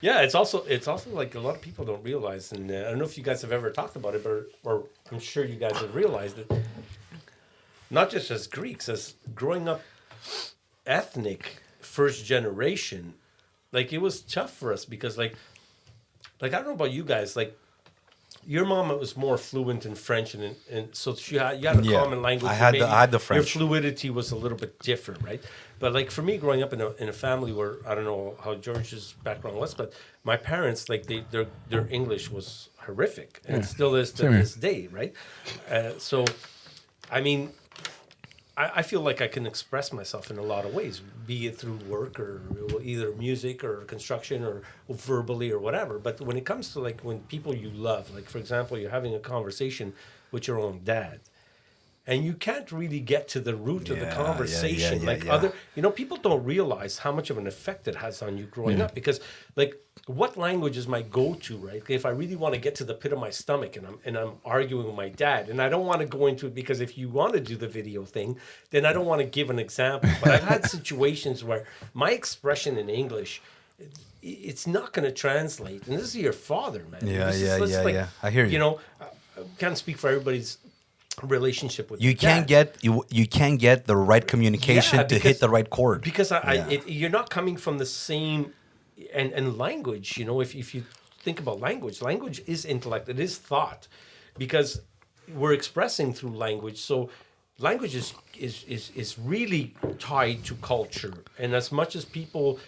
Yeah, it's also like a lot of people don't realize, and I don't know if you guys have ever talked about it, but or I'm sure you guys have realized it. Not just as Greeks, as growing up ethnic first generation, like it was tough for us because I don't know about you guys, like your mom was more fluent in French, and so you had a common language. I had the French. Your fluidity was a little bit different, right? But like for me, growing up in a family where I don't know how George's background was, but my parents their English was horrific, and it still is to this day, right? So, I mean, I feel like I can express myself in a lot of ways, be it through work or either music or construction or verbally or whatever. But when it comes to like when people you love, like for example, you're having a conversation with your own dad, and you can't really get to the root of the conversation. Other, people don't realize how much of an effect it has on you growing up because like what language is my go-to, right? If I really want to get to the pit of my stomach and I'm arguing with my dad, and I don't want to go into it because if you want to do the video thing, then I don't want to give an example. But I've had situations where my expression in English, it's not going to translate. And this is your father, man. Yeah. I hear you. I can't speak for everybody's relationship with you can't get you can't get the right communication to hit the right chord because you're not coming from the same and language. If you think about language is intellect, it is thought, because we're expressing through language. So language is really tied to culture, and as much as people,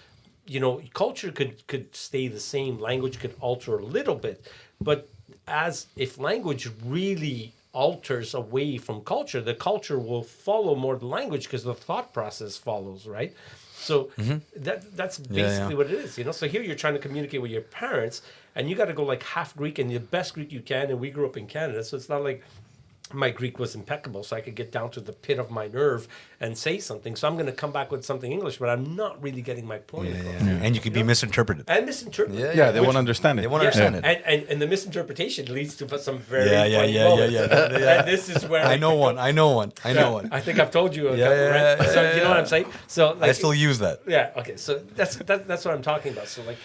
culture could stay the same, language could alter a little bit, but as if language really alters away from culture, the culture will follow more the language because the thought process follows, right? So that's basically what it is, So here you're trying to communicate with your parents, and you got to go like half Greek and the best Greek you can. And we grew up in Canada, so it's not like my Greek was impeccable, so I could get down to the pit of my nerve and say something. So I'm going to come back with something English, but I'm not really getting my point across. And you could be misinterpreted. And misinterpreted. Yeah, they won't understand it. They won't understand it. And the misinterpretation leads to some very funny moments. And this is where I know one. I think I've told you a couple, right? So you know what I'm saying? So I still use that. Yeah. Okay. So that's what I'm talking about. So like.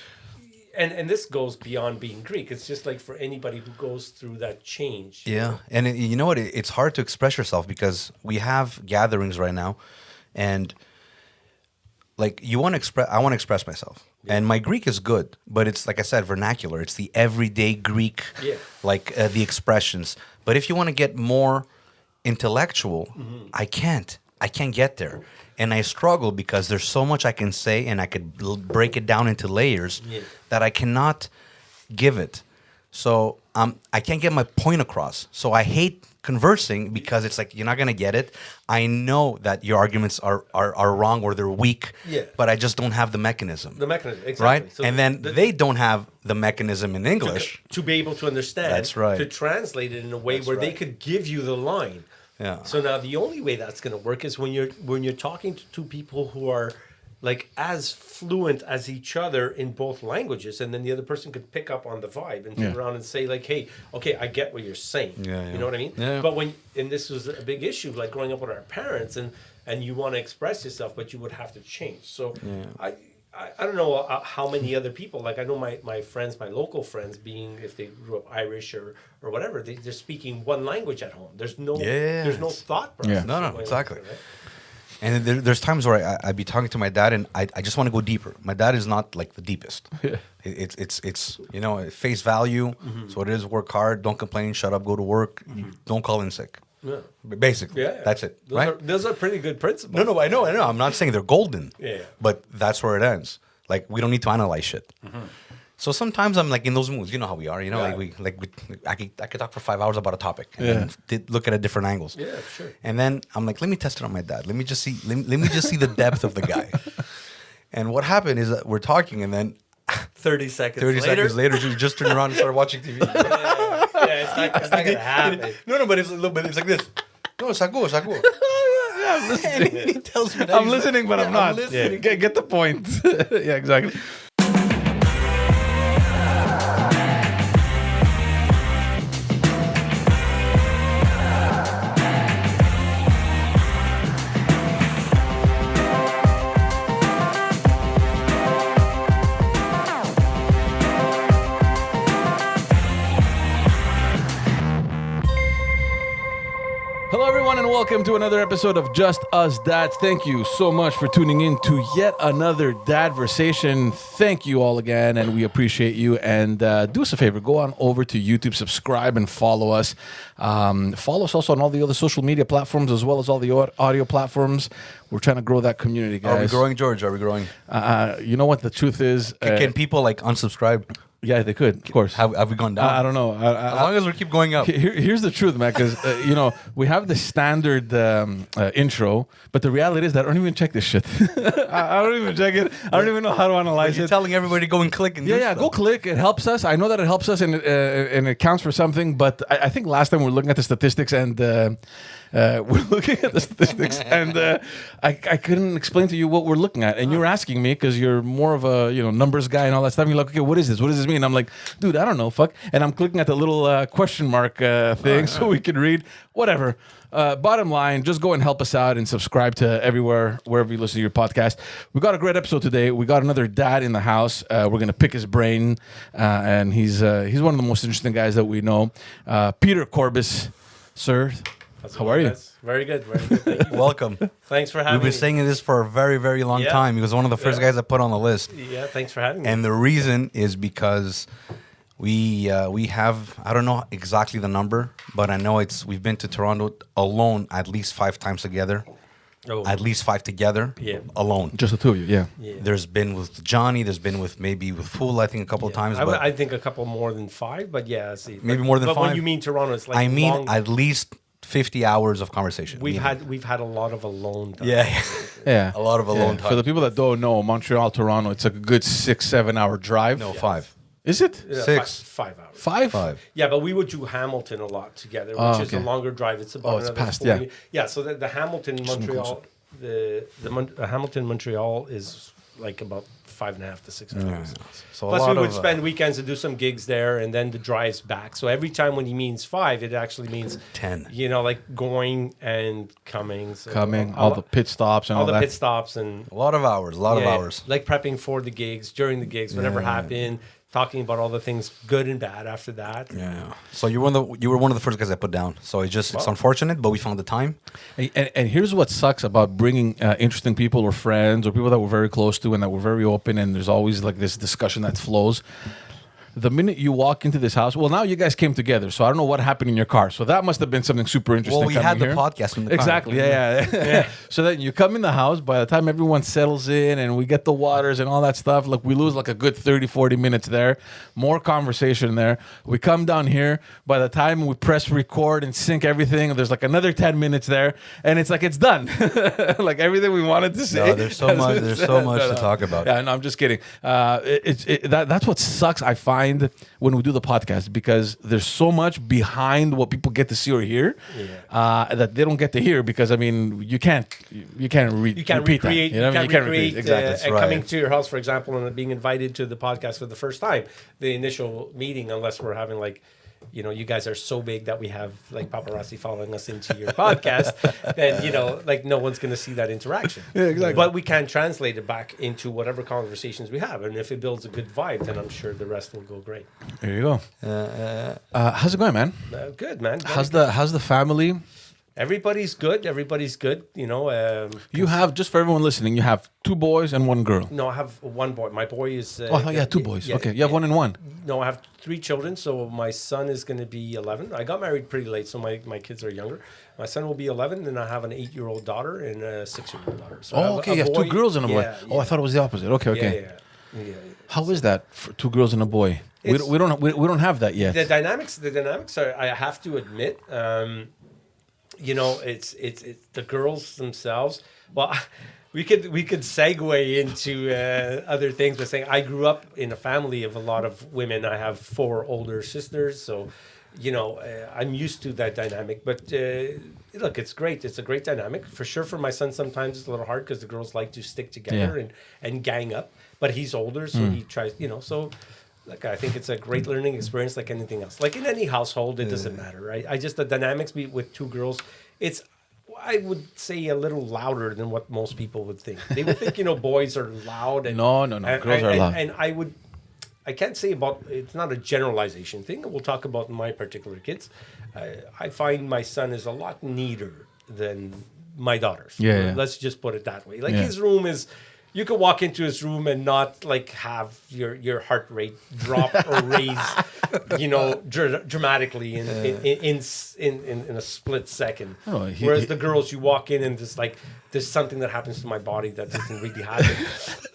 And this goes beyond being Greek. It's just like for anybody who goes through that change. Yeah. And you know what? It's hard to express yourself because we have gatherings right now. And like I want to express myself. Yeah. And my Greek is good. But it's, like I said, vernacular. It's the everyday Greek, like the expressions. But if you want to get more intellectual, I can't get there. And I struggle because there's so much I can say, and I could break it down into layers that I cannot give it. So I can't get my point across. So I hate conversing because it's like, you're not going to get it. I know that your arguments are wrong or they're weak, but I just don't have the mechanism. The mechanism, exactly. Right? So and then they don't have the mechanism in English. To be able to understand. That's right. To translate it in a way where they could give you the line. Yeah. So now the only way that's going to work is when you're talking to two people who are like as fluent as each other in both languages, and then the other person could pick up on the vibe and turn around and say like, "Hey, okay, I get what you're saying." You know what I mean? Yeah. But and this was a big issue, like growing up with our parents, and you want to express yourself, but you would have to change. So I don't know how many other people, like I know my friends, my local friends, being if they grew up Irish or whatever, they're speaking one language at home. There's no thought process. Yeah. No, exactly. Right? And there's times where I'd be talking to my dad and I just want to go deeper. My dad is not like the deepest. Yeah. It's face value. So it is work hard, don't complain, shut up, go to work, don't call in sick. Yeah. Basically, that's it. Those are pretty good principles. No, I know. I'm not saying they're golden. Yeah. But that's where it ends. Like we don't need to analyze shit. So sometimes I'm like in those moods. You know how we are. I could talk for 5 hours about a topic and then look at it different angles. Yeah, sure. And then I'm like, let me test it on my dad. Let me just see the depth of the guy. And what happened is that we're talking, and then 30 seconds later, you just turn around and start watching TV. It's not gonna happen. No, but it's like this. No, saco. Yeah, I'm listening. And he tells me that I'm listening, but I'm not. Listening. Get the point. Yeah, exactly. everyone, and welcome to another episode of Just Us Dads. Thank you so much for tuning in to yet another Dadversation. Thank you all again, and we appreciate you. And do us a favor, go on over to YouTube, subscribe, and follow us. Follow us also on all the other social media platforms, as well as all the audio platforms. We're trying to grow that community, guys. Are we growing, George? Are we growing? You know what the truth is? Can people like unsubscribe? Yeah, they could, of course. Have we gone down? I don't know. As long as we keep going up. Here's the truth, man, because, we have the standard intro, but the reality is that I don't even check this shit. I don't even check it. I don't even know how to analyze You're it. telling everybody to go and click and do Yeah, stuff. go click. It helps us. I know that it helps us and it counts for something, but I think last time we were looking at the statistics and I couldn't explain to you what we're looking at. And you were asking me because you're more of a numbers guy and all that stuff. And you're like, okay, what is this? What does this mean? I'm like, dude, I don't know, fuck. And I'm clicking at the little question mark thing so we can read. Whatever. Bottom line, just go and help us out and subscribe to wherever you listen to your podcast. We got a great episode today. We got another dad in the house. We're going to pick his brain. And he's one of the most interesting guys that we know. Peter Corbis, sir. How are you? Very good. Very good. Thank you. Welcome. Thanks for having We've been me. saying this for a very, very long time. He was one of the first guys I put on the list. Yeah, thanks for having me. And the reason is because we have, I don't know exactly the number, but I know we've been to Toronto alone at least 5 times together. Oh. At least 5 together, alone. Just the two of you, yeah. There's been with Johnny. There's been with Fool, I think, a couple of times. But I think a couple more than 5, but yeah, I see. Maybe more than but 5. When you mean Toronto, it's like I mean long, at least 50 hours of conversation. we've had a lot of alone time. Yeah. A lot of alone time. For the people that don't know, Montreal, Toronto, it's a good 6-7 hour drive. No, 5. Is it? Yeah, 6. 5 hours. 5? 5. Yeah, but we would do Hamilton a lot together, which is a longer drive. It's about it's another past, 40. Yeah, so the Hamilton Montreal, the Hamilton Montreal is like about 5.5 to 6 hours. So Plus, we would spend weekends to do some gigs there, and then the drives back. So every time when he means 5, it actually means 10. like going and coming. So All the pit stops and all the that. pit stops and a lot of hours. like prepping for the gigs, during the gigs, whatever happened. Talking about all the things good and bad after that. Yeah. So you were one of the first guys I put down. So it's unfortunate, but we found the time. And here's what sucks about bringing interesting people or friends or people that we're very close to and that we're very open, and there's always like this discussion that flows. The minute you walk into this house, well, now you guys came together, so I don't know what happened in your car. So that must have been something super interesting. Well, we had coming the here. podcast in the car. Exactly, yeah. So then you come in the house, by the time everyone settles in and we get the waters and all that stuff, look, we lose like a good 30, 40 minutes there. More conversation there. We come down here, by the time we press record and sync everything, there's like another 10 minutes there, and it's like it's done. Like everything we wanted to say. No, there's so much. There's so much to talk about. Yeah, no, I'm just kidding. That's what sucks, I find, when we do the podcast, because there's so much behind what people get to see or hear that they don't get to hear, because I mean you can't repeat recreate that. You can't recreate exactly. and coming to your house, for example, and being invited to the podcast for the first time, the initial meeting, unless we're having like, you guys are so big that we have like paparazzi following us into your podcast, then like no one's going to see that interaction. Yeah, exactly. But we can translate it back into whatever conversations we have, and if it builds a good vibe, then I'm sure the rest will go great. There you go. How's it going, man? Good, man. How's the family? Everybody's good. Everybody's good. You have, just for everyone listening, you have 2 boys and 1 girl. No, I have 1 boy. My boy is. 2 boys. Okay, you have 1 and 1. No, I have 3 children. So my son is going to be 11. I got married pretty late, so my kids are younger. My son will be 11, and I have an 8-year-old daughter and a 6-year-old daughter. So Okay, you have 2 girls and a boy. I thought it was the opposite. Okay. Yeah. How is that for 2 girls and a boy? We don't have that yet. The dynamics are. I have to admit. It's the girls themselves. Well, we could segue into other things by saying I grew up in a family of a lot of women. I have 4 older sisters, so I'm used to that dynamic. But look, it's great. It's a great dynamic for sure. For my son, sometimes it's a little hard because the girls like to stick together and gang up. But he's older, so he tries. So. Like, I think it's a great learning experience like anything else. Like in any household, it doesn't matter, right? The dynamics with 2 girls, it's, I would say, a little louder than what most people would think. They would think, boys are loud. And, No. Girls are loud. And I can't say it's not a generalization thing. We'll talk about my particular kids. I find my son is a lot neater than my daughter's. Yeah. Let's just put it that way. Like Yeah. his room is. You could walk into his room and not like have your heart rate drop or raise, dramatically in a split second. Oh, Whereas the girls, you walk in and just like there's something that happens to my body that doesn't really happen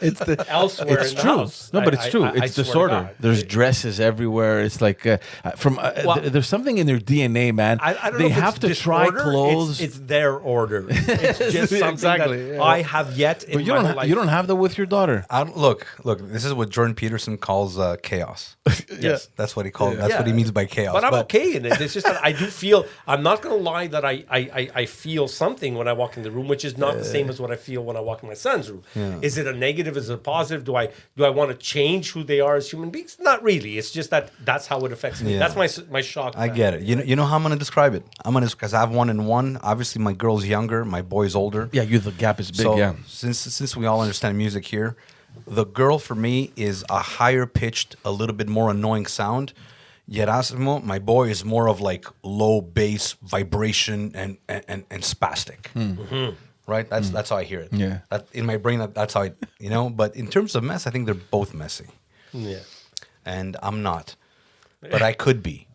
It's the elsewhere. It's in the true. house. No, but it's true. I It's swear to disorder. God. There's dresses everywhere. It's like there's something in their DNA, man. I don't they know if have it's to try disorder, clothes. It's their order. It's just something Exactly, that yeah. I have yet in but you my don't. whole life. You don't have that with your daughter. Look. This is what Jordan Peterson calls chaos. Yes. That's what he calls. That's what he means by chaos. But I'm okay in it. It's just that I do feel. I'm not going to lie that I feel something when I walk in the room, which is not the same as what I feel when I walk in my son's room. Is it a negative? Is it a positive? Do I want to change who they are as human beings? Not really. It's just that's how it affects me. Yeah. That's my shock. I get it. You know how I'm gonna describe it. Because I have 1 and 1. Obviously, my girl's younger. My boy's older. Yeah, the gap is big. So yeah. since we all understand music here, the girl for me is a higher pitched, a little bit more annoying sound. Gerasimo, my boy, is more of like low bass vibration and spastic. Mm-hmm. Right? That's how I hear it. Yeah. That in my brain, that's how But in terms of mess, I think they're both messy, Yeah. and I'm not, but I could be.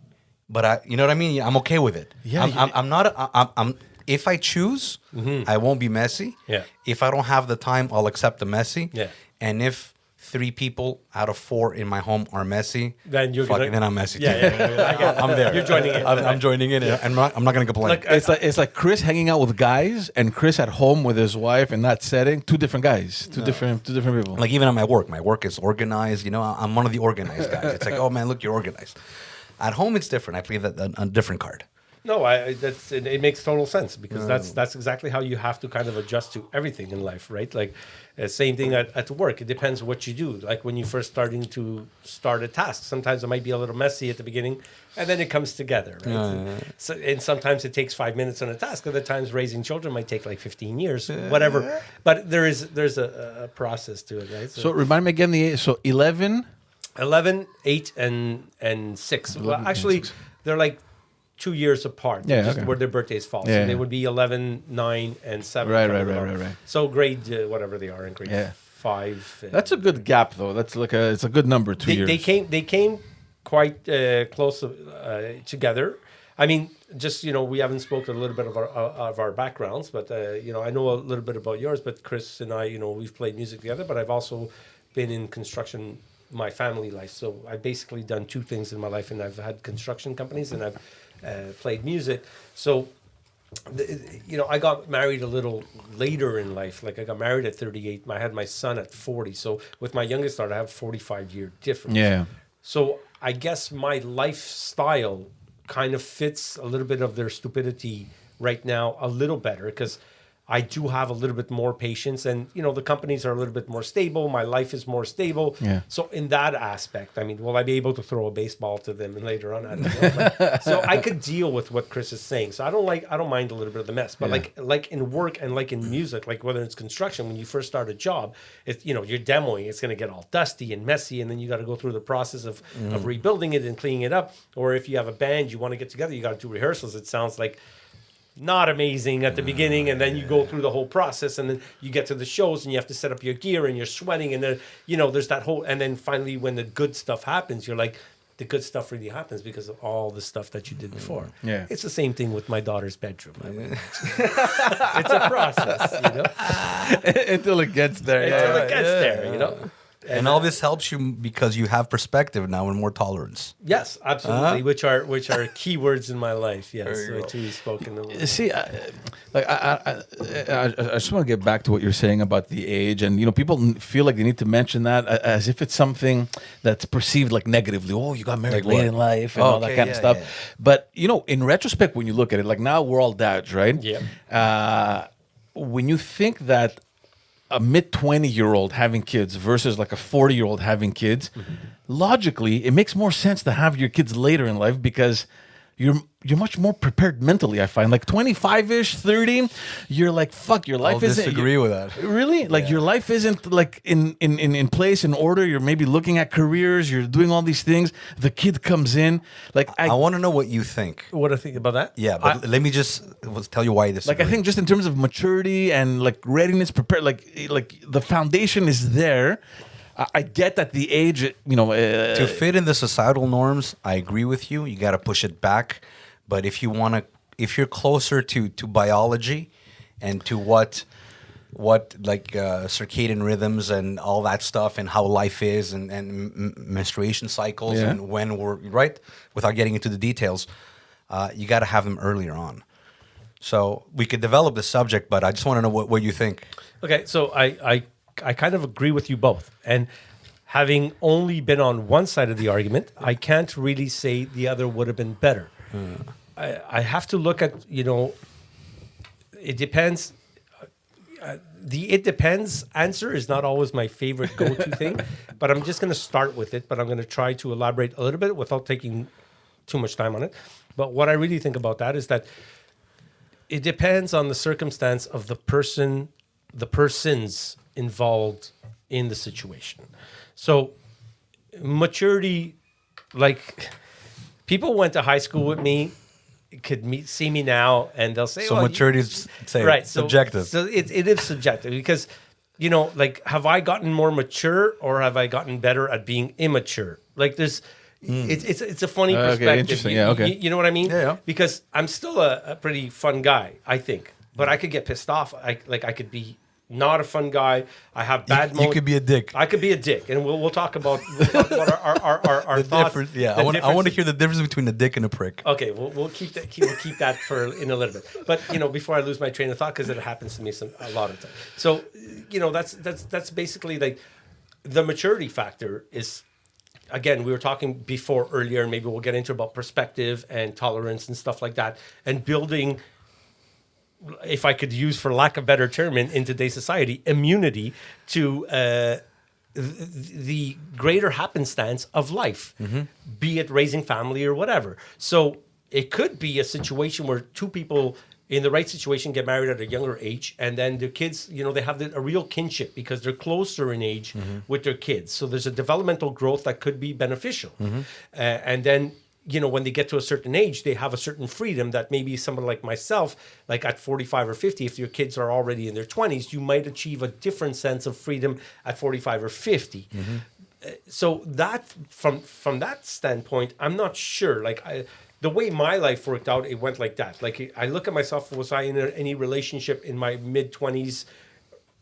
But you know what I mean? I'm okay with it. Yeah, I'm not. I'm. If I choose, I won't be messy. Yeah. If I don't have the time, I'll accept the messy. Yeah. And if 3 people out of 4 in my home are messy, Then you're then I'm messy. Yeah, too. I get it. I'm there. You're joining in. I'm joining in. And I'm not going to complain. Look, It's like Chris hanging out with guys and Chris at home with his wife in that setting. Two different guys, two different people. Like even at my work is organized. I'm one of the organized guys. It's like, oh man, look, you're organized. At home, it's different. I play a different card. No, it makes total sense because that's exactly how you have to kind of adjust to everything in life, right? Like, same thing at work. It depends what you do. Like when you first start a task, sometimes it might be a little messy at the beginning, and then it comes together, right? So, and sometimes it takes 5 minutes on a task. Other times, raising children might take like 15 years, whatever. But there's a process to it, right? So remind me again the age. So 11. 11, 8, and 6. Well, actually, they're like 2 years apart. Yeah, just okay. where their birthdays fall. Yeah. So they would be 11, 9, and 7. Right. So grade whatever they are in grade Yeah. 5. That's a good gap, though. That's it's a good number. 2 years. They came quite close together. I mean, just we haven't spoken a little bit of our backgrounds, but I know a little bit about yours. But Chris and I, we've played music together. But I've also been in construction my family life. So I've basically done 2 things in my life, and I've had construction companies and I've played music. So, I got married a little later in life. Like I got married at 38. I had my son at 40. So with my youngest daughter, I have 45-year difference. Yeah. So I guess my lifestyle kind of fits a little bit of their stupidity right now a little better because I do have a little bit more patience, and the companies are a little bit more stable. My life is more stable. Yeah. So in that aspect, I mean, will I be able to throw a baseball to them later on? I don't know. But, so I could deal with what Chris is saying. So I don't mind a little bit of the mess. But like in work and like in music, like whether it's construction, when you first start a job, it's you're demoing. It's going to get all dusty and messy, and then you got to go through the process of rebuilding it and cleaning it up. Or if you have a band, you want to get together, you got to do rehearsals. It sounds like not amazing at the beginning, and then you go through the whole process, and then you get to the shows and you have to set up your gear and you're sweating, and then there's that whole, and then finally when the good stuff happens, you're like, the good stuff really happens because of all the stuff that you did before. Yeah. It's the same thing with my daughter's bedroom. It's a process, Until it gets there. until it gets there, And all this helps you because you have perspective now and more tolerance. Yes, absolutely. Which are keywords in my life. Yes, which we've spoken. See, I just want to get back to what you're saying about the age, and people feel like they need to mention that as if it's something that's perceived like negatively. Oh, you got married late in life and all that kind of stuff. Yeah. But in retrospect, when you look at it, like now we're all dads, right? Yeah. When you think that a mid-20-year-old having kids versus like a 40-year-old having kids, logically, it makes more sense to have your kids later in life because you're much more prepared mentally. I find like 25ish, 30, you're like, fuck, your life I'll isn't. disagree with that. Really? Like your life isn't like in place, in order. You're maybe looking at careers. You're doing all these things. The kid comes in. Like I want to know what you think. What I think about that? Yeah, but let me just tell you why this. like I think just in terms of maturity and like readiness, prepared, like the foundation is there. I get that the age, to fit in the societal norms, I agree with you. You got to push it back. But if you're closer to biology and to what like circadian rhythms and all that stuff and how life is and menstruation cycles and when we're right, without getting into the details, you got to have them earlier on. So we could develop the subject, but I just want to know what you think. Okay, so I kind of agree with you both. And having only been on one side of the argument, I can't really say the other would have been better. I have to look at, it depends. The "it depends" answer is not always my favorite go-to thing, but I'm just going to start with it, but I'm going to try to elaborate a little bit without taking too much time on it. But what I really think about that is that it depends on the circumstance of the persons involved in the situation. So maturity, like people went to high school with me, could see me now, and they'll say, So maturity is subjective. So it is subjective because, like, have I gotten more mature or have I gotten better at being immature? Like there's, it's a funny perspective. Interesting. You know what I mean? Yeah. Because I'm still a pretty fun guy, I think, but I could get pissed off. I could be not a fun guy. I have bad moments. You could be a dick. I could be a dick, and we'll talk about our thoughts. Difference. Yeah, I want to hear the difference between a dick and a prick. Okay, we'll keep that for in a little bit. But before I lose my train of thought, because it happens to me a lot of times. So that's basically like the maturity factor is. Again, we were talking before earlier, and maybe we'll get into about perspective and tolerance and stuff like that, and building. If I could use, for lack of a better term, in today's society, immunity to the greater happenstance of life, be it raising family or whatever. So it could be a situation where two people in the right situation get married at a younger age, and then their kids, they have a real kinship because they're closer in age with their kids. So there's a developmental growth that could be beneficial. And then when they get to a certain age, they have a certain freedom that maybe someone like myself, like at 45 or 50, if your kids are already in their 20s, you might achieve a different sense of freedom at 45 or 50. So that, from that standpoint, I'm not sure. Like the way my life worked out, it went like that. Like I look at myself, was I in any relationship in my mid-20s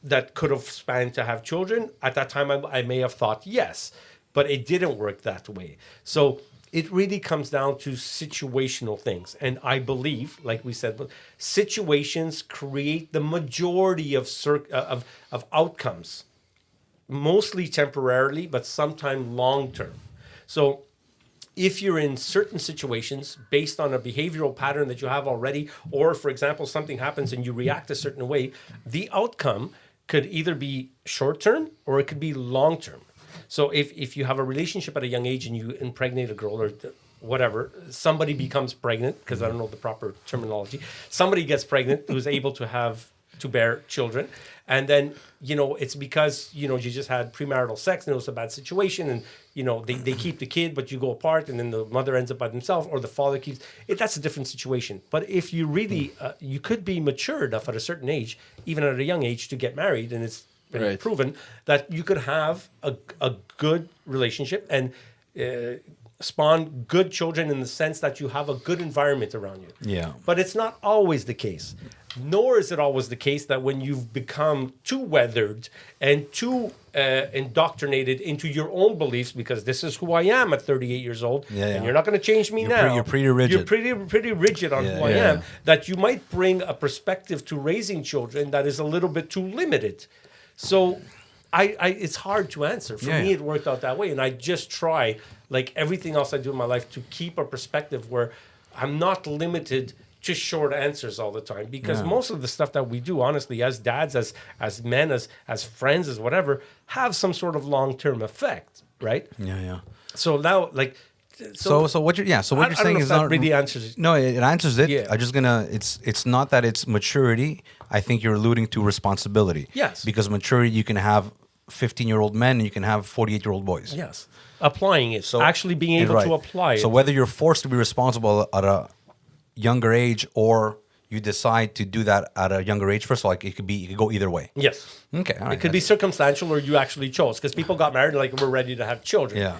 that could have spanned to have children? At that time, I may have thought yes, but it didn't work that way. So it really comes down to situational things. And I believe, like we said, situations create the majority of outcomes, mostly temporarily, but sometimes long-term. So if you're in certain situations based on a behavioral pattern that you have already, or, for example, something happens and you react a certain way, the outcome could either be short-term or it could be long-term. So if you have a relationship at a young age and you impregnate a girl or whatever, somebody becomes pregnant, because I don't know the proper terminology, somebody gets pregnant who's able to bear children. And then, it's because, you just had premarital sex and it was a bad situation and, they keep the kid, but you go apart and then the mother ends up by themselves or the father keeps it. That's a different situation. But if you really, you could be mature enough at a certain age, even at a young age, to get married, and it's been proven that you could have a good relationship and spawn good children in the sense that you have a good environment around you. Yeah. But it's not always the case. Nor is it always the case that when you've become too weathered and too indoctrinated into your own beliefs, because this is who I am at 38 years old, and you're not going to change me now. You're pretty rigid. You're pretty rigid on who I am, that you might bring a perspective to raising children that is a little bit too limited. So it's hard to answer. For me, it worked out that way. And I just try, like everything else I do in my life, to keep a perspective where I'm not limited to short answers all the time. Because most of the stuff that we do, honestly, as dads, as men, as friends, as whatever, have some sort of long-term effect, right? Yeah. So now, like, So what you're I saying don't know is if that not really answers it. No, it answers it. Yeah. I'm just gonna. It's not that it's maturity. I think you're alluding to responsibility. Yes. Because maturity, you can have 15-year-old men and you can have 48-year-old boys. Yes. Applying it. So actually being able Right. to apply it. So whether you're forced to be responsible at a younger age or you decide to do that at a younger age, first of all, like, it could go either way. Yes. Okay. All right. It could be circumstantial, or you actually chose, because people got married like we're ready to have children, Yeah.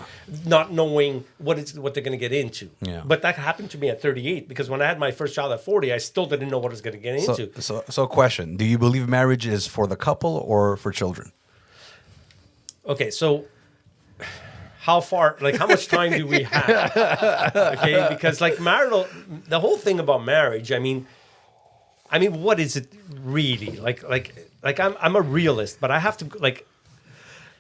not knowing what they're going to get into. Yeah. But that happened to me at 38, because when I had my first child at 40, I still didn't know what I was going to get into. So question: do you believe marriage is for the couple or for children? Okay, so how much time do we have? Okay, because like the whole thing about marriage, I mean, what is it really? Like I'm a realist, but I have to like.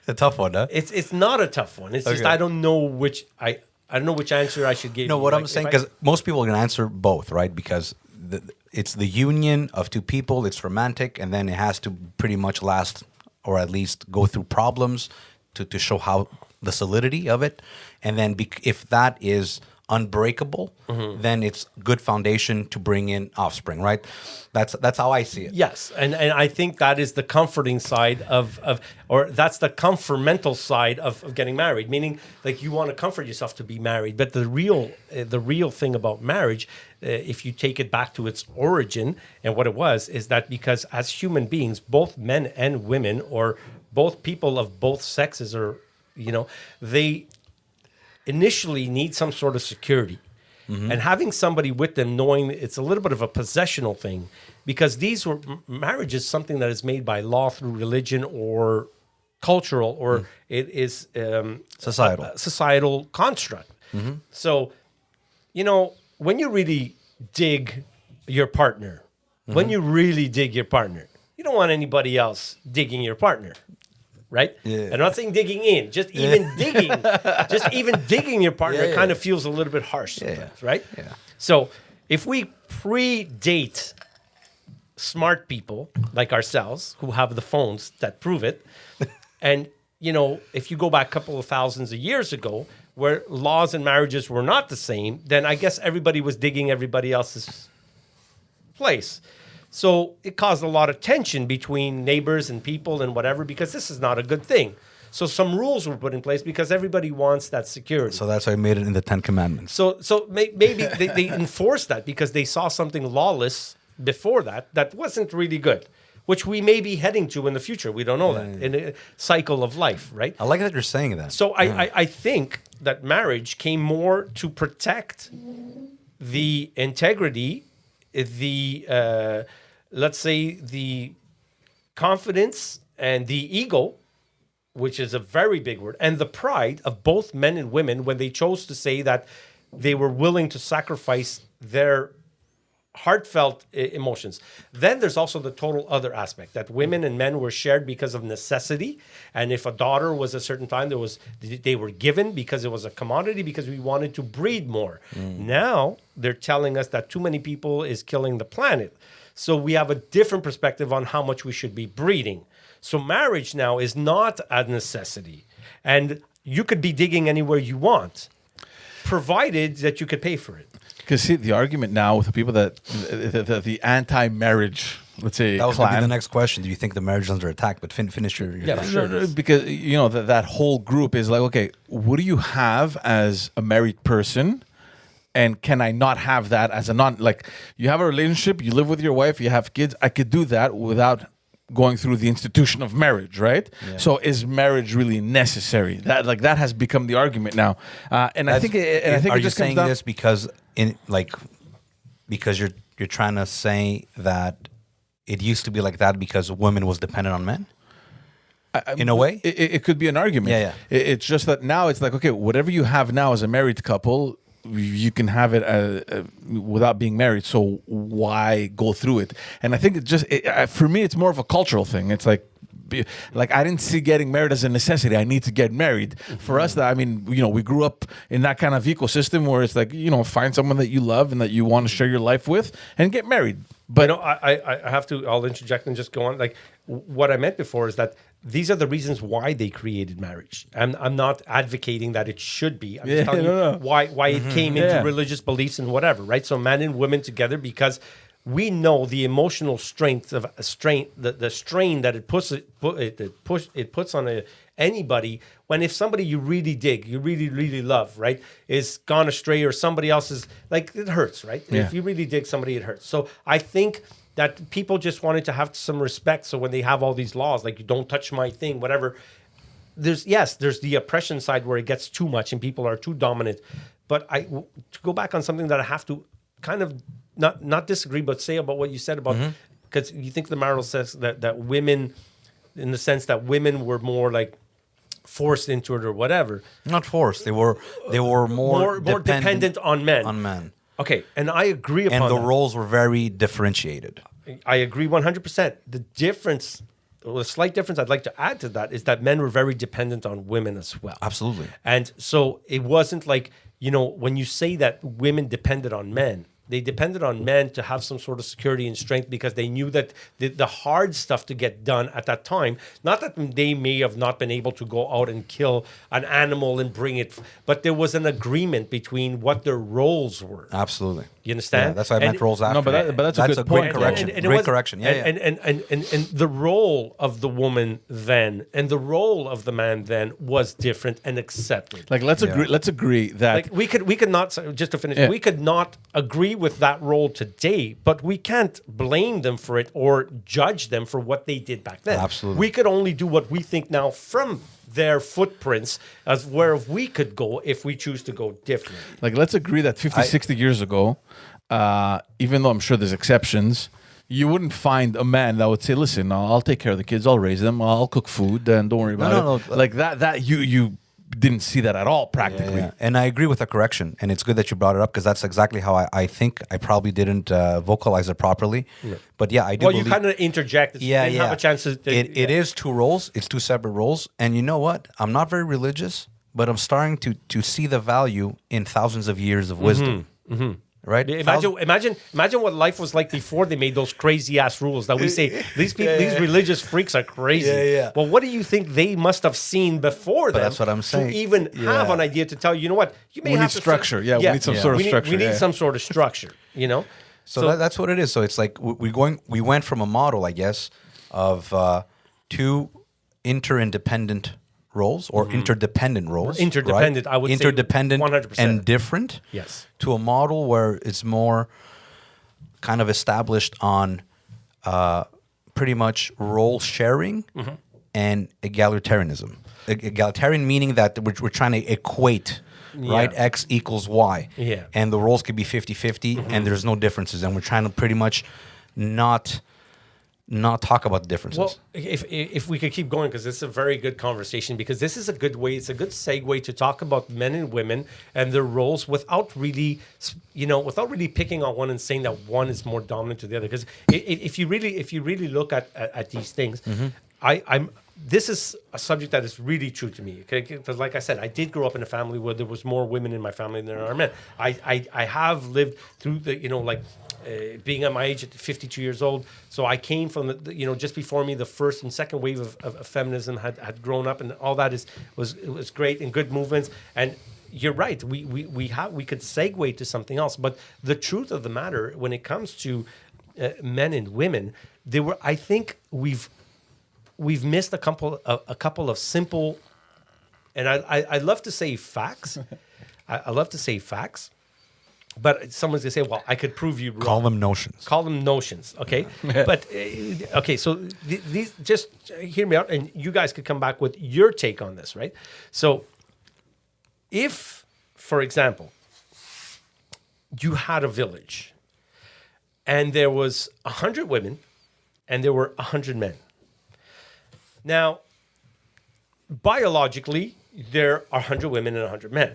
A tough one, huh? It's not a tough one. It's just Okay. I don't know which answer I should give. No, you. what Like, I'm saying, if because most people can answer both, right? Because it's the union of two people, it's romantic, and then it has to pretty much last, or at least go through problems to show how the solidity of it. And then if that is unbreakable, then it's good foundation to bring in offspring, right? That's how I see it. Yes, and I think that is the comforting side or that's the comfortmental side of getting married. Meaning, like, you want to comfort yourself to be married, but the real thing about marriage, if you take it back to its origin and what it was, is that because as human beings, both men and women, or both people of both sexes, or they initially need some sort of security. And having somebody with them, knowing it's a little bit of a possessional thing, because marriage is something that is made by law through religion or cultural, or it is Societal. a societal construct. So, when you really dig your partner, you don't want anybody else digging your partner. Right? Yeah. I'm not saying digging in, just even digging your partner kind of feels a little bit harsh sometimes, right? Yeah. So if we predate smart people like ourselves who have the phones that prove it, and if you go back a couple of thousands of years ago, where laws and marriages were not the same, then I guess everybody was digging everybody else's place. So it caused a lot of tension between neighbors and people and whatever, because this is not a good thing. So some rules were put in place because everybody wants that security. So that's why I made it in the 10 Commandments. So maybe they enforced that because they saw something lawless before that wasn't really good, which we may be heading to in the future. We don't know that in a cycle of life, right? I like that you're saying that. So I think that marriage came more to protect the integrity, let's say the confidence and the ego, which is a very big word, and the pride of both men and women when they chose to say that they were willing to sacrifice their heartfelt emotions. Then there's also the total other aspect, that women and men were shared because of necessity. And if a daughter was a certain time, they were given because it was a commodity, because we wanted to breed more. Now they're telling us that too many people is killing the planet. So we have a different perspective on how much we should be breeding. So marriage now is not a necessity. And you could be digging anywhere you want, provided that you could pay for it. Because see, the argument now with the people that the anti-marriage, let's say, that was going to be clan, the next question. Do you think the marriage is under attack? But finish your Yeah, thought. sure. No, because that whole group is like, okay, what do you have as a married person? And can I not have that as a like, you have a relationship, you live with your wife, you have kids. I could do that without going through the institution of marriage, right? Yeah. So is marriage really necessary? That has become the argument now. And I think it Are you just saying comes down. this because you're trying to say that it used to be like that because women was dependent on men? In a way? It could be an argument. Yeah. It's just that now it's like, okay, whatever you have now as a married couple, you can have it without being married. So why go through it? And I think for me, it's more of a cultural thing. It's like I didn't see getting married as a necessity. I need to get married. For us, we grew up in that kind of ecosystem where it's like, find someone that you love and that you want to share your life with and get married. But I'll interject and just go on. Like, what I meant before is that these are the reasons why they created marriage. I'm not advocating that it should be. I'm Yeah, just telling no, you no. why it came into Yeah. religious beliefs and whatever, right? So man and women together because we know the emotional strength of a strain, the strain that it puts on anybody when if somebody you really dig, you really love, right, is gone astray or somebody else is like it hurts, right? Yeah. If you really dig somebody, it hurts. So I think that people just wanted to have some respect. So when they have all these laws, like you don't touch my thing, whatever, there's the oppression side where it gets too much and people are too dominant. But to go back on something that I have to kind of not disagree, but say about what you said about, because you think the marital says that women, in the sense that women were more like forced into it or whatever. Not forced. They were more dependent on men. On men. Okay, and I agree upon And the that. roles were very differentiated. I agree 100%. The difference, well, the slight difference I'd like to add to that is that men were very dependent on women as well. Absolutely. And so it wasn't like, when you say that women depended on men, they depended on men to have some sort of security and strength because they knew that the hard stuff to get done at that time, not that they may have not been able to go out and kill an animal and bring it, but there was an agreement between what their roles were. Absolutely. You understand? Yeah, that's why I meant roles after. No, but that's a good great point, correction. And it Great was- correction. Yeah, And the role of the woman then and the role of the man then was different and accepted. Like let's agree that Like we could not, just to finish, Yeah. we could not agree with that role today, but we can't blame them for it or judge them for what they did back then. Absolutely. We could only do what we think now from their footprints as where we could go if we choose to go differently. Like, let's agree that 50, 60 years ago, even though I'm sure there's exceptions, you wouldn't find a man that would say, listen, I'll take care of the kids, I'll raise them, I'll cook food, and don't worry about it. No. Like that you didn't see that at all practically. Yeah. And I agree with the correction. And it's good that you brought it up because that's exactly how I think I probably didn't vocalize it properly. Yeah. But yeah, I do Well, believe... you kind of interjected. So you didn't have a chance to... It is two roles. It's two separate roles. And you know what? I'm not very religious, but I'm starting to see the value in thousands of years of wisdom. Right? Imagine what life was like before they made those crazy ass rules that we say these people, these religious freaks are crazy. Yeah. Well, what do you think they must have seen before them? That's what I'm saying. To even have an idea to tell you know what you may We have need to structure. Yeah, we need some sort of structure. We need yeah. some sort of structure. So that's what it is. So it's like we went from a model, I guess, of two interdependent roles or interdependent roles. Interdependent, right? I would say interdependent 100%. and different. Yes. To a model where it's more kind of established on pretty much role sharing and egalitarianism. Egalitarian meaning that we're trying to equate. Right? X equals Y. Yeah. And the roles could be 50-50 and there's no differences. And we're trying to pretty much not talk about the differences. Well, if we could keep going, because this is a very good conversation, because this is a good way, it's a good segue to talk about men and women and their roles without really picking on one and saying that one is more dominant to the other. Because if you really look at these things, this is a subject that is really true to me. Okay, because like I said, I did grow up in a family where there was more women in my family than there are men. I have lived through the being at my age at 52 years old, so I came from the just before me, the first and second wave of feminism had grown up, and all that was great and good movements. And you're right, we could segue to something else, but the truth of the matter when it comes to men and women, I think we've missed a couple of simple, and I love to say facts. I love to say facts. But someone's gonna say, "Well, I could prove you wrong." Call them notions. Call them notions, okay? But okay, so these just hear me out, and you guys could come back with your take on this, right? So, if, for example, you had a village, and there was 100 women, and there were 100 men. Now, biologically, there are 100 women and 100 men,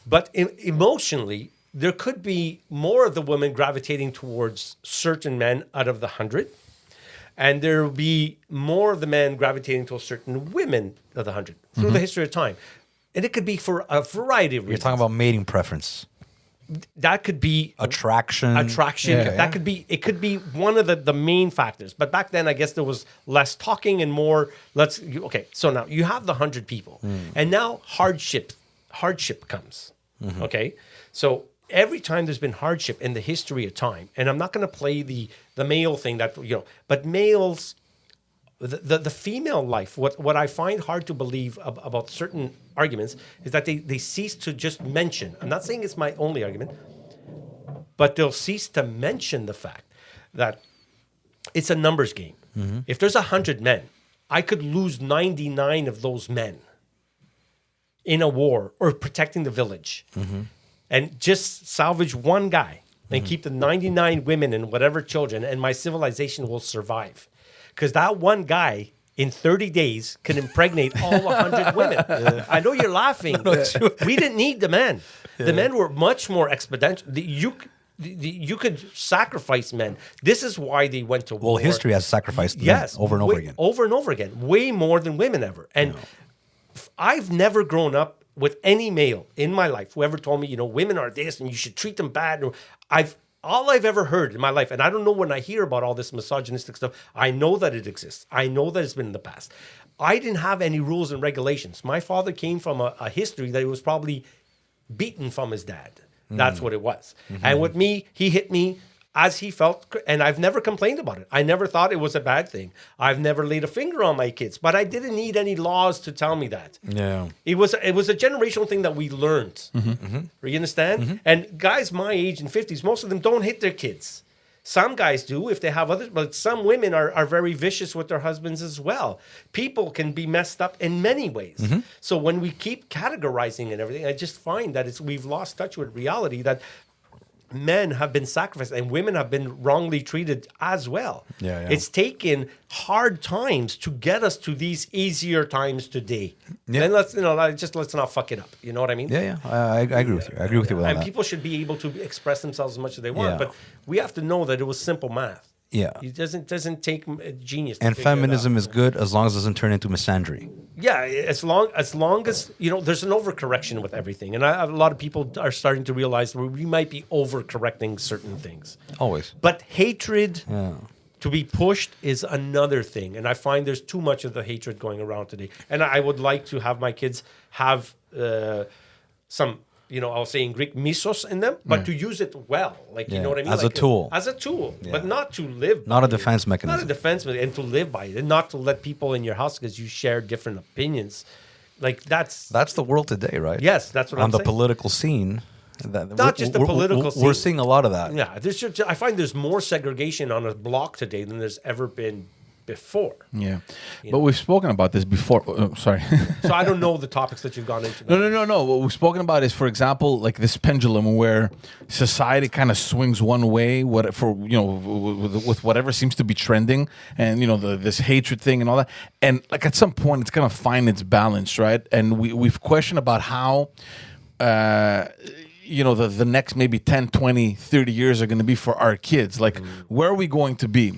but emotionally, there could be more of the women gravitating towards certain men out of the 100, and there will be more of the men gravitating towards certain women of the 100 through the history of time. And it could be for a variety of reasons. You're talking about mating preference. that could be attraction. Yeah. That could be, it could be one of the main factors. But back then, I guess there was less talking and more, so now you have the 100 people, and now hardship comes. Okay. So every time there's been hardship in the history of time, and I'm not going to play the male thing that, but males, the female life, what I find hard to believe about certain arguments is that they cease to just mention. I'm not saying it's my only argument, but they'll cease to mention the fact that it's a numbers game. If there's 100 men, I could lose 99 of those men in a war or protecting the village, and just salvage one guy and keep the 99 women and whatever children, and my civilization will survive. Because that one guy in 30 days can impregnate all 100 women. I know you're laughing. We didn't need the men. The men were much more exponential. You could sacrifice men. This is why they went to war. Well, history has sacrificed men over and over again. Over and over again. Way more than women ever. And I've never grown up with any male in my life who ever told me, women are this and you should treat them bad. All I've ever heard in my life, and I don't know when I hear about all this misogynistic stuff, I know that it exists. I know that it's been in the past. I didn't have any rules and regulations. My father came from a history that he was probably beaten from his dad. That's what it was. And with me, he hit me as he felt, and I've never complained about it. I never thought it was a bad thing. I've never laid a finger on my kids, but I didn't need any laws to tell me that. Yeah. It was a generational thing that we learned. You understand? And guys my age in 50s, most of them don't hit their kids. Some guys do if they have others, but some women are very vicious with their husbands as well. People can be messed up in many ways. So when we keep categorizing and everything, I just find that we've lost touch with reality, that men have been sacrificed and women have been wrongly treated as well. Yeah. It's taken hard times to get us to these easier times today. Yeah. And let's not fuck it up. You know what I mean? Yeah. I agree with you. I agree with you with all And that. people should be able to express themselves as much as they want, Yeah. but we have to know that it was simple math. Yeah. It doesn't take a genius. And to figure it feminism out. is good as long as it doesn't turn into misandry. Yeah, as long as there's an overcorrection with everything, and a lot of people are starting to realize we might be overcorrecting certain things. Always. But hatred to be pushed is another thing, and I find there's too much of the hatred going around today. And I would like to have my kids have some. I'll say in Greek, misos in them, but to use it well. You know what I mean? As a tool. As a tool, but not to live Not by a defense it. mechanism. Not a defense mechanism, and to live by it, and not to let people in your house because you share different opinions. That's the world today, right? Yes, that's what I'm on the saying. political scene. Not just the political We're scene. seeing a lot of that. Yeah, I find there's more segregation on a block today than there's ever been before. Yeah. But we've spoken about this before. Sorry. So I don't know the topics that you've gone into. No. What we've spoken about is, for example, like this pendulum where society kind of swings one way, with whatever seems to be trending, and this hatred thing and all that, and like at some point it's gonna find its balance, right? And we've questioned about how. The next maybe 10, 20, 30 years are going to be for our kids. Like, where are we going to be,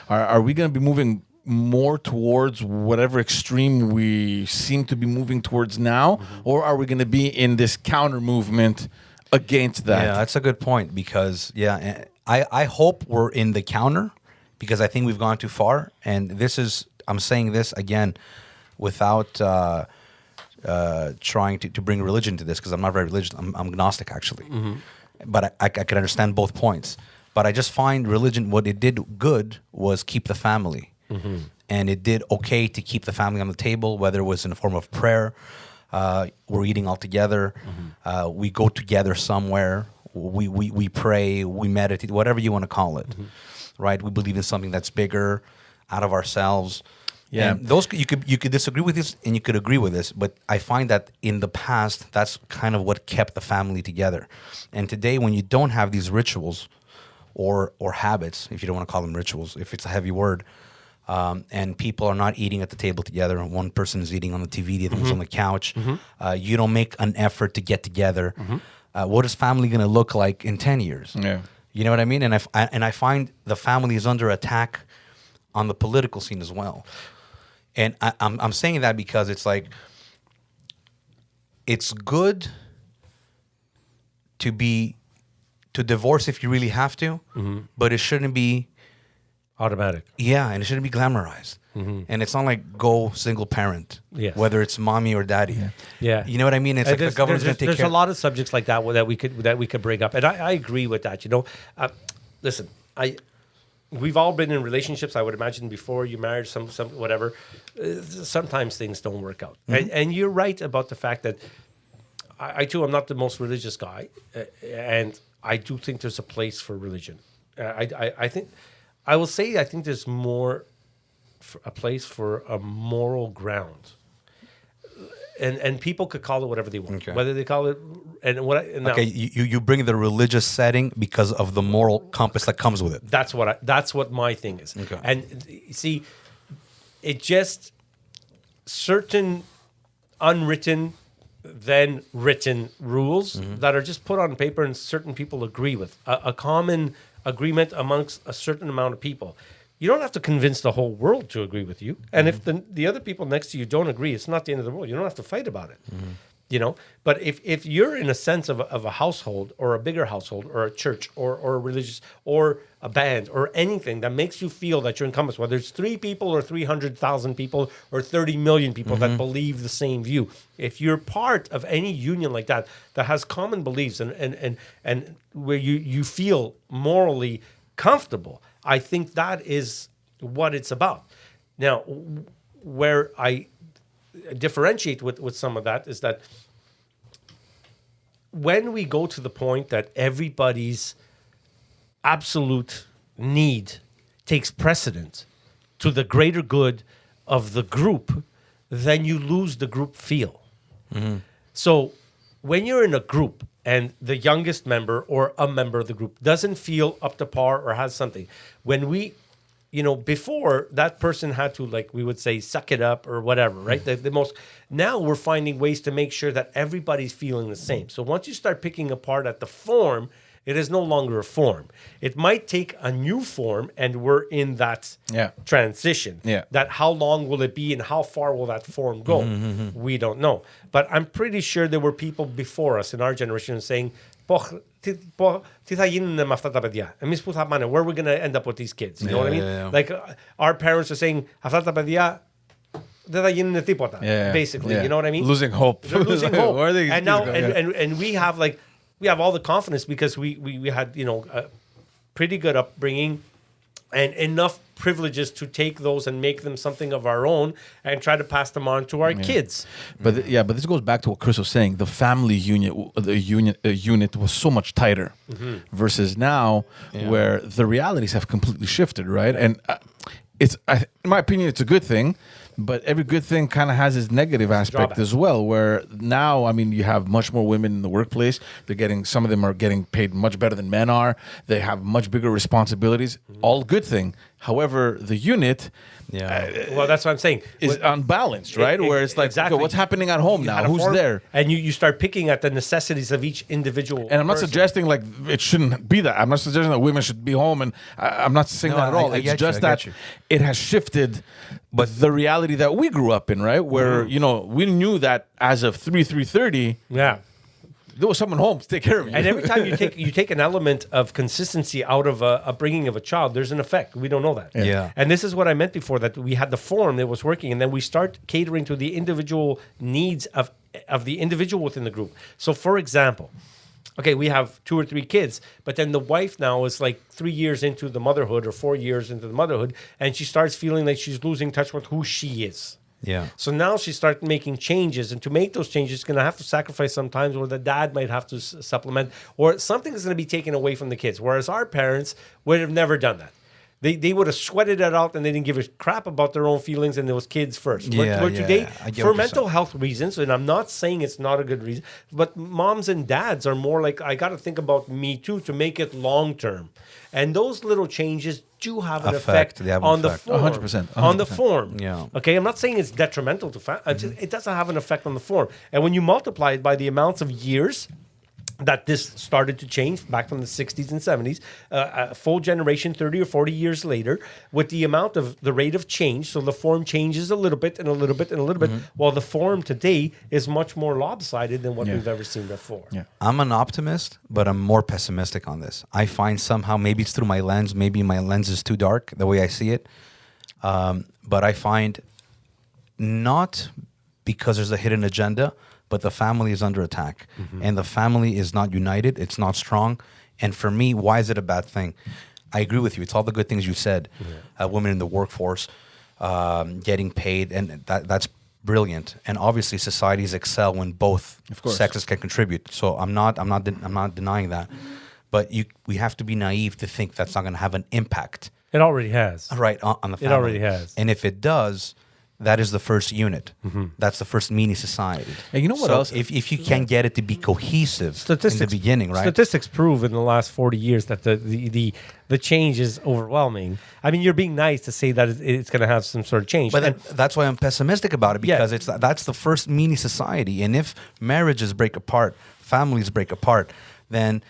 Are we going to be moving more towards whatever extreme we seem to be moving towards now? Or are we going to be in this counter movement against that? Yeah, that's a good point because, I hope we're in the counter because I think we've gone too far. And I'm saying this again without... trying to bring religion to this because I'm not very religious. I'm agnostic actually, but I can understand both points. But I just find religion, what it did good was keep the family, and it did okay to keep the family on the table, whether it was in the form of prayer, we're eating all together, we go together somewhere, we pray, we meditate, whatever you want to call it, right? We believe in something that's bigger, out of ourselves. Yeah, and those you could disagree with this and you could agree with this, but I find that in the past that's kind of what kept the family together. And today, when you don't have these rituals or habits, if you don't want to call them rituals, if it's a heavy word, and people are not eating at the table together, and one person is eating on the TV, the other one's on the couch, you don't make an effort to get together. What is family going to look like in 10 years? Yeah, you know what I mean. And I find the family is under attack on the political scene as well. And I'm saying that because it's like, it's good to divorce if you really have to, but it shouldn't be Automatic. Yeah, and it shouldn't be glamorized. And it's not like go single parent, Yes. whether it's mommy or daddy. Yeah. You know what I mean? It's like the government's going to take There's care. a lot of subjects like that that we could bring up, and I agree with that. You know, listen, we've all been in relationships. I would imagine before you married some whatever. Sometimes things don't work out, and you're right about the fact that I too am not the most religious guy, and I do think there's a place for religion. I think I will say I think there's more a place for a moral ground. And people could call it whatever they want, Okay. whether they call it now, Okay, you bring the religious setting because of the moral compass that comes with it. That's what my thing is. Okay. And see, it just certain unwritten then written rules that are just put on paper and certain people agree with. A common agreement amongst a certain amount of people. You don't have to convince the whole world to agree with you. And if the other people next to you don't agree, it's not the end of the world. You don't have to fight about it. You know, but if you're in a sense of a household or a bigger household or a church or a religious or a band or anything that makes you feel that you're encompassed, whether it's 3 people or 300,000 people or 30 million people that believe the same view, if you're part of any union like that has common beliefs and where you feel morally comfortable, I think that is what it's about. Now, where I differentiate with some of that is that when we go to the point that everybody's absolute need takes precedence to the greater good of the group, then you lose the group feel. So when you're in a group and the youngest member or a member of the group doesn't feel up to par or has something, when we, you know, before that person had to, like we would say, suck it up or whatever, right? Now we're finding ways to make sure that everybody's feeling the same. So once you start picking apart at the form, it is no longer a form. It might take a new form, and we're in that transition. Yeah. That how long will it be and how far will that form go? We don't know. But I'm pretty sure there were people before us in our generation saying, where are we going to end up with these kids? You know what I mean? Yeah. Like our parents are saying, basically, you know what I mean? Losing hope. They're losing hope. Where are they And now, going? and we have all the confidence because we had, you know, a pretty good upbringing and enough privileges to take those and make them something of our own and try to pass them on to our kids. But but this goes back to what Chris was saying. The family unit was so much tighter versus now, where the realities have completely shifted, right? And in my opinion, it's a good thing. But every good thing kind of has its negative aspect as well, where now, I mean, you have much more women in the workplace. Some of them are getting paid much better than men are. They have much bigger responsibilities. All good thing. However, the unit... well, that's what I'm saying. Is unbalanced, right? Where it's like, exactly. okay, what's happening at home now? Who's there? And you start picking at the necessities of each individual And I'm not person. suggesting like it shouldn't be that. I'm not suggesting that women should be home, and I'm not saying that at all. It's just that it has shifted, but the reality that we grew up in, right? Where you know we knew that as of 3:30, there was someone home to take care of you. And every time you take an element of consistency out of a upbringing of a child, there's an effect. We don't know that. Yeah. And this is what I meant before, that we had the form that was working, and then we start catering to the individual needs of the individual within the group. So, for example, okay, we have 2 or 3 kids, but then the wife now is like 3 years into the motherhood or 4 years into the motherhood, and she starts feeling like she's losing touch with who she is. Yeah. So now she starts making changes, and to make those changes, she's going to have to sacrifice sometimes, or the dad might have to supplement, or something is going to be taken away from the kids. Whereas our parents would have never done that. They would have sweated it out, and they didn't give a crap about their own feelings, and it was kids first. Where today, I get for what you're mental saying. health reasons, and I'm not saying it's not a good reason, but moms and dads are more like, I got to think about me too to make it long term. And those little changes do have an effect They have an on the effect. form. 100%. On the form. Yeah. Okay, I'm not saying it's detrimental to it doesn't have an effect on the form. And when you multiply it by the amounts of years that this started to change back from the 60s and 70s, a full generation 30 or 40 years later, with the amount of the rate of change. So the form changes a little bit and a little bit and a little bit, while the form today is much more lopsided than what we've ever seen before. Yeah. I'm an optimist, but I'm more pessimistic on this. I find somehow, maybe it's through my lens, maybe my lens is too dark, the way I see it. But I find not because there's a hidden agenda, but the family is under attack. And the family is not united. It's not strong. And for me, why is it a bad thing? I agree with you. It's all the good things you said. Women in the workforce, getting paid, and that's brilliant. And obviously, societies excel when both sexes can contribute. So I'm not denying that. But we have to be naive to think that's not going to have an impact. It already has. Right, on the family. It already has. And if it does, that is the first unit. That's the first mini society. And you know what else? If you can get it to be cohesive in the beginning, right? Statistics prove in the last 40 years that the change is overwhelming. I mean, you're being nice to say that it's going to have some sort of change. But that's why I'm pessimistic about it, because that's the first mini society. And if marriages break apart, families break apart, then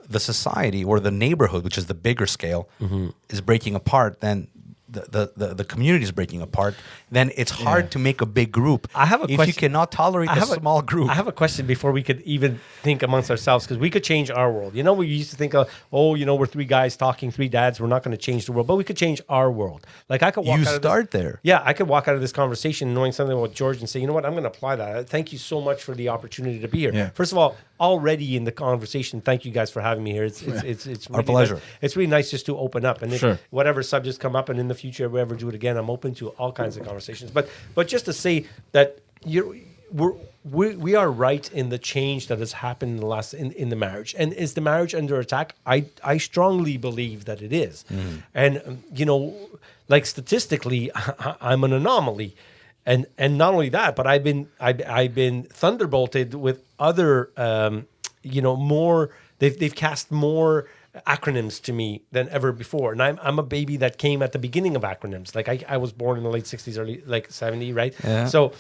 the society or the neighborhood, which is the bigger scale, is breaking apart, then the community is breaking apart, then it's hard to make a big group. I have a question. If you cannot tolerate a small group. I have a question before we could even think amongst ourselves, because we could change our world. You know, we used to think of, we're three guys talking, three dads. We're not going to change the world, but we could change our world. Like I could walk there. Yeah, I could walk out of this conversation knowing something about George and say, you know what, I'm going to apply that. Thank you so much for the opportunity to be here. Yeah. First of all, already in the conversation, thank you guys for having me here. It's really our pleasure. Nice. It's really nice just to open up, and Sure. whatever subjects come up, and in the future, if we ever do it again, I'm open to all kinds of conversations. But just to say that we are right in the change that has happened in the last in the marriage. And is the marriage under attack? I strongly believe that it is. And like statistically, I'm an anomaly. And not only that, but I've been thunderbolted with other more. They've cast more acronyms to me than ever before, and I'm a baby that came at the beginning of acronyms. Like I was born in the late 60s, early 70, right? Yeah. So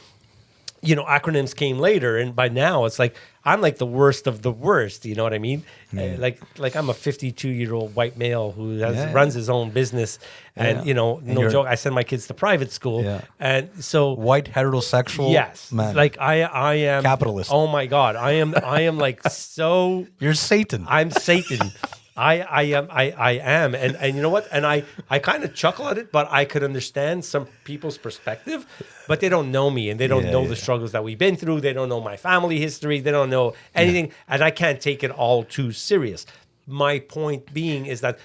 acronyms came later, and by now it's like I'm like the worst of the worst. You know what I mean? Like I'm a 52-year-old white male who runs his own business, and no joke, I send my kids to private school, and so white heterosexual. Yes, man. like I am capitalist. Oh my God, I am like so. You're Satan. I'm Satan. I am, and you know what? And I kind of chuckle at it, but I could understand some people's perspective, but they don't know me, and they don't know the struggles that we've been through. They don't know my family history. They don't know anything, and I can't take it all too serious. My point being is that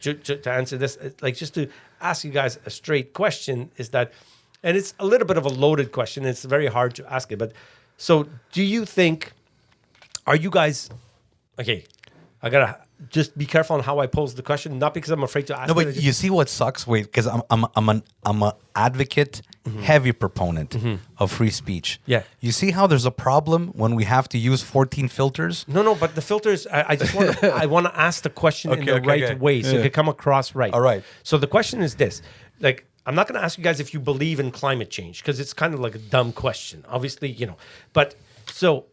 to answer this, like just to ask you guys a straight question, is that, and it's a little bit of a loaded question. It's very hard to ask it, but so do you think? Are you guys okay? I gotta just be careful on how I pose the question, not because I'm afraid to ask. No, but you see what sucks? Wait, because I'm an advocate, heavy proponent of free speech. Yeah. You see how there's a problem when we have to use 14 filters? No, but the filters. I just want to. I want to ask the question in the right way, so it can come across right. All right. So the question is this: like, I'm not going to ask you guys if you believe in climate change, because it's kind of like a dumb question. Obviously, But so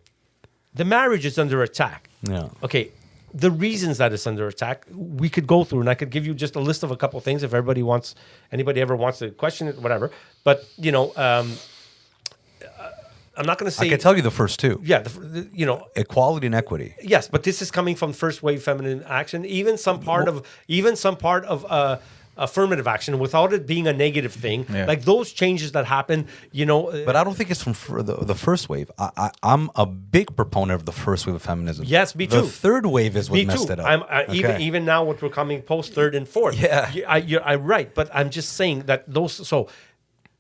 the marriage is under attack. Yeah. Okay. The reasons that it's under attack, we could go through, and I could give you just a list of a couple of things if anybody ever wants to question it, whatever. But I'm not going to say. I can tell you the first two. Yeah, equality and equity. Yes, but this is coming from first wave feminine action, even some part of affirmative action, without it being a negative thing. Yeah. Like those changes that happen, But I don't think it's from the first wave. I'm a big proponent of the first wave of feminism. Yes, me too. The third wave is what messed it up. Even now, what we're coming post third and fourth. Yeah, I'm right, but I'm just saying that those. So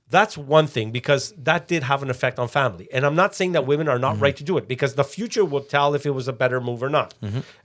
that's one thing, because that did have an effect on family. And I'm not saying that women are not right to do it, because the future will tell if it was a better move or not.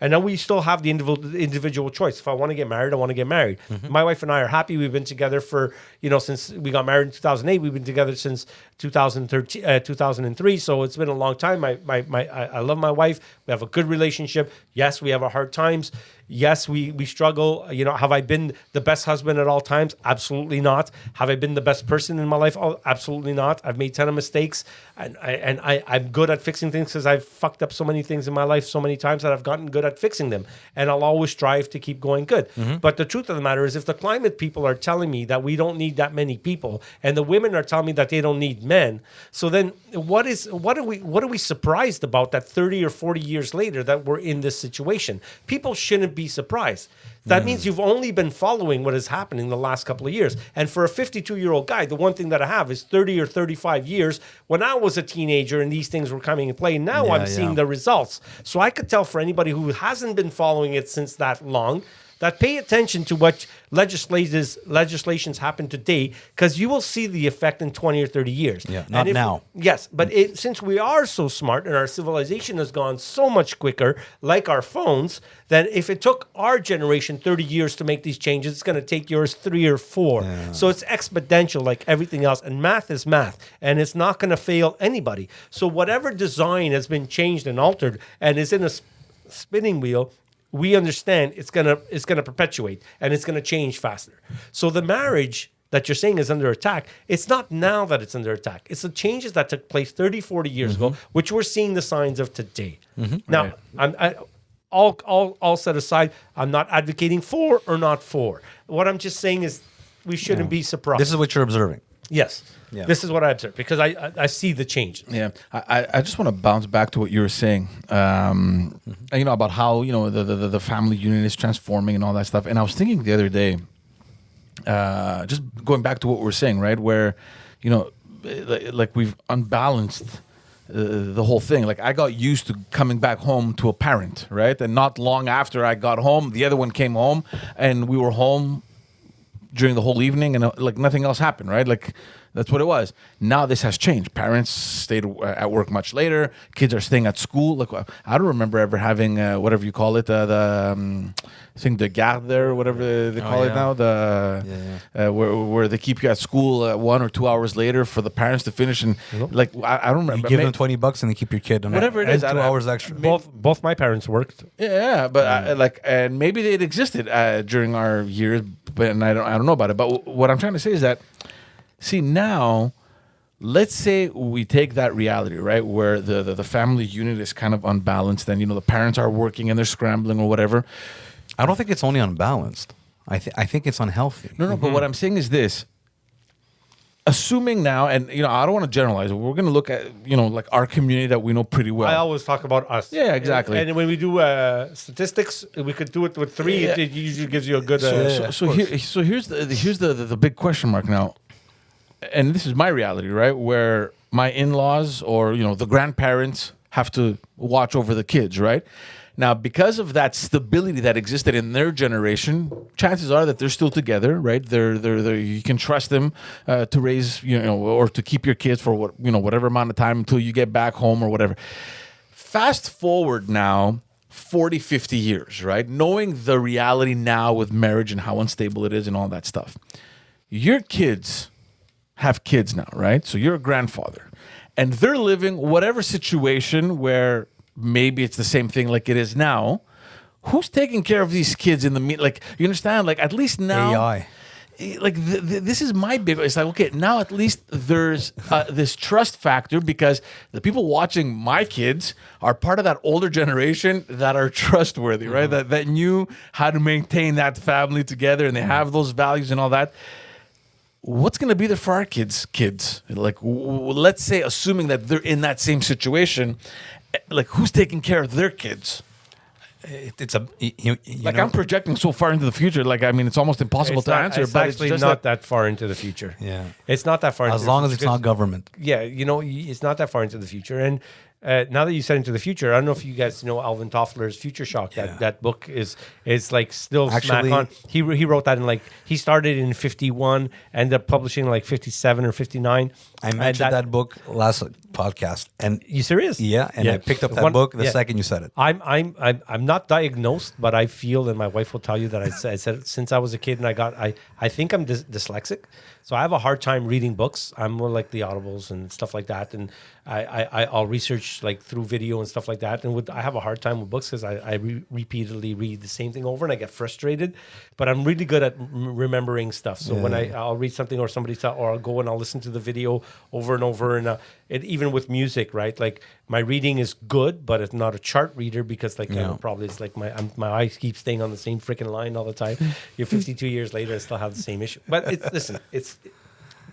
And then we still have the individual choice. If I want to get married, I want to get married. My wife and I are happy. We've been together for, since we got married in 2008. We've been together since 2003. So it's been a long time. I love my wife. We have a good relationship. Yes, we have our hard times. Yes, we struggle. Have I been the best husband at all times? Absolutely not. Have I been the best person in my life? Oh, absolutely not. I've made 10 mistakes, and I'm good at fixing things because I've fucked up so many things in my life so many times that I've gotten good at fixing them. And I'll always strive to keep going good. But the truth of the matter is, if the climate people are telling me that we don't need that many people, and the women are telling me that they don't need men, so then what are we surprised about that 30 or 40 years later that we're in this situation? People shouldn't be surprised. That means you've only been following what has happened in the last couple of years. And for a 52-year-old guy, the one thing that I have is 30 or 35 years when I was a teenager and these things were coming in play. Now I'm seeing the results. So I could tell for anybody who hasn't been following it since that long, that pay attention to what legislations happen today, because you will see the effect in 20 or 30 years. Yeah, not now. Yes, but since we are so smart and our civilization has gone so much quicker, like our phones, that if it took our generation 30 years to make these changes, it's going to take yours 3 or 4. Yeah. So it's exponential like everything else. And math is math, and it's not going to fail anybody. So whatever design has been changed and altered and is in a spinning wheel, we understand it's gonna perpetuate and it's gonna change faster. So the marriage that you're saying is under attack, it's not now that it's under attack. It's the changes that took place 30, 40 years ago, which we're seeing the signs of today. Now, all set aside, I'm not advocating for or not for. What I'm just saying is we shouldn't be surprised. This is what you're observing. Yes. Yeah. This is what I observe because I see the change. Yeah, I just want to bounce back to what you were saying, about how the family unit is transforming and all that stuff. And I was thinking the other day, just going back to what we were saying, right? Where, like we've unbalanced the whole thing. Like I got used to coming back home to a parent, right? And not long after I got home, the other one came home, and we were home during the whole evening, and like nothing else happened, right? Like that's what it was. Now this has changed. Parents stayed at work much later. Kids are staying at school. Like I don't remember ever having whatever you call it, the garde there, or whatever they call it now. Where they keep you at school 1 or 2 hours later for the parents to finish, and like I don't remember. You give them $20 and they keep your kid on whatever it is. 2 hours extra. Both my parents worked. Yeah, but and maybe it existed during our years, but I don't know about it. But what I'm trying to say is that, see, now, let's say we take that reality, right, where the family unit is kind of unbalanced, and the parents are working and they're scrambling or whatever. I don't think it's only unbalanced. I think it's unhealthy. No, but what I'm saying is this. Assuming now, and I don't want to generalize, we're going to look at like our community that we know pretty well. I always talk about us. Yeah, exactly. And when we do statistics, we could do it with 3. Yeah. It usually gives you a good. So here's the big question mark now, and this is my reality, right? Where my in-laws or the grandparents have to watch over the kids, right? Now, because of that stability that existed in their generation, chances are that they're still together, right? They're you can trust them to raise, or to keep your kids for whatever amount of time until you get back home or whatever. Fast forward now 40, 50 years, right? Knowing the reality now with marriage and how unstable it is and all that stuff. Your kids have kids now, right? So you're a grandfather, and they're living whatever situation where maybe it's the same thing like it is now. Who's taking care of these kids in the like? You understand? Like at least now, AI. Like this is my big. It's like, okay, now at least there's this trust factor because the people watching my kids are part of that older generation that are trustworthy, right? That knew how to maintain that family together, and they have those values and all that. What's going to be there for our kids? Like, let's say, assuming that they're in that same situation, like, who's taking care of their kids? It's I'm projecting so far into the future. Like, I mean, it's almost impossible to answer. It's but actually it's not that far into the future. Yeah, it's not that far. As long as it's not government. Yeah, it's not that far into the future. And now that you said into the future, I don't know if you guys know Alvin Toffler's Future Shock. That book is like still actually smack on. He wrote that in he started in 51, ended up publishing like 57 or 59. I mentioned that book last podcast. And you serious? Yeah, and I picked up that book the second you said it. I'm not diagnosed, but I feel, and my wife will tell you that I said since I was a kid, and I think I'm dyslexic, so I have a hard time reading books. I'm more like the Audibles and stuff like that, and I'll research like through video and stuff like that. And I have a hard time with books because I repeatedly read the same thing over and I get frustrated. But I'm really good at remembering stuff. So when I'll read something or or I'll go and I'll listen to the video over and over. And even with music, right? Like my reading is good, but it's not a chart reader because probably it's like my eyes keep staying on the same freaking line all the time. You're 52 years later, I still have the same issue. But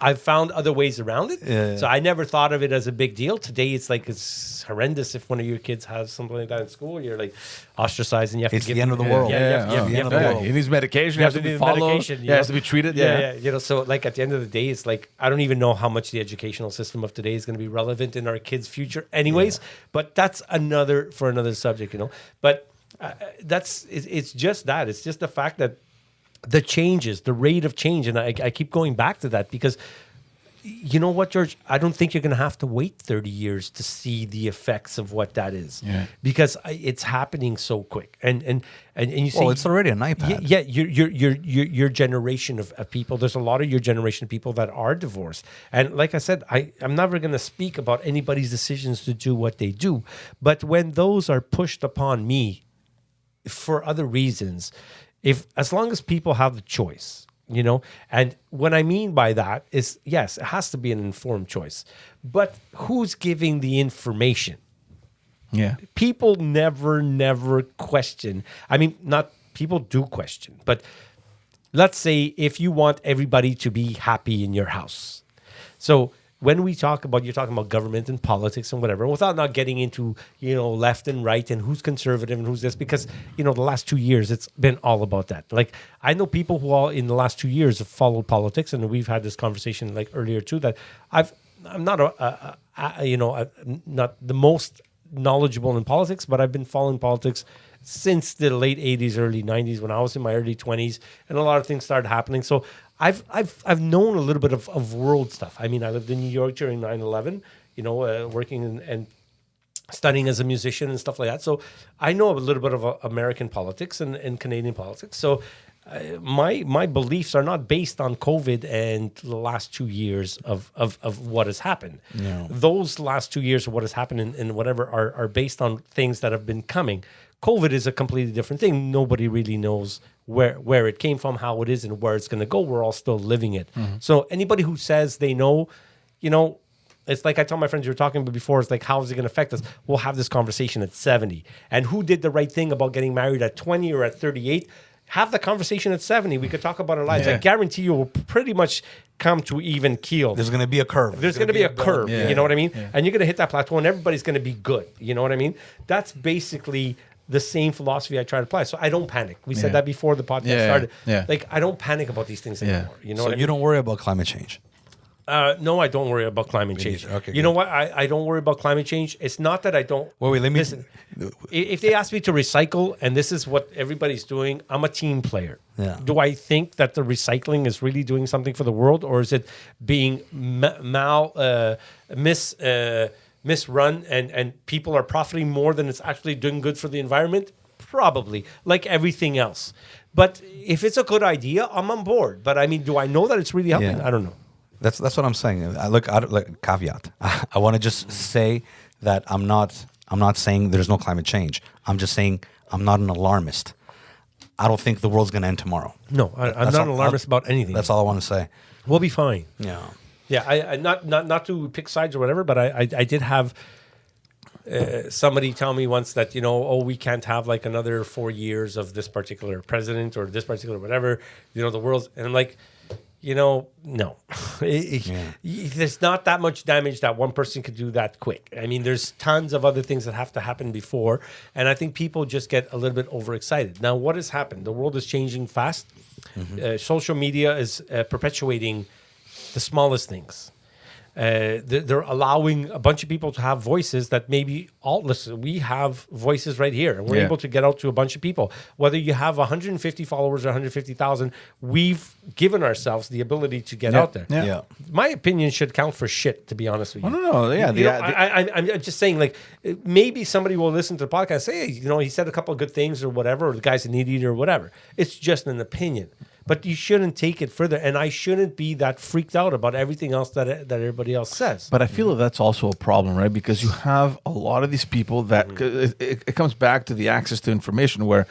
I've found other ways around it. Yeah. So I never thought of it as a big deal. Today, it's horrendous if one of your kids has something like that in school. You're like ostracized and you have to give the end of the world. He needs medication. He has to be followed. He has to be treated. Yeah. So like at the end of the day, it's like I don't even know how much the educational system of today is going to be relevant in our kids' future anyways. Yeah. But that's another subject, But it's just that. It's just the fact that the changes, the rate of change. And I keep going back to that because you know what, George? I don't think you're going to have to wait 30 years to see the effects of what that is because it's happening so quick. And you see, it's already an iPad. Yeah, your generation of people, there's a lot of your generation of people that are divorced. And like I said, I'm never going to speak about anybody's decisions to do what they do. But when those are pushed upon me for other reasons, as long as people have the choice, and what I mean by that is, yes, it has to be an informed choice, but who's giving the information? Yeah. People never question. I mean, not people do question, but let's say if you want everybody to be happy in your house. So when you're talking about government and politics and whatever, without not getting into, left and right and who's conservative and who's this, because, the last 2 years, it's been all about that. Like, I know people who all in the last 2 years have followed politics, and we've had this conversation like earlier too, that I'm not not the most knowledgeable in politics, but I've been following politics since the late 80s, early 90s, when I was in my early 20s, and a lot of things started happening. So I've known a little bit of world stuff. I mean, I lived in New York during 9/11, working and studying as a musician and stuff like that. So I know a little bit of American politics and Canadian politics. So my beliefs are not based on COVID and the last 2 years of what has happened. No. Those last 2 years of what has happened and whatever are based on things that have been coming. COVID is a completely different thing. Nobody really knows where it came from, how it is, and where it's going to go. We're all still living it. Mm-hmm. So anybody who says they know, it's like I tell my friends you were talking about before, it's like, how is it going to affect us? We'll have this conversation at 70. And who did the right thing about getting married at 20 or at 38? Have the conversation at 70. We could talk about our lives. I guarantee you will pretty much come to even keel. There's going to be a curve. There's going to be a curve. You know what I mean? Yeah. And you're going to hit that plateau and everybody's going to be good. You know what I mean? That's basically the same philosophy I try to apply. So I don't panic. We said that before the podcast started. Yeah. Like, I don't panic about these things anymore. You know what I mean? You don't worry about climate change? No, I don't worry about climate change. Okay, you know what? I don't worry about climate change. It's not that I don't. Wait, let me listen. If they ask me to recycle, and this is what everybody's doing, I'm a team player. Yeah. Do I think that the recycling is really doing something for the world, or is it being misrun and people are profiting more than it's actually doing good for the environment? Probably, like everything else. But if it's a good idea, I'm on board. But I mean, do I know that it's really helping? I don't know. That's what I'm saying. Like caveat. I want to just say that I'm not saying there's no climate change. I'm just saying I'm not an alarmist. I don't think the world's going to end tomorrow. No, I'm not an alarmist about anything. That's all I want to say. We'll be fine. Yeah. Yeah, I not to pick sides or whatever, but I did have somebody tell me once that, we can't have like another 4 years of this particular president or this particular whatever, the world's, and I'm like, no. There's not that much damage that one person could do that quick. I mean, there's tons of other things that have to happen before, and I think people just get a little bit overexcited. Now, what has happened? The world is changing fast. Mm-hmm. Social media is perpetuating the smallest things. They're allowing a bunch of people to have voices that maybe listen, we have voices right here, and we're able to get out to a bunch of people. Whether you have 150 followers or 150,000, we've given ourselves the ability to get out there. Yeah. My opinion should count for shit, to be honest with you. No. Yeah. I'm just saying, like, maybe somebody will listen to the podcast and say, hey, he said a couple of good things or whatever, or the guy's an idiot or whatever. It's just an opinion. but you shouldn't take it further. And I shouldn't be that freaked out about everything else that everybody else says. But I feel that that's also a problem, right? Because you have a lot of these people that it comes back to the access to information where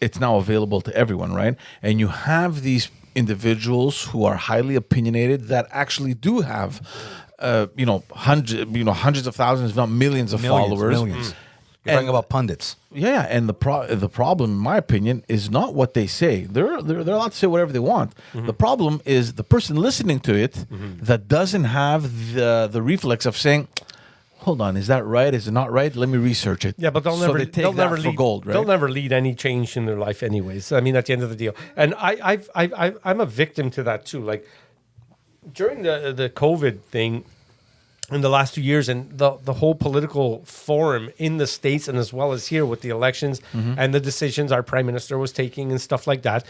it's now available to everyone, right? And you have these individuals who are highly opinionated that actually do have, hundreds of thousands, if not millions of followers. Millions. You're talking about pundits. Yeah, and the problem, in my opinion, is not what they say. They're allowed to say whatever they want. The problem is the person listening to it that doesn't have the reflex of saying, "Hold on, is that right? Is it not right? Let me research it." Yeah, but they'll they take never that for lead gold, right? They'll never lead any change in their life, anyways. I mean, at the end of the deal, and I'm a victim to that too. Like during the COVID thing in the last 2 years, and the whole political forum in the States and as well as here with the elections and the decisions our prime minister was taking and stuff like that.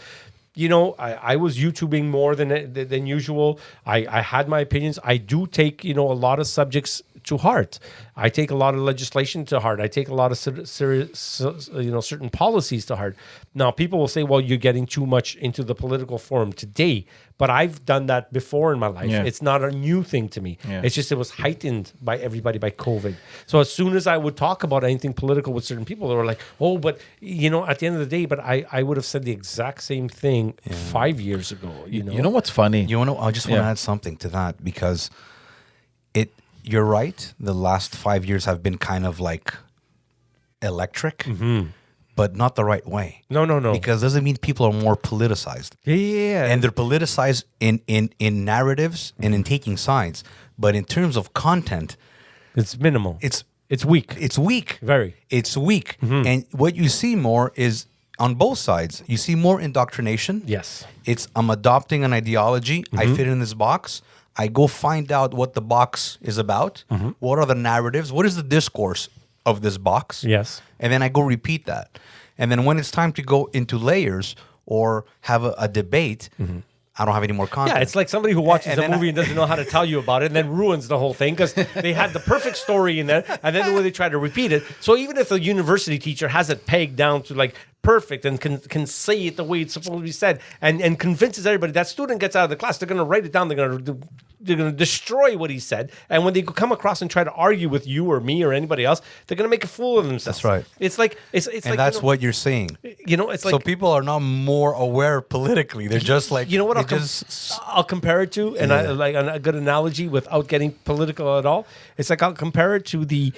You know, I was YouTubing more than usual. I had my opinions. I do take, a lot of subjects to heart. I take a lot of legislation to heart. I take a lot of certain policies to heart. Now, people will say, well, you're getting too much into the political forum today. But I've done that before in my life. Yeah. It's not a new thing to me. Yeah. It's just it was heightened by everybody by COVID. So as soon as I would talk about anything political with certain people, they were like, oh, but, at the end of the day, but I would have said the exact same thing 5 years ago. You know what's funny? I just want to add something to that because you're right. The last 5 years have been kind of like electric, but not the right way. No. Because doesn't mean people are more politicized. Yeah. And they're politicized in narratives and in taking sides. But in terms of content, it's minimal. It's weak. It's weak. Very. It's weak. And what you see more is on both sides. You see more indoctrination. Yes. It's I'm adopting an ideology. I fit in this box. I go find out what the box is about. What are the narratives? What is the discourse of this box? Yes. And then I go repeat that. And then when it's time to go into layers or have a debate, I don't have any more content. Yeah, it's like somebody who watches And a movie and doesn't know how to tell you about it and then ruins the whole thing because they had the perfect story in there and then when they try to repeat it. So even if a university teacher has it pegged down to like perfect and can say it the way it's supposed to be said and convinces everybody, that student gets out of the class, they're going to write it down, they're going to destroy what he said. And when they come across and try to argue with you or me or anybody else, they're going to make a fool of themselves. That's right. It's like it's and like, that's what you're saying. It's like so people are not more aware politically. They're just like what I'll compare it to, and I like a good analogy without getting political at all. It's like I'll compare it to the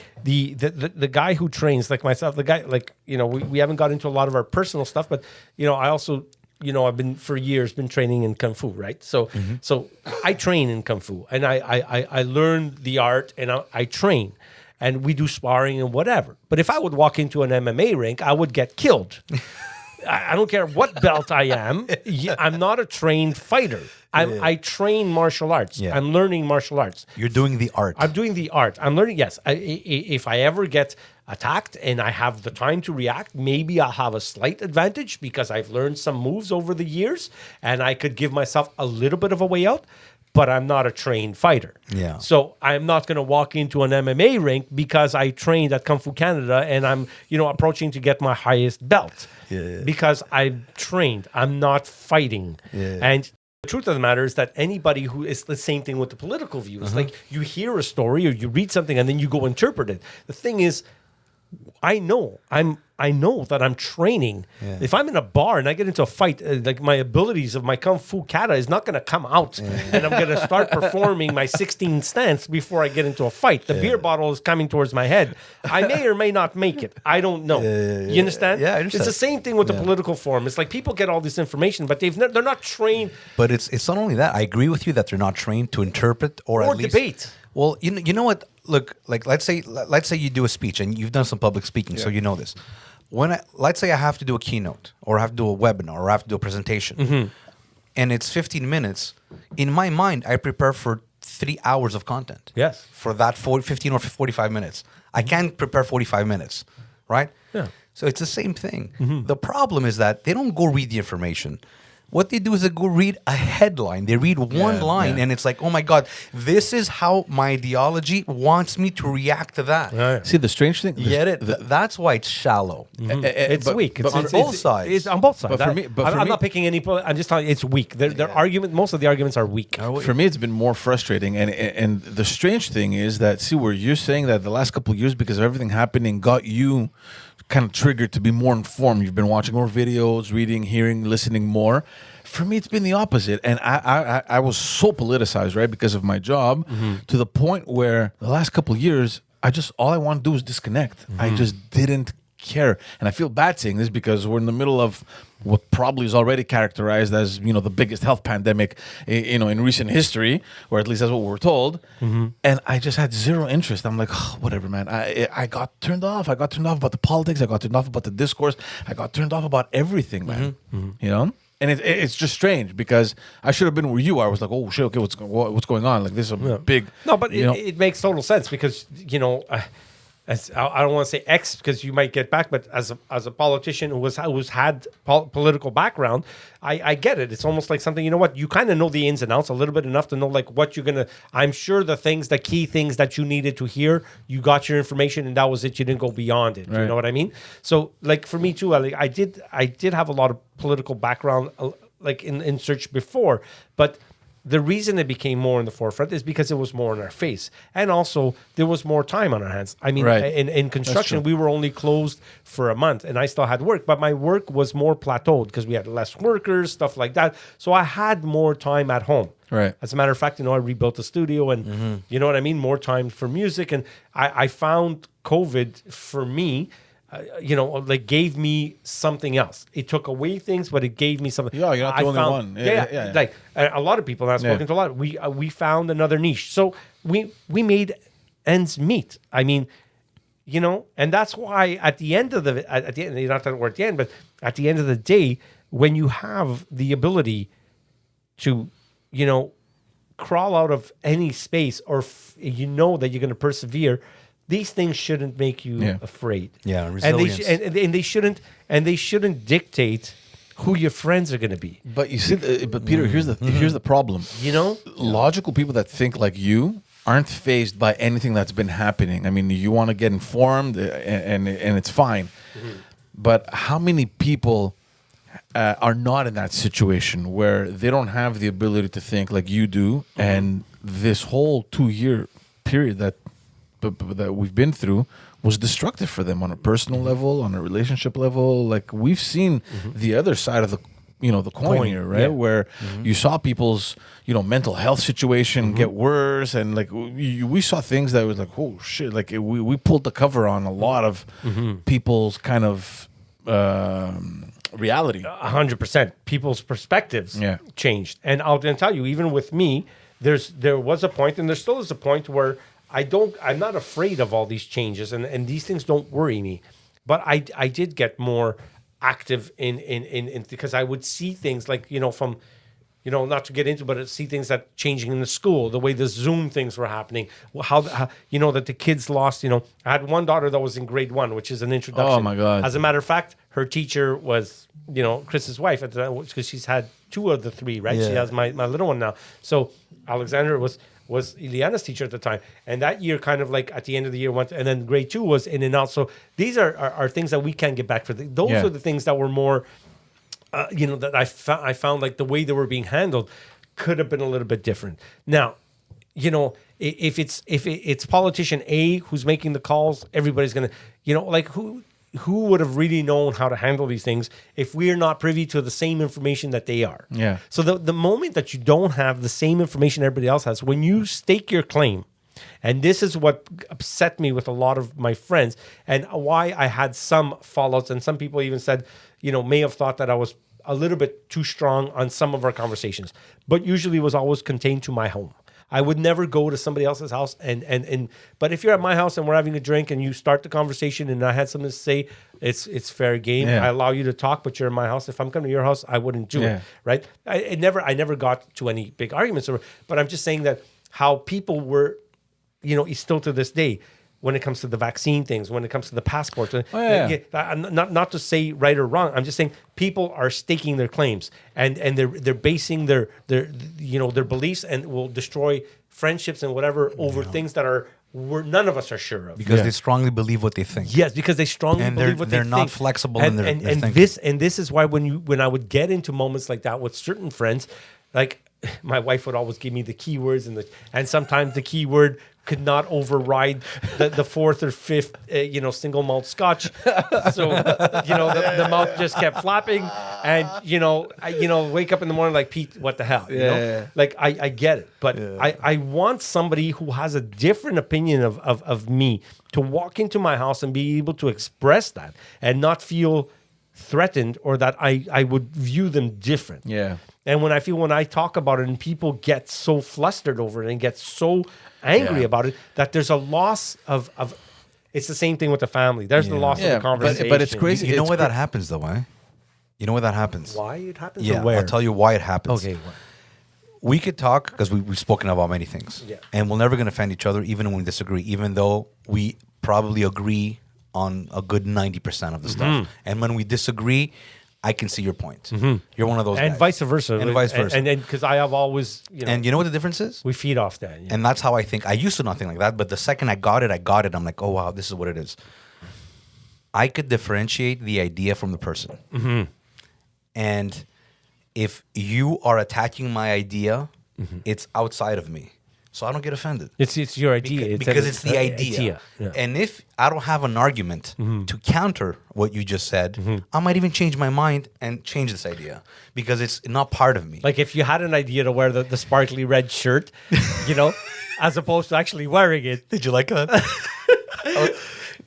guy who trains, like myself. The guy, like we haven't got into a lot of our personal stuff, but I also I've been for years been training in Kung Fu, right? So so I train in Kung Fu, and I learn the art, and I train. And we do sparring and whatever. But if I would walk into an MMA rink, I would get killed. I don't care what belt I am. I'm not a trained fighter. I train martial arts. Yeah. I'm learning martial arts. You're doing the art. I'm doing the art. I'm learning. Yes. If I ever get attacked and I have the time to react, maybe I'll have a slight advantage because I've learned some moves over the years and I could give myself a little bit of a way out. But I'm not a trained fighter. Yeah. So I'm not going to walk into an MMA rink because I trained at Kung Fu Canada and I'm, approaching to get my highest belt. Yeah. Because I'm trained. I'm not fighting. Yeah. And the truth of the matter is that anybody who is the same thing with the political view. It's like you hear a story or you read something and then you go interpret it. The thing is, I know that I'm training. Yeah. If I'm in a bar and I get into a fight, like my abilities of my Kung Fu Kata is not going to come out. And I'm going to start performing my 16 stance before I get into a fight. The beer bottle is coming towards my head. I may or may not make it. I don't know. You understand? Yeah, I understand. It's the same thing with the political forum. It's like people get all this information, but they're not trained. But it's not only that. I agree with you that they're not trained to interpret or at least debate. Well, you know what? Look, like let's say you do a speech and you've done some public speaking, so you know this. Let's say I have to do a keynote or I have to do a webinar or I have to do a presentation, and it's 15 minutes. In my mind, I prepare for 3 hours of content. Yes. For that 15 or 45 minutes, I can't prepare 45 minutes, right? Yeah. So it's the same thing. The problem is that they don't go read the information. what they do is they go read a headline. They read one line, and it's like, oh my God, this is how my ideology wants me to react to that. See, the strange thing. You get it? That's why it's shallow. It's weak. but on both sides. It's on both sides. But for I'm me- not picking any. I'm just telling you, it's weak. Their argument. Most of the arguments are weak. For me, it's been more frustrating, and the strange thing is that, see, where you're saying that the last couple of years, because of everything happening, got you kind of triggered to be more informed. You've been watching more videos, reading, hearing, listening more. For me, it's been the opposite, and I was so politicized, right, because of my job, to the point where the last couple of years, all I want to do is disconnect. I just didn't care, and I feel bad saying this because we're in the middle of what probably is already characterized as the biggest health pandemic in recent history, or at least that's what we're told. And I just had zero interest. I'm like, oh, whatever, man. I got turned off. I got turned off about the politics. I got turned off about the discourse. I got turned off about everything, man. And it's just strange because I should have been where you are. I was like, oh shit, okay, what's going on? Like, this is a big. No, but it makes total sense because as I don't want to say X because you might get back, but as a politician who's had political background, I get it. It's almost like something, you kind of know the ins and outs a little bit enough to know like what you're gonna. I'm sure the key things that you needed to hear, you got your information and that was it. You didn't go beyond it. Right. You know what I mean? So like for me too, I did have a lot of political background like in search before, but the reason it became more in the forefront is because it was more in our face. And also, there was more time on our hands. I mean, in construction, we were only closed for a month, and I still had work. But my work was more plateaued because we had less workers, stuff like that. So I had more time at home. Right. As a matter of fact, I rebuilt the studio, and you know what I mean? More time for music. And I found COVID, for me, gave me something else. It took away things, but it gave me something. Yeah, you're not the only one. Yeah. Like a lot of people, and I've spoken to a lot. We found another niche, so we made ends meet. I mean, and that's why at the end of at the end, not that we're at the end, but at the end of the day, when you have the ability to, crawl out of any space, or that you're going to persevere. These things shouldn't make you afraid. Yeah, resilience. And they shouldn't dictate who your friends are going to be. But you see, but Peter, here's the problem. Logical people that think like you aren't fazed by anything that's been happening. I mean, you want to get informed, and it's fine. But how many people are not in that situation where they don't have the ability to think like you do, and this whole 2-year period that we've been through was destructive for them on a personal level, on a relationship level. Like, we've seen the other side of the the coin here, right? Where you saw people's mental health situation get worse, and like we saw things that was like, oh shit, like we pulled the cover on a lot of people's kind of reality. 100%. People's perspectives changed, and I'll tell you, even with me, there was a point, and there still is a point where I'm not afraid of all these changes, and these things don't worry me. But I did get more active in because I would see things like, from, not to get into, but I'd see things that changing in the school, the way the Zoom things were happening, how that the kids lost, I had one daughter that was in grade 1, which is an introduction. Oh my God. As a matter of fact, her teacher was, Chris's wife at the time, because she's had 2 of the 3, right? Yeah. She has my little one now. So Alexander was Ileana's teacher at the time, and that year kind of like at the end of the year went, and then grade 2 was in and out. So these are things that we can't get back for. Those are the things that were more, that I found like the way they were being handled could have been a little bit different. Now, if it's politician A who's making the calls, everybody's gonna, like who would have really known how to handle these things if we're not privy to the same information that they are? Yeah. So the moment that you don't have the same information everybody else has, when you stake your claim, and this is what upset me with a lot of my friends, and why I had some fallouts, and some people even said, may have thought that I was a little bit too strong on some of our conversations, but usually was always contained to my home. I would never go to somebody else's house but if you're at my house and we're having a drink and you start the conversation and I had something to say, it's fair game. Yeah. I allow you to talk, but you're in my house. If I'm coming to your house, I wouldn't do it, right? I never got to any big arguments, but I'm just saying that how people were, still to this day, when it comes to the vaccine things, when it comes to the passports. yeah. Not to say right or wrong. I'm just saying people are staking their claims and they're basing their beliefs and will destroy friendships and whatever over things that are none of us are sure of. Because they strongly believe what they think. Yes, because they strongly And believe what they they're think. not flexible in their thinking. This is why when I would get into moments like that with certain friends, like my wife would always give me the keywords and sometimes the keyword could not override the fourth or fifth, single malt scotch. So, the mouth just kept flapping, and I wake up in the morning like, Pete, what the hell? Yeah. Like I get it, but I want somebody who has a different opinion of me to walk into my house and be able to express that and not feel threatened or that I would view them different. Yeah. And when I talk about it and people get so flustered over it and get so angry about it, that there's a loss of it's the same thing with the family. There's the loss of the conversation. But it's crazy. You know why that happens, though, eh? You know why that happens? Why it happens? Yeah, or where? I'll tell you why it happens. Okay. We could talk because we've spoken about many things. Yeah. And we're never going to offend each other, even when we disagree, even though we probably agree on a good 90% of the stuff. And when we disagree, I can see your point. You're one of those And guys. vice versa. And vice versa. And because I have always, And you know what the difference is? we feed off that. Yeah. And that's how I think. I used to not think like that, but the second I got it. I'm like, oh, wow, this is what it is. I could differentiate the idea from the person. And if you are attacking my idea, it's outside of me. So I don't get offended. It's your idea. Because it's the idea. Yeah. And if I don't have an argument to counter what you just said, I might even change my mind and change this idea because it's not part of me. Like if you had an idea to wear the sparkly red shirt, as opposed to actually wearing it. Did you like that?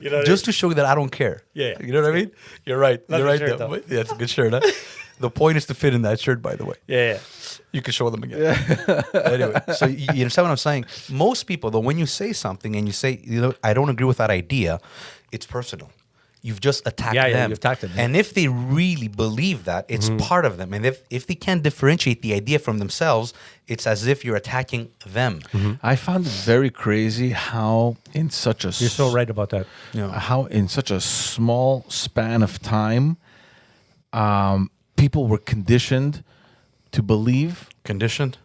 You know, Just to show that I don't care. Yeah. You know what I mean? You're right. Love You're the right. shirt, though. though. Yeah, it's a good shirt. Huh? The point is to fit in that shirt, by the way. yeah. You can show them again. Anyway, so you understand what I'm saying? Most people, though, when you say something and you say, I don't agree with that idea, it's personal. You've just attacked them. Yeah, you've attacked them. Yeah. And if they really believe that, it's part of them. And if they can't differentiate the idea from themselves, it's as if you're attacking them. I found it very crazy how in such a You're so right about that. how in such a small span of time, people were conditioned to believe Conditioned?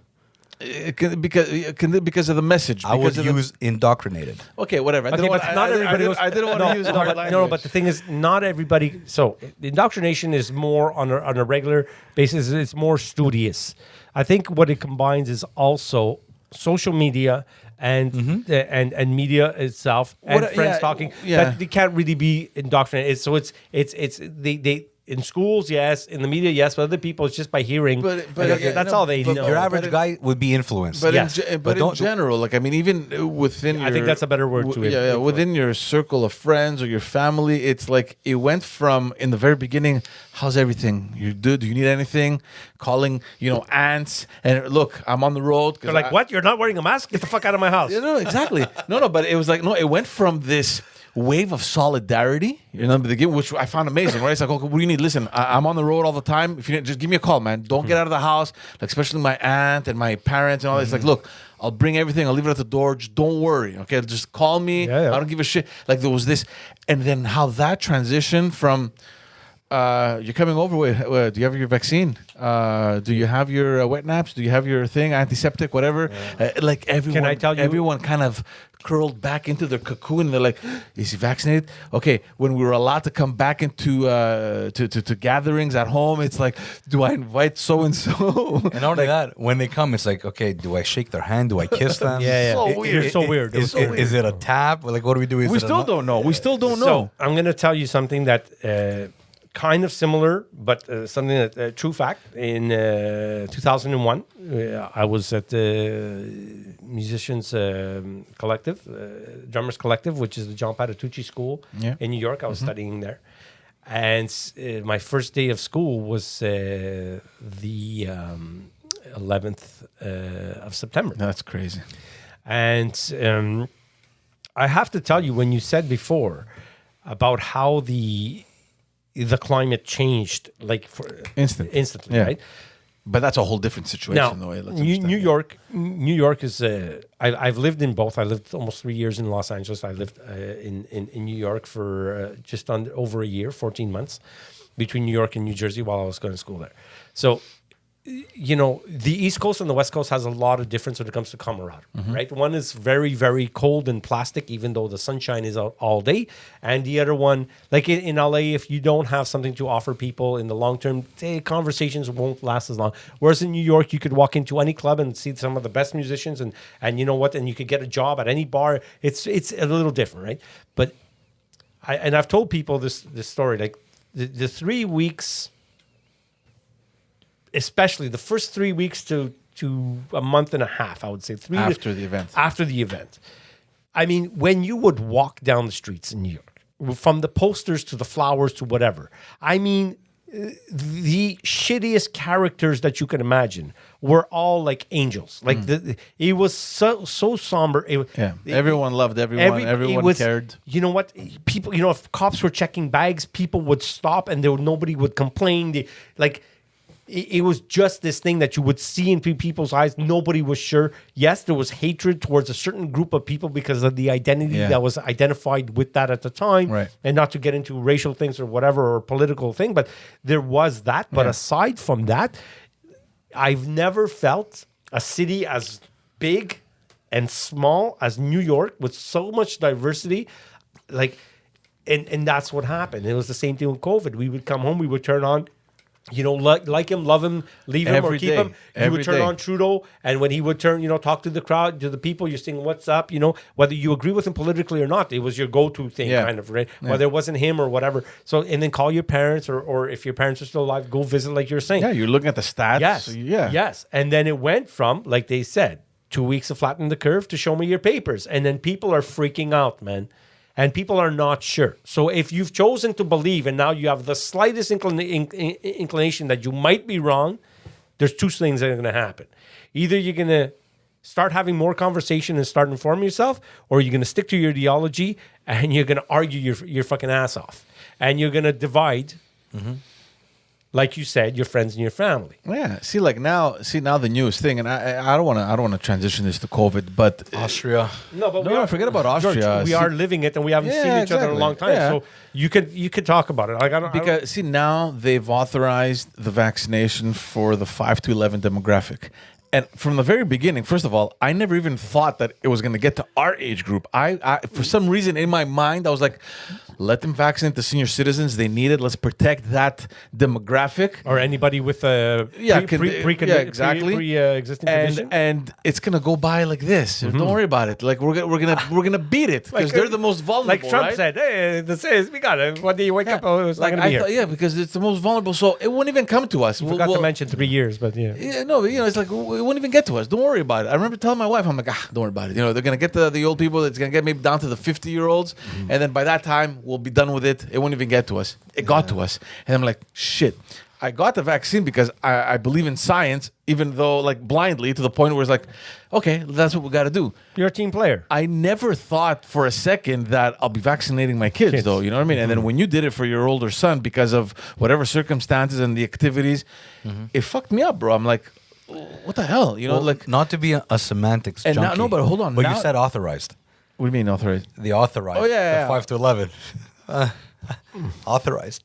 because of the message. I would because of the- use indoctrinated. Okay, whatever. Okay, but not everybody goes. I didn't want to use hard language. No, but the thing is, not everybody. So the indoctrination is more on a regular basis. It's more studious. I think what it combines is also social media and media itself and What- friends yeah, talking. yeah. That they can't really be indoctrinated. So it's they. In schools, yes. In the media, yes. But other people, it's just by hearing. But That's all they know. Your average but it- guy would be influenced. But, Yes. but in general, like I mean, even within I think that's a better word to it. Yeah, within your circle of friends or your family, it's like it went from in the very beginning. How's everything? You do you need anything? Calling, aunts and look, I'm on the road. They're like, what? You're not wearing a mask? Get the fuck out of my house. No, exactly. No, but it was like it went from this wave of solidarity, which I found amazing, right? It's like, okay, what do you need? Listen, I'm on the road all the time. If you need, just give me a call, man. Don't get out of the house. Like, especially my aunt and my parents and all that. It's like, look, I'll bring everything. I'll leave it at the door. Just don't worry, okay? Just call me. Yeah. I don't give a shit. Like, there was this, and then how that transitioned from, you're coming over with, do you have your vaccine? Do you have your wet naps? Do you have your thing, antiseptic, whatever? Like everyone, Can I tell you- everyone kind of curled back into their cocoon. And they're like, is he vaccinated? Okay, when we were allowed to come back into to gatherings at home, it's like, do I invite so-and-so? And not only that, when they come, it's like, okay, do I shake their hand? Do I kiss them? Yeah. So weird. You're so weird. Is it a tap? Like, what do we do? Is We it a still no- don't know. We still don't know. So I'm going to tell you something that kind of similar, but something that true fact. In 2001, I was at the musicians collective, drummers collective, which is the John Patitucci School in New York. I was studying there, and my first day of school was the 11th of September. That's crazy. And I have to tell you, when you said before about how the climate changed, like for Instantly, instantly, yeah. right? But that's a whole different situation, Now, though. Let's New understand that. York is. I've lived in both. I lived almost 3 years in Los Angeles. I lived in New York for just over a year, 14 months, between New York and New Jersey while I was going to school there. So, the East Coast and the West Coast has a lot of difference when it comes to camaraderie, right? One is very, very cold and plastic, even though the sunshine is out all day. And the other one, like in LA, if you don't have something to offer people in the long term, conversations won't last as long. Whereas in New York, you could walk into any club and see some of the best musicians, and you know what? And you could get a job at any bar. It's a little different, right? But I've told people this story, like the 3 weeks, especially the first 3 weeks to a month and a half, I would say. After the event. After the event. I mean, when you would walk down the streets in New York, from the posters to the flowers to whatever, I mean, the shittiest characters that you can imagine were all like angels. Like it was so somber. Everyone loved everyone. Everyone cared. You know what? People, if cops were checking bags, people would stop and nobody would complain. It was just this thing that you would see in people's eyes. Nobody was sure. Yes, there was hatred towards a certain group of people because of the identity that was identified with that at the time. Right. And not to get into racial things or whatever or political thing, but there was that. But aside from that, I've never felt a city as big and small as New York with so much diversity. And that's what happened. It was the same thing with COVID. We would come home, we would turn on, like him, love him, leave him, Every or keep day. him. You would Every turn day. on Trudeau, and when he would turn, talk to the crowd, to the people, you're saying, what's up? Whether you agree with him politically or not, it was your go-to thing, kind of, right? Whether it wasn't him or whatever. So, and then call your parents, or if your parents are still alive, go visit, like you're saying. Yeah, you're looking at the stats. Yes. Yeah. Yes. And then it went from, like they said, 2 weeks to flatten the curve to show me your papers. And then people are freaking out, man. And people are not sure. So if you've chosen to believe and now you have the slightest inclination that you might be wrong, there's two things that are going to happen. Either you're going to start having more conversation and start informing yourself, or you're going to stick to your ideology and you're going to argue your fucking ass off. And you're going to divide, like you said, your friends and your family. Yeah. Now the newest thing, and I don't want to transition this to COVID, but Austria. No, forget about Austria. George, we are living it, and we haven't seen each other in a long time. Yeah. So you could talk about it. Because now they've authorized the vaccination for the 5 to 11 demographic. And from the very beginning, first of all, I never even thought that it was going to get to our age group. I for some reason in my mind, I was like, let them vaccinate the senior citizens. They need it. Let's protect that demographic. or anybody with a pre-existing condition. And it's gonna go by like this. Don't worry about it. Like we're gonna beat it because they're the most vulnerable. Like Trump right? said, hey, this is, we got it. One day you wake up, oh, it's not going to be here. Yeah, because it's the most vulnerable. So it won't even come to us. Forgot to mention 3 years, but yeah. Yeah, no, it's like it won't even get to us. Don't worry about it. I remember telling my wife, I'm like, don't worry about it. They're gonna get the old people. It's gonna get maybe down to the 50-year-olds, and then by that time we'll be done with it. It won't even get to us. It got to us, and I'm like, shit. I got the vaccine because I believe in science, even though like blindly to the point where it's like, okay, that's what we got to do. You're a team player. I never thought for a second that I'll be vaccinating my kids, though. You know what I mean? And then when you did it for your older son because of whatever circumstances and the activities, it fucked me up, bro. I'm like, what the hell? Not to be a semantics And junkie. now, no, but hold on. But now- you said authorized. What do you mean authorized? The authorized. Oh, yeah, The 5 to 11. Authorized.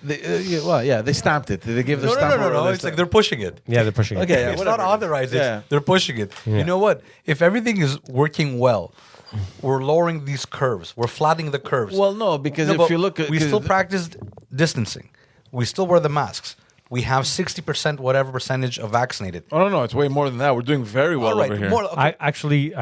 They stamped it. They gave the stamp. No. It's like they're pushing it. Yeah, they're pushing it. Okay, It's whatever. not authorized. Yeah. They're pushing it. Yeah. You know what? If everything is working well, we're lowering these curves. We're flattening the curves. Well, no, because No, if but you look at... we still practice distancing. We still wear the masks. We have 60%, whatever percentage of vaccinated. Oh, no, it's way more than that. We're doing very well All right, over here. more- okay. I actually,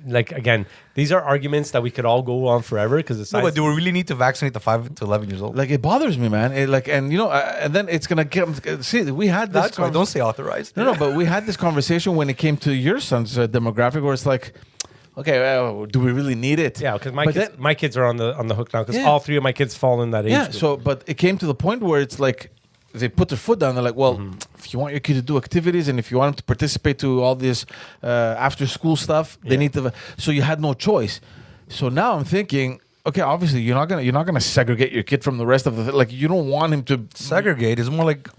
like, again, these are arguments that we could all go on forever because it's No, but do we really need to vaccinate the 5 to 11 years old? Like, it bothers me, man. And then it's going to get... See, we had this... That's why don't say authorized. No, but we had this conversation when it came to your son's demographic where it's like, okay, do we really need it? Yeah, because But my kids are on the hook now because Yeah. all three of my kids fall in that age Yeah, group. so, but it came to the point where it's like, they put their foot down. They're like, well, if you want your kid to do activities and if you want him to participate to all this after school stuff, they need to. So you had no choice. So now I'm thinking, okay, obviously you're not gonna segregate your kid from the rest of the like you don't want him to Segregate is more like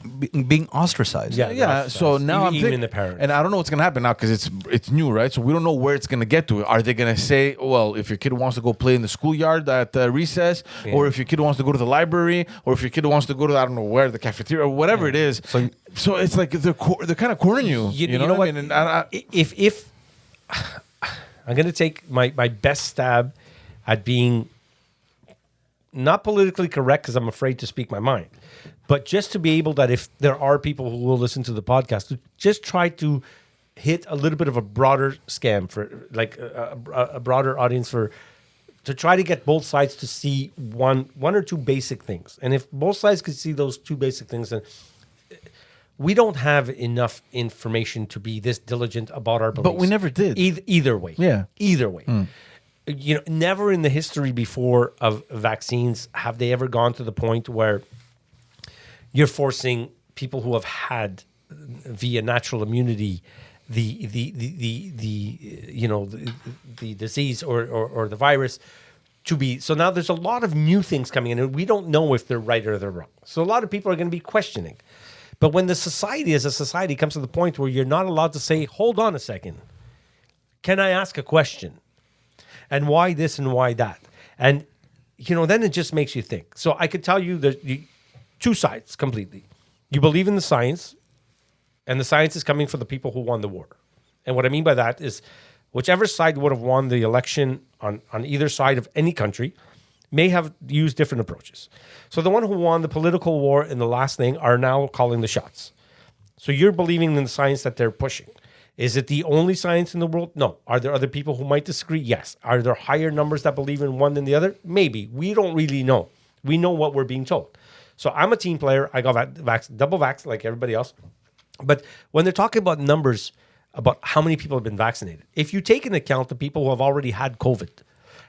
being ostracized. yeah. So now I'm even thinking, the parents. and I don't know what's gonna happen now because it's new, right? So we don't know where it's gonna get to. Are they gonna say, well, if your kid wants to go play in the schoolyard at recess, or if your kid wants to go to the library, or if your kid wants to go to I don't know where the cafeteria or whatever it is. So it's like they're kind of cornering you. You know what I mean? And if I'm going to take my best stab at being not politically correct because I'm afraid to speak my mind, but just to be able that if there are people who will listen to the podcast, to just try to hit a little bit of a broader scam for like a broader audience to try to get both sides to see one or two basic things. And if both sides could see those two basic things, then we don't have enough information to be this diligent about our beliefs. But we never did. Either way. Yeah. Either way. You know, never in the history before of vaccines have they ever gone to the point where you're forcing people who have had via natural immunity the disease or the virus to be. So now there's a lot of new things coming in, and we don't know if they're right or they're wrong. So a lot of people are going to be questioning. But when the society as a society comes to the point where you're not allowed to say, hold on a second, can I ask a question? And why this and why that? And, you know, then it just makes you think. So I could tell you that two sides completely. You believe in the science, and the science is coming from the people who won the war. And what I mean by that is whichever side would have won the election on either side of any country may have used different approaches. So the one who won the political war in the last thing are now calling the shots. So you're believing in the science that they're pushing. Is it the only science in the world? No. Are there other people who might disagree? Yes. Are there higher numbers that believe in one than the other? Maybe. We don't really know. We know what we're being told. So I'm a team player. I got double vax like everybody else. But when they're talking about numbers, about how many people have been vaccinated, if you take into account the people who have already had COVID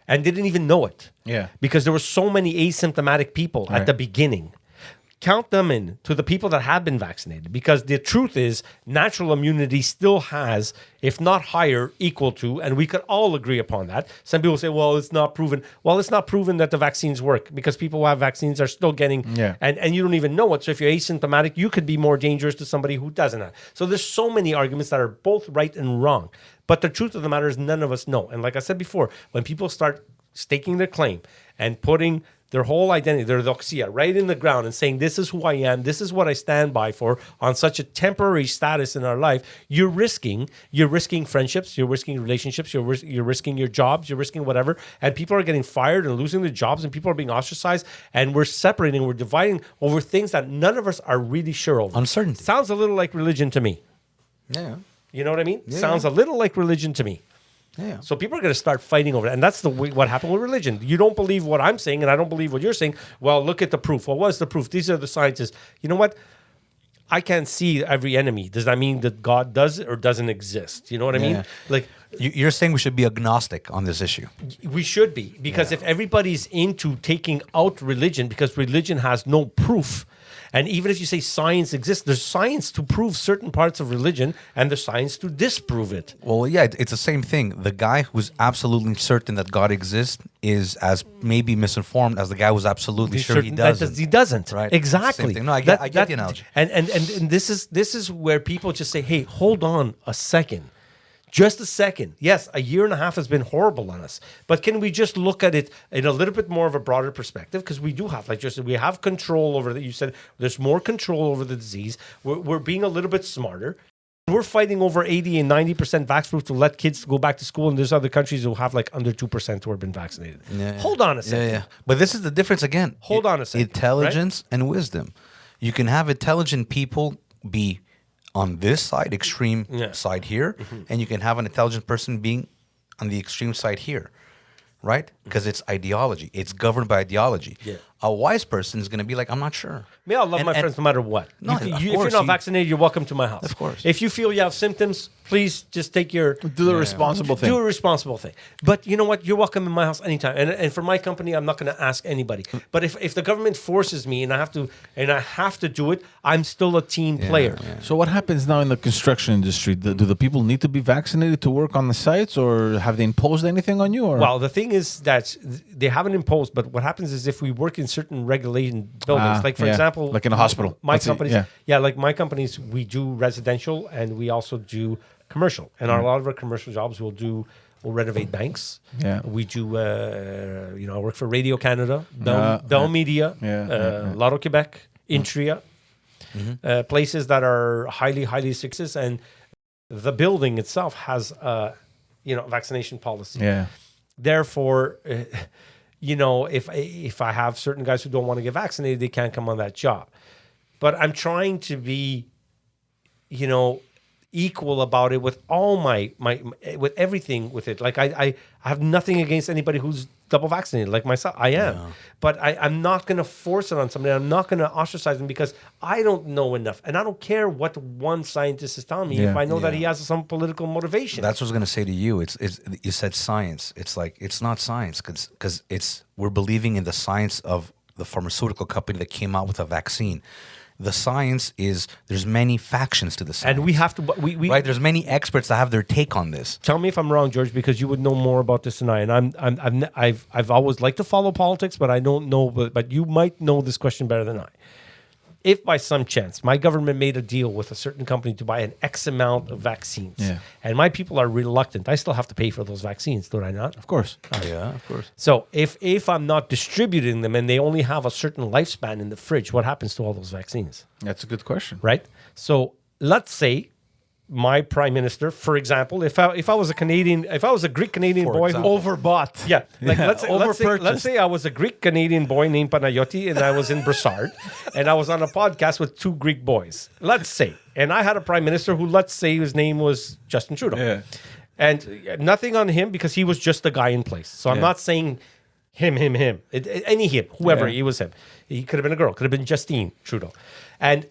and didn't even know it, because there were so many asymptomatic people at the beginning, count them in to the people that have been vaccinated, because the truth is natural immunity still has, if not higher, equal to, and we could all agree upon that. Some people say, well, it's not proven. Well, it's not proven that the vaccines work because people who have vaccines are still getting, and you don't even know it. So if you're asymptomatic, you could be more dangerous to somebody who doesn't have. So there's so many arguments that are both right and wrong. But the truth of the matter is none of us know. And like I said before, when people start staking their claim and putting their whole identity, their doxia, right in the ground and saying, this is who I am, this is what I stand by for on such a temporary status in our life, you're risking friendships, you're risking relationships, you're risking your jobs, you're risking whatever, and people are getting fired and losing their jobs, and people are being ostracized, and we're separating, we're dividing over things that none of us are really sure of. Uncertainty. Sounds a little like religion to me. Yeah. You know what I mean? Yeah. Sounds a little like religion to me. Yeah. So people are going to start fighting over it. And that's what happened with religion. You don't believe what I'm saying, and I don't believe what you're saying. Well, look at the proof. Well, what's the proof? These are the scientists. You know what? I can't see every enemy. Does that mean that God does or doesn't exist? You know what I mean? Like, you're saying we should be agnostic on this issue. we should be. Because if everybody's into taking out religion, because religion has no proof, and even if you say science exists, there's science to prove certain parts of religion and there's science to disprove it. Well, yeah, it's the same thing. The guy who's absolutely certain that God exists is as maybe misinformed as the guy who's absolutely sure he doesn't. He doesn't. Right. Exactly. Same thing. No, I get the analogy. And this is where people just say, hey, hold on a second. Just a second. Yes, a year and a half has been horrible on us. But can we just look at it in a little bit more of a broader perspective? Because we do have, like you said, we have control over you said there's more control over the disease. We're being a little bit smarter. We're fighting over 80 and 90% vax proof to let kids go back to school. And there's other countries who have like under 2% who have been vaccinated. Yeah. Hold on a second. Yeah. But this is the difference again. Hold on a second. Intelligence and wisdom. You can have intelligent people be on this side, extreme side here, and you can have an intelligent person being on the extreme side here, right? Because it's ideology. It's governed by ideology. Yeah. A wise person is going to be like, I'm not sure. Me, I love my friends no matter what. No, If of you're course, not vaccinated, you're welcome to my house. Of course. If you feel you have symptoms, please just take your... Do the responsible thing. Do a responsible thing. But you know what? You're welcome in my house anytime. And for my company, I'm not going to ask anybody. But if the government forces me and I have to do it, I'm still a team player. Yeah. So what happens now in the construction industry? Do the people need to be vaccinated to work on the sites, or have they imposed anything on you? Or? Well, the thing is that they haven't imposed, but what happens is if we work in certain regulated buildings, like for example, like in a hospital. my Let's see, companies, like my companies, we do residential and we also do commercial, and a lot of our commercial jobs we'll renovate banks. Yeah. We do, I work for Radio Canada, Bell Media, Lotto Quebec, Intria, places that are highly, highly success, and the building itself has vaccination policy. Yeah. Therefore, if I have certain guys who don't want to get vaccinated, they can't come on that job. But I'm trying to be, equal about it with all my with everything with it. Like I have nothing against anybody who's double vaccinated, like myself. I am, but I'm not going to force it on somebody. I'm not going to ostracize them because I don't know enough, and I don't care what one scientist is telling me if I know that he has some political motivation. That's what I was going to say to you. It's you said science. It's like it's not science because we're believing in the science of the pharmaceutical company that came out with a vaccine. The science is there's many factions to the science, and we have to. We right. There's many experts that have their take on this. Tell me if I'm wrong, George, because you would know more about this than I. And I've always liked to follow politics, but I don't know. But you might know this question better than I. If by some chance my government made a deal with a certain company to buy an X amount of vaccines, and my people are reluctant, I still have to pay for those vaccines, do I not? Of course. Yeah, of course. So if I'm not distributing them and they only have a certain lifespan in the fridge, what happens to all those vaccines? That's a good question. Right? So let's say my prime minister, for example, if I was a Greek Canadian boy who Overbought. let's say I was a Greek Canadian boy named Panayoti and I was in Broussard and I was on a podcast with two Greek boys. Let's say, and I had a prime minister who, let's say, his name was Justin Trudeau. Yeah. And nothing on him because he was just a guy in place. So I'm not saying him. Any him, whoever, he was him. He could have been a girl, could have been Justine Trudeau. And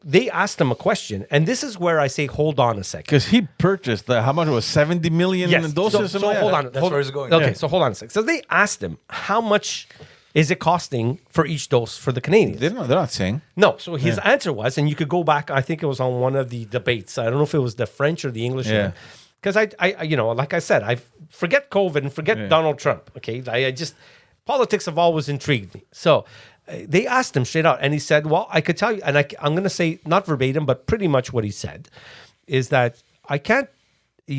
they asked him a question, and this is where I say, hold on a second. Because he purchased how much it was 70 million doses. So hold on. That's where he's going. Okay, so hold on a second. So they asked him, how much is it costing for each dose for the Canadians? They're not saying. No. So his answer was, and you could go back, I think it was on one of the debates. I don't know if it was the French or the English one. Because I like I said, I forget COVID and forget Donald Trump. Okay, I just politics have always intrigued me. So they asked him straight out, and he said, "Well, I could tell you," and I'm going to say not verbatim, but pretty much what he said is that I can't.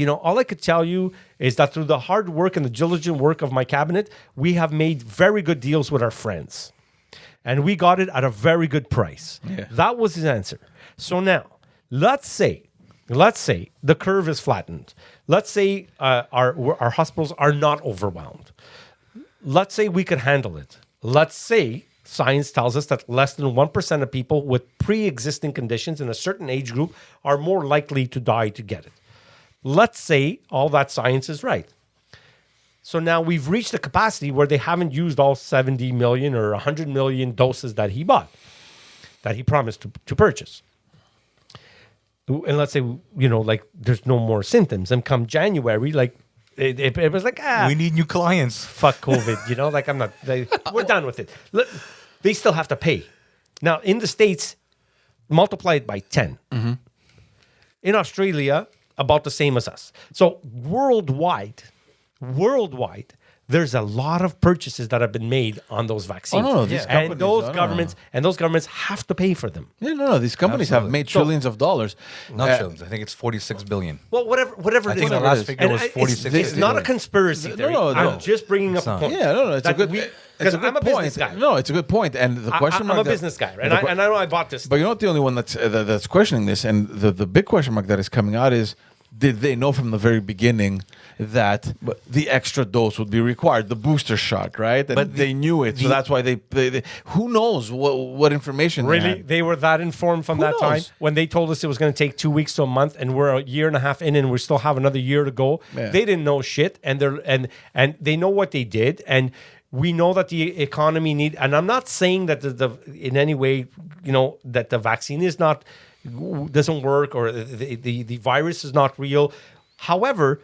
All I could tell you is that through the hard work and the diligent work of my cabinet, we have made very good deals with our friends, and we got it at a very good price. Yeah. That was his answer. So now, let's say the curve is flattened. Let's say our hospitals are not overwhelmed. Let's say we could handle it. Let's say science tells us that less than 1% of people with pre-existing conditions in a certain age group are more likely to die to get it. Let's say all that science is right. So now we've reached a capacity where they haven't used all 70 million or 100 million doses that he bought, that he promised to purchase. And let's say, there's no more symptoms. And come January, it was like, we need new clients. Fuck COVID, we're done with it. They still have to pay. Now, in the States, multiply it by 10. Mm-hmm. In Australia, about the same as us. So worldwide, there's a lot of purchases that have been made on those vaccines. These companies, and those governments have to pay for them. These companies have made trillions of dollars. Not trillions. I think it's 46 billion. Well, whatever. I think the last figure was 46 It's not a conspiracy theory. I'm just bringing up a point. It's a good point. Because I'm a business guy. No, it's a good point. And the question mark. I'm a business guy, right? And I know I bought this. But you're not the only one that's questioning this. And the big question mark that is coming out is, did they know from the very beginning that the extra dose would be required, the booster shot, right? And but they knew it, so that's why they who knows what information they were that informed from that time when they told us it was going to take 2 weeks to a month, and we're a year and a half in, and we still have another year to go. Yeah. They didn't know shit, and they know what they did, and we know that the economy and I'm not saying that the in any way, that the vaccine doesn't work or the virus is not real. However,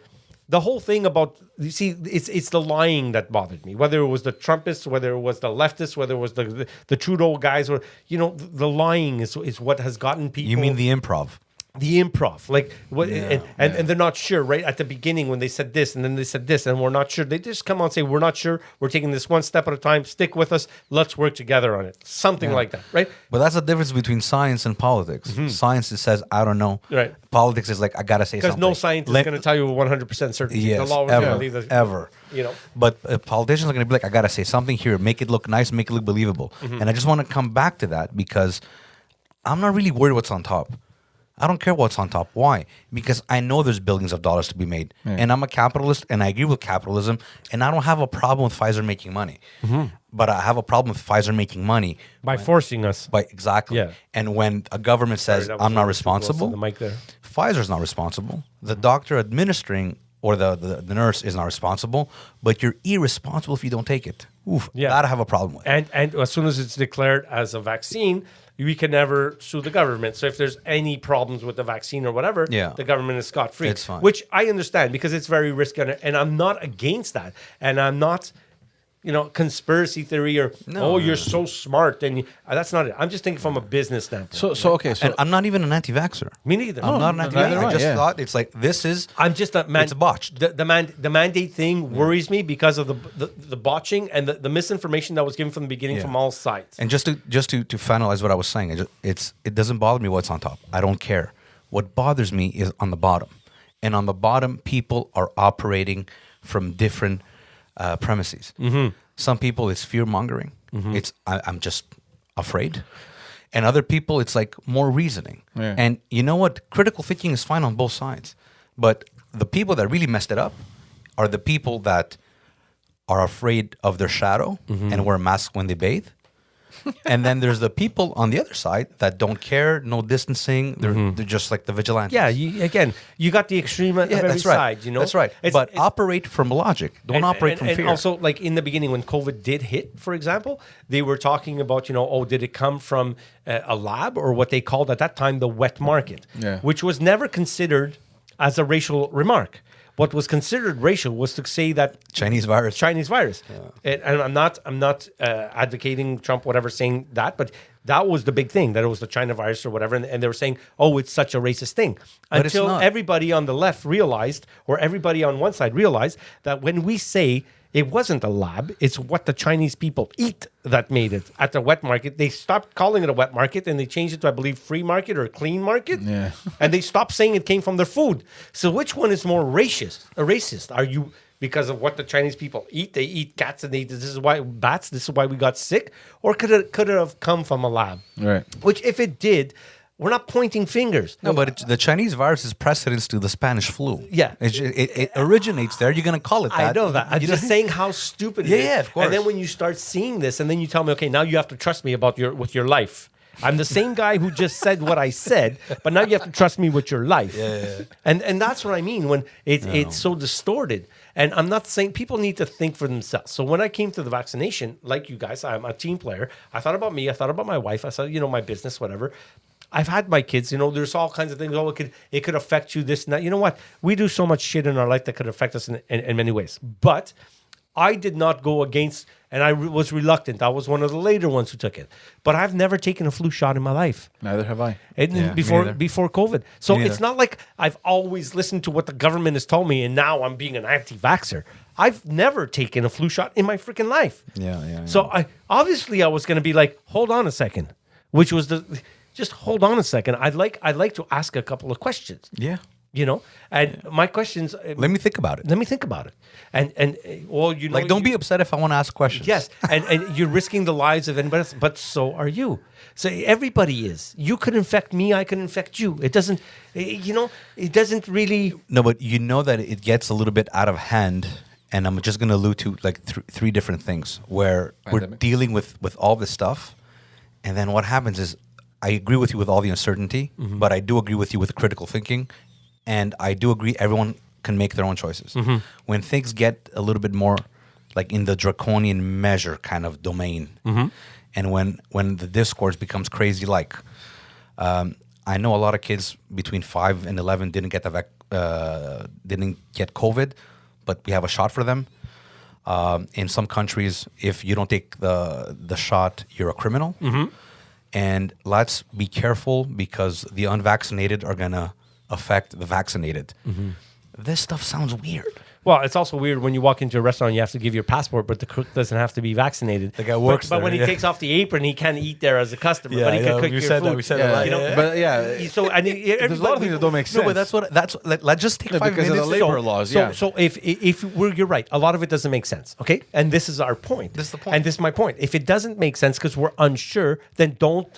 the whole thing about, you see, it's the lying that bothered me. Whether it was the Trumpists, whether it was the leftists, whether it was the Trudeau guys, or the lying is what has gotten people. You mean the improv? The improv, like what, and they're not sure right at the beginning when they said this and then they said this and we're not sure. They just come out and say we're not sure. We're taking this one step at a time. Stick with us. Let's work together on it. Something like that, right? But that's the difference between science and politics. Science says I don't know. Right. Politics is like I gotta say something. Because no scientist is going to tell you 100% certainty. Yes, The law is gonna leave ever. But politicians are going to be like, I got to say something here, make it look nice, make it look believable. And I just want to come back to that because I'm not really worried what's on top. I don't care what's on top. Why? Because I know there's billions of dollars to be made. And I'm a capitalist and I agree with capitalism. And I don't have a problem with Pfizer making money. But I have a problem with Pfizer making money. by forcing us. Exactly. Yeah. And when a government says, Sorry, that was I'm not too close to responsible, the mic there. Pfizer's not responsible. The doctor administering or the nurse is not responsible, but you're irresponsible if you don't take it. Oof, that I have a problem with. And as soon as it's declared as a vaccine, we can never sue the government. So if there's any problems with the vaccine or whatever, the government is scot-free. It's fine. Which I understand because it's very risky. And I'm not against that. And I'm not, conspiracy theory or, you're so smart. And that's not it. I'm just thinking from a business standpoint. So And I'm not even an anti-vaxxer. Me neither. I'm not an anti-vaxxer. I just yeah. thought it's like, this is... I'm just it's botched. The mandate thing worries me because of the botching and the misinformation that was given from the beginning from all sides. And just to finalize what I was saying, it doesn't bother me what's on top. I don't care. What bothers me is on the bottom. And on the bottom, people are operating from different premises. Some people, it's fear-mongering. It's I'm just afraid. And other people, it's like more reasoning. Yeah. And you know what? Critical thinking is fine on both sides. But the people that really messed it up are the people that are afraid of their shadow and wear masks when they bathe. And then there's the people on the other side that don't care, no distancing. They're just like the vigilantes. Yeah, you got the extreme of every that's right. side, That's right. But operate from logic. Don't operate from fear. And also, like in the beginning when COVID did hit, for example, they were talking about, did it come from a lab or what they called at that time the wet market, which was never considered as a racial remark. What was considered racial was to say that Chinese virus. And I'm not advocating Trump, whatever, saying that, but that was the big thing, that it was the China virus or whatever, and they were saying, it's such a racist thing. But until everybody on the left realized, or everybody on one side realized, that when we say it wasn't a lab, it's what the Chinese people eat that made it at the wet market. They stopped calling it a wet market and they changed it to, I believe, free market or a clean market. Yeah. And they stopped saying it came from their food. So which one is more racist? Are you, because of what the Chinese people eat? They eat cats and this is why bats, this is why we got sick? Or could it have come from a lab? Right. Which if it did, we're not pointing fingers. No, but the Chinese virus is precedence to the Spanish flu. Yeah. It originates there. You're going to call it that. I know that. I'm just saying how stupid it is. Yeah, of course. And then when you start seeing this, and then you tell me, okay, now you have to trust me with your life. I'm the same guy who just said what I said, but now you have to trust me with your life. Yeah. And that's what I mean when it's so distorted. And I'm not saying people need to think for themselves. So when I came to the vaccination, like you guys, I'm a team player. I thought about me. I thought about my wife. I thought, my business, whatever. I've had my kids, there's all kinds of things. Oh, it could affect you, this and that. You know what? We do so much shit in our life that could affect us in many ways. But I did not go against, and I was reluctant. I was one of the later ones who took it. But I've never taken a flu shot in my life. Neither have I. Before COVID. So it's not like I've always listened to what the government has told me, and now I'm being an anti-vaxxer. I've never taken a flu shot in my freaking life. Yeah. So I was going to be like, hold on a second, which was just hold on a second. I'd like to ask a couple of questions. Yeah. And my questions. Let me think about it. And don't be upset if I want to ask questions. Yes, and you're risking the lives of anybody else, but so are you. So everybody is. You could infect me. I could infect you. It doesn't. It doesn't really. No, but that it gets a little bit out of hand. And I'm just going to allude to like three different things where we're dealing with all this stuff, and then what happens is. I agree with you with all the uncertainty, but I do agree with you with critical thinking, and I do agree everyone can make their own choices. When things get a little bit more like in the draconian measure kind of domain. And when the discourse becomes crazy, like I know a lot of kids between 5 and 11 didn't get didn't get COVID, but we have a shot for them. In some countries, if you don't take the shot, you're a criminal. And let's be careful because the unvaccinated are gonna affect the vaccinated. This stuff sounds weird. Well, it's also weird when you walk into a restaurant, you have to give your passport, but the cook doesn't have to be vaccinated. The guy works but there, when he takes off the apron, he can't eat there as a customer. But he can cook your food. We said that. You know, But yeah, So and there's a lot of things that don't make sense. No, but let's just take 5 because of minutes. the labor laws. So if you're right, a lot of it doesn't make sense. Okay, and this is our point. This is the point. And this is my point. If it doesn't make sense because we're unsure, then don't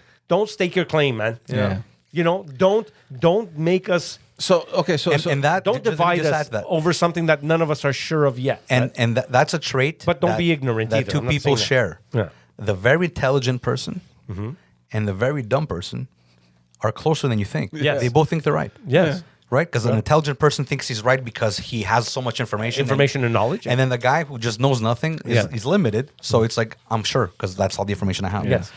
stake your claim, man. Yeah. You know, don't make us. So okay, so And that Don't let me divide just us add that. over something that none of us are sure of yet. And that's a trait. But don't that- be ignorant that either. two I'm not people saying that. share. Yeah. The very intelligent person and the very dumb person are closer than you think. Yes. They both think they're right. Yes. Right? Because an intelligent person thinks he's right because he has so much information. And knowledge. And then the guy who just knows nothing is limited. So it's like, I'm sure because that's all the information I have. Yes.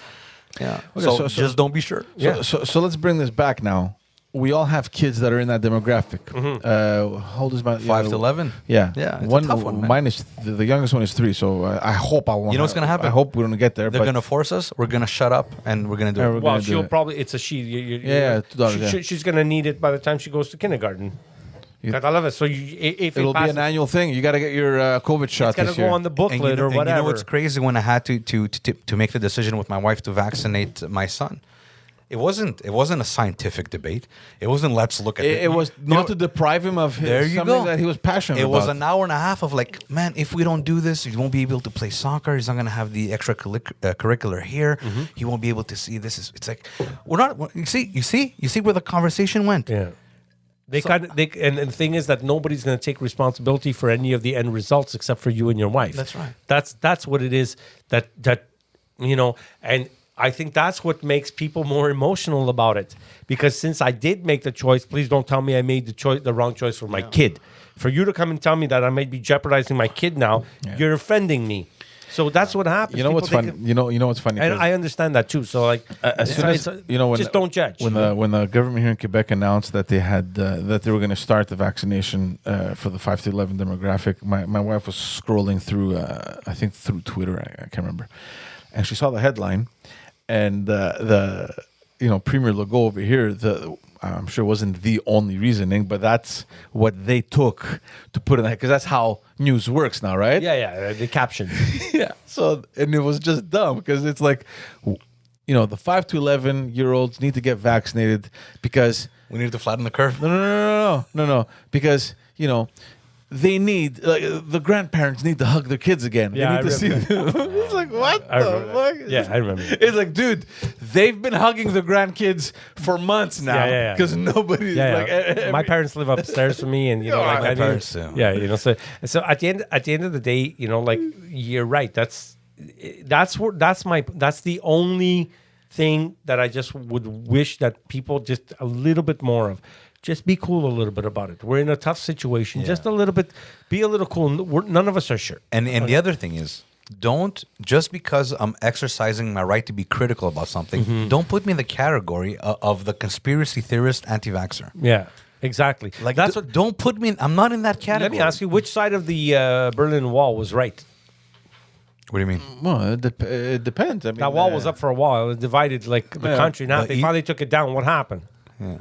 Yeah. Okay, so, so- just don't be sure. So let's bring this back now. We all have kids that are in that demographic. How old is my 5 to 11. Yeah, Yeah, it's a tough one, man. Mine is the youngest one is 3. So I hope I won't. You know what's gonna happen? I hope we don't get there. They're but going to force us. We're going to shut up and we're going to do Yeah, it. we're Well, gonna do she'll it. probably, it's a she. Yeah, 2 daughters, yeah. She's going to need it by the time she goes to kindergarten. I love it. So if It'll it be passes, an annual thing. You got to get your COVID shot it's going this to year. go on the booklet or and whatever. you know what's crazy? When I had to make the decision with my wife to vaccinate my son, it wasn't a scientific debate. It wasn't let's look at It was You know, not to deprive him of there you something go. that he was passionate It about. was an hour and a half of like, man, if we don't do this, he won't be able to play soccer. He's not going to have the extracurricular here. He won't be able to see this. It's like we're not. You see where the conversation went. Yeah. And the thing is that nobody's going to take responsibility for any of the end results except for you and your wife. That's right. That's what it is. That and I think that's what makes people more emotional about it. Because since I did make the choice, please don't tell me I made the wrong choice for my kid. For you to come and tell me that I might be jeopardizing my kid now, you're offending me. So that's what happens. You know what's People funny? think- You know what's funny? And 'Cause I understand that too. So like, as soon as when just don't judge. When the government here in Quebec announced that they had that they were going to start the vaccination for the 5 to 11 demographic, my wife was scrolling through I think through Twitter, I can't remember, and she saw the headline, and the Premier Legault over here, I'm sure it wasn't the only reasoning, but that's what they took to put in that, because that's how news works now, right? Yeah, the caption. Yeah. So, and it was just dumb because it's like, the 5 to 11-year-olds need to get vaccinated because We need to flatten the curve. no, because they need the grandparents need to hug their kids again. Yeah, they need to see remember them. It's like what I the remember fuck? that. Yeah, I remember. It's like, dude, they've been hugging the grandkids for months now Yeah. because nobody. Yeah. My parents live upstairs from me, and Yeah, my parents too. Yeah, so at the end of the day, like you're right. That's the only thing that I just would wish that people just a little bit more of. Just be cool a little bit about it. We're in a tough situation. Just a little bit. Be a little cool. None of us are sure. And the other thing is, don't just because I'm exercising my right to be critical about something, don't put me in the category of the conspiracy theorist anti-vaxxer. Yeah, exactly. Like that's what. don't put me. I'm not in that category. Let me ask you, which side of the Berlin Wall was right? What do you mean? Well, it depends. I mean, That wall was up for a while. It divided the country. Now But they you- finally took it down. What happened? Yeah.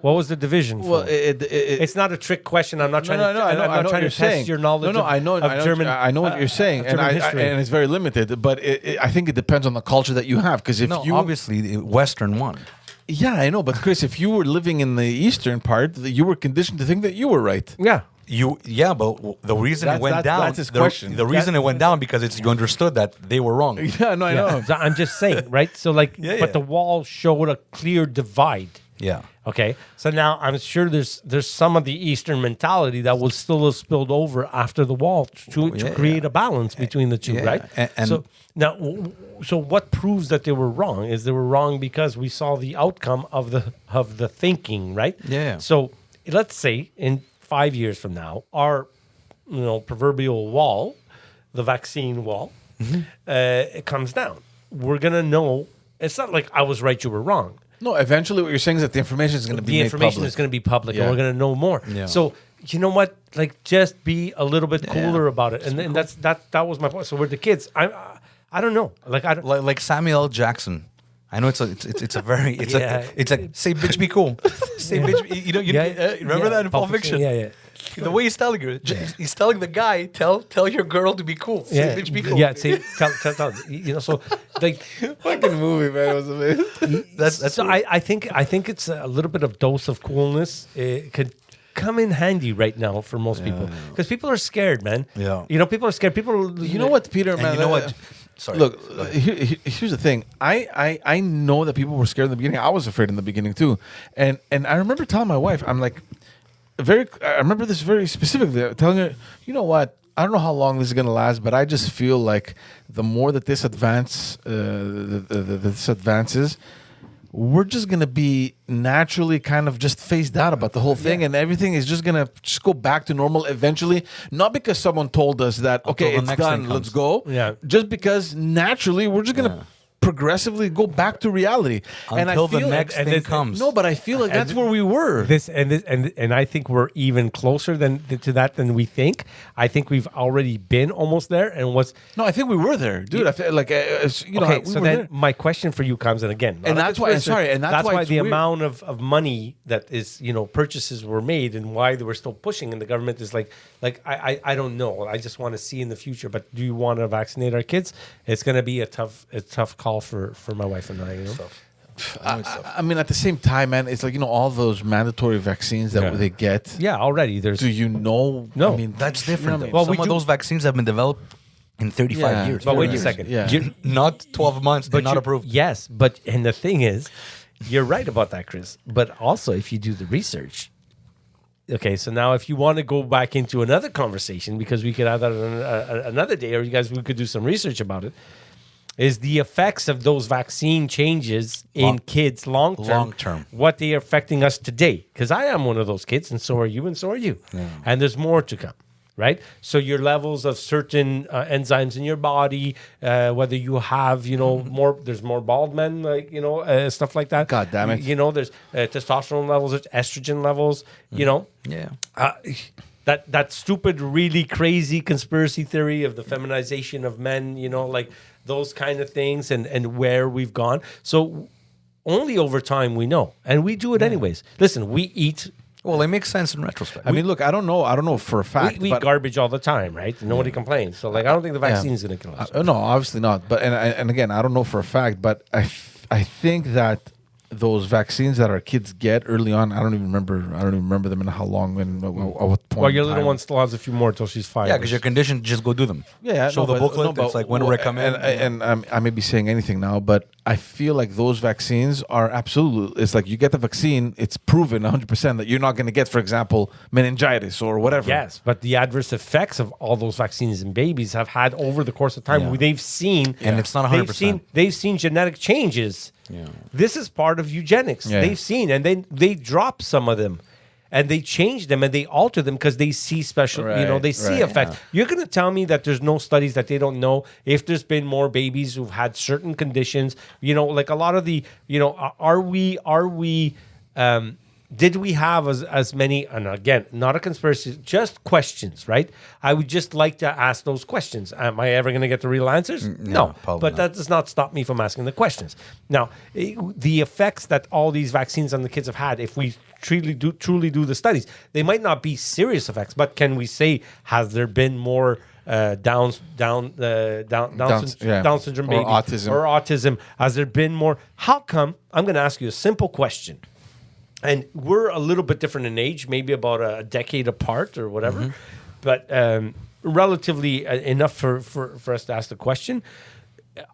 What was the division? Well, for? It's not a trick question. I'm not trying to. I'm not trying to test your knowledge. I know. of German. I know what you're saying, and German history. and it's very limited. But I think it depends on the culture that you have. Because if No, you obviously the Western one. yeah, I know. But Chris, if you were living in the eastern part, you were conditioned to think that you were right. Yeah. But the reason it went down. that's his question. The reason it went down because you understood that they were wrong. Yeah, no, I know. So I'm just saying, right? So Yeah. but the wall showed a clear divide. Yeah. Okay, so now I'm sure there's some of the Eastern mentality that will still have spilled over after the wall to create a balance between the two, Yeah. right? And so now, so what proves that they were wrong is they were wrong because we saw the outcome of the thinking, right? Yeah. So let's say in 5 years from now, our proverbial wall the vaccine wall it comes down, we're gonna know. It's not like I was right, you were wrong. No, eventually what you're saying is that the information is going to be The made information public. is going to be public, Yeah. and we're going to know more. Yeah. So you know what? Like, just be a little bit cooler about it, and that was my point. So we're the kids. I don't know. Like I don't. Like Samuel L. Jackson. I know it's a very it's like say bitch be cool. Say bitch be, you know remember that in Pulp Fiction? Yeah. The way he's telling her, he's telling the guy, tell your girl to be cool. Say Yeah, bitch be cool. yeah. See, tell. You know, so like Fucking movie, man. It was amazing. That's so I think it's a little bit of dose of coolness. It could come in handy right now for most people because people are scared, man. Yeah. You know, people are scared. People. You know what, Peter, man? and you know what? Sorry. Look, here's the thing. I know that people were scared in the beginning. I was afraid in the beginning too, and I remember telling my wife, I'm like, I remember this very specifically, telling her, you know what? I don't know how long this is gonna last, but I just feel like the more that this advances, we're just gonna be naturally kind of just phased out about the whole thing, and everything is just gonna just go back to normal eventually. Not because someone told us that, okay, the it's next done, thing let's comes. go. Yeah. Just because naturally we're just gonna progressively go back to reality. Until the feel next and thing this- comes. No, but I feel like that's where we were. And I think we're even closer to that than we think. I think we've already been almost there. And what's No, I think we were there, dude. I feel like you know, okay? we So were then there. my question for you comes, and again, And not a that's why- conspiracy, sorry, and that's why it's the weird. amount of money that is, you know, purchases were made, and why they were still pushing, and the government is like I don't know. I just want to see in the future. But do you want to vaccinate our kids? It's going to be a tough call for my wife and I. You know. I mean, at the same time, man, it's like, you know, all those mandatory vaccines that Yeah. they get. Yeah, already there's. Do you know? No. I mean, That's different. You know though. what I mean? Well, Some of those vaccines have been developed in 35 Yeah. years. But wait a 40 years. second. Yeah. Not 12 months, but not you- approved. Yes, but and the thing is, you're right about that, Chris. But also, if you do the research, okay. So now, if you want to go back into another conversation, because we could have that on another day, or we could do some research about it, is the effects of those vaccine changes in kids long term, what they are affecting us today. Because I am one of those kids, and so are you, and so are you. And there's more to come. Right, so your levels of certain enzymes in your body, whether you have, you know, there's more bald men, like, you know, stuff like that. God damn it. You know, there's testosterone levels, there's estrogen levels. You know, Yeah. that stupid, really crazy conspiracy theory of the feminization of men. You know, like those kind of things, and where we've gone. So only over time we know, and we do it anyways. Listen, we eat. Well, it makes sense in retrospect. I mean, look, I don't know for a fact. We eat but garbage all the time, right? Nobody complains. So, like, I don't think the vaccine is going to kill us. No, obviously not. But and again, I don't know for a fact, but I think that those vaccines that our kids get early on, I don't even remember them and how long and at what point. Well, your in little time. one still has a few more until she's 5. yeah, because you're conditioned to just go do them. Yeah, Show no, the but- booklet. no, but- It's like, when do I come in? And I may be saying anything now, but I feel like those vaccines are absolute. It's like you get the vaccine, it's proven 100% that you're not going to get, for example, meningitis or whatever. Yes, but the adverse effects of all those vaccines in babies have had over the course of time. Yeah. They've seen, And it's not 100%. They've seen genetic changes. Yeah. This is part of eugenics. Yeah. They've seen, and then they drop some of them, and they change them, and they alter them because they see special. You know, Right, they see right, effects. You're going to tell me that there's no studies that they don't know if there's been more babies who've had certain conditions. You know, like a lot of the. You know, are we? Did we have as many, and again, not a conspiracy, just questions, right? I would just like to ask those questions. Am I ever going to get the real answers? No, probably but not. that does not stop me from asking the questions. Now, the effects that all these vaccines on the kids have had, if we truly do the studies, they might not be serious effects, but can we say, has there been more Down syndrome babies Or autism. autism? Has there been more? How come? I'm going to ask you a simple question. And we're a little bit different in age, maybe about a decade apart or whatever, but relatively enough for us to ask the question.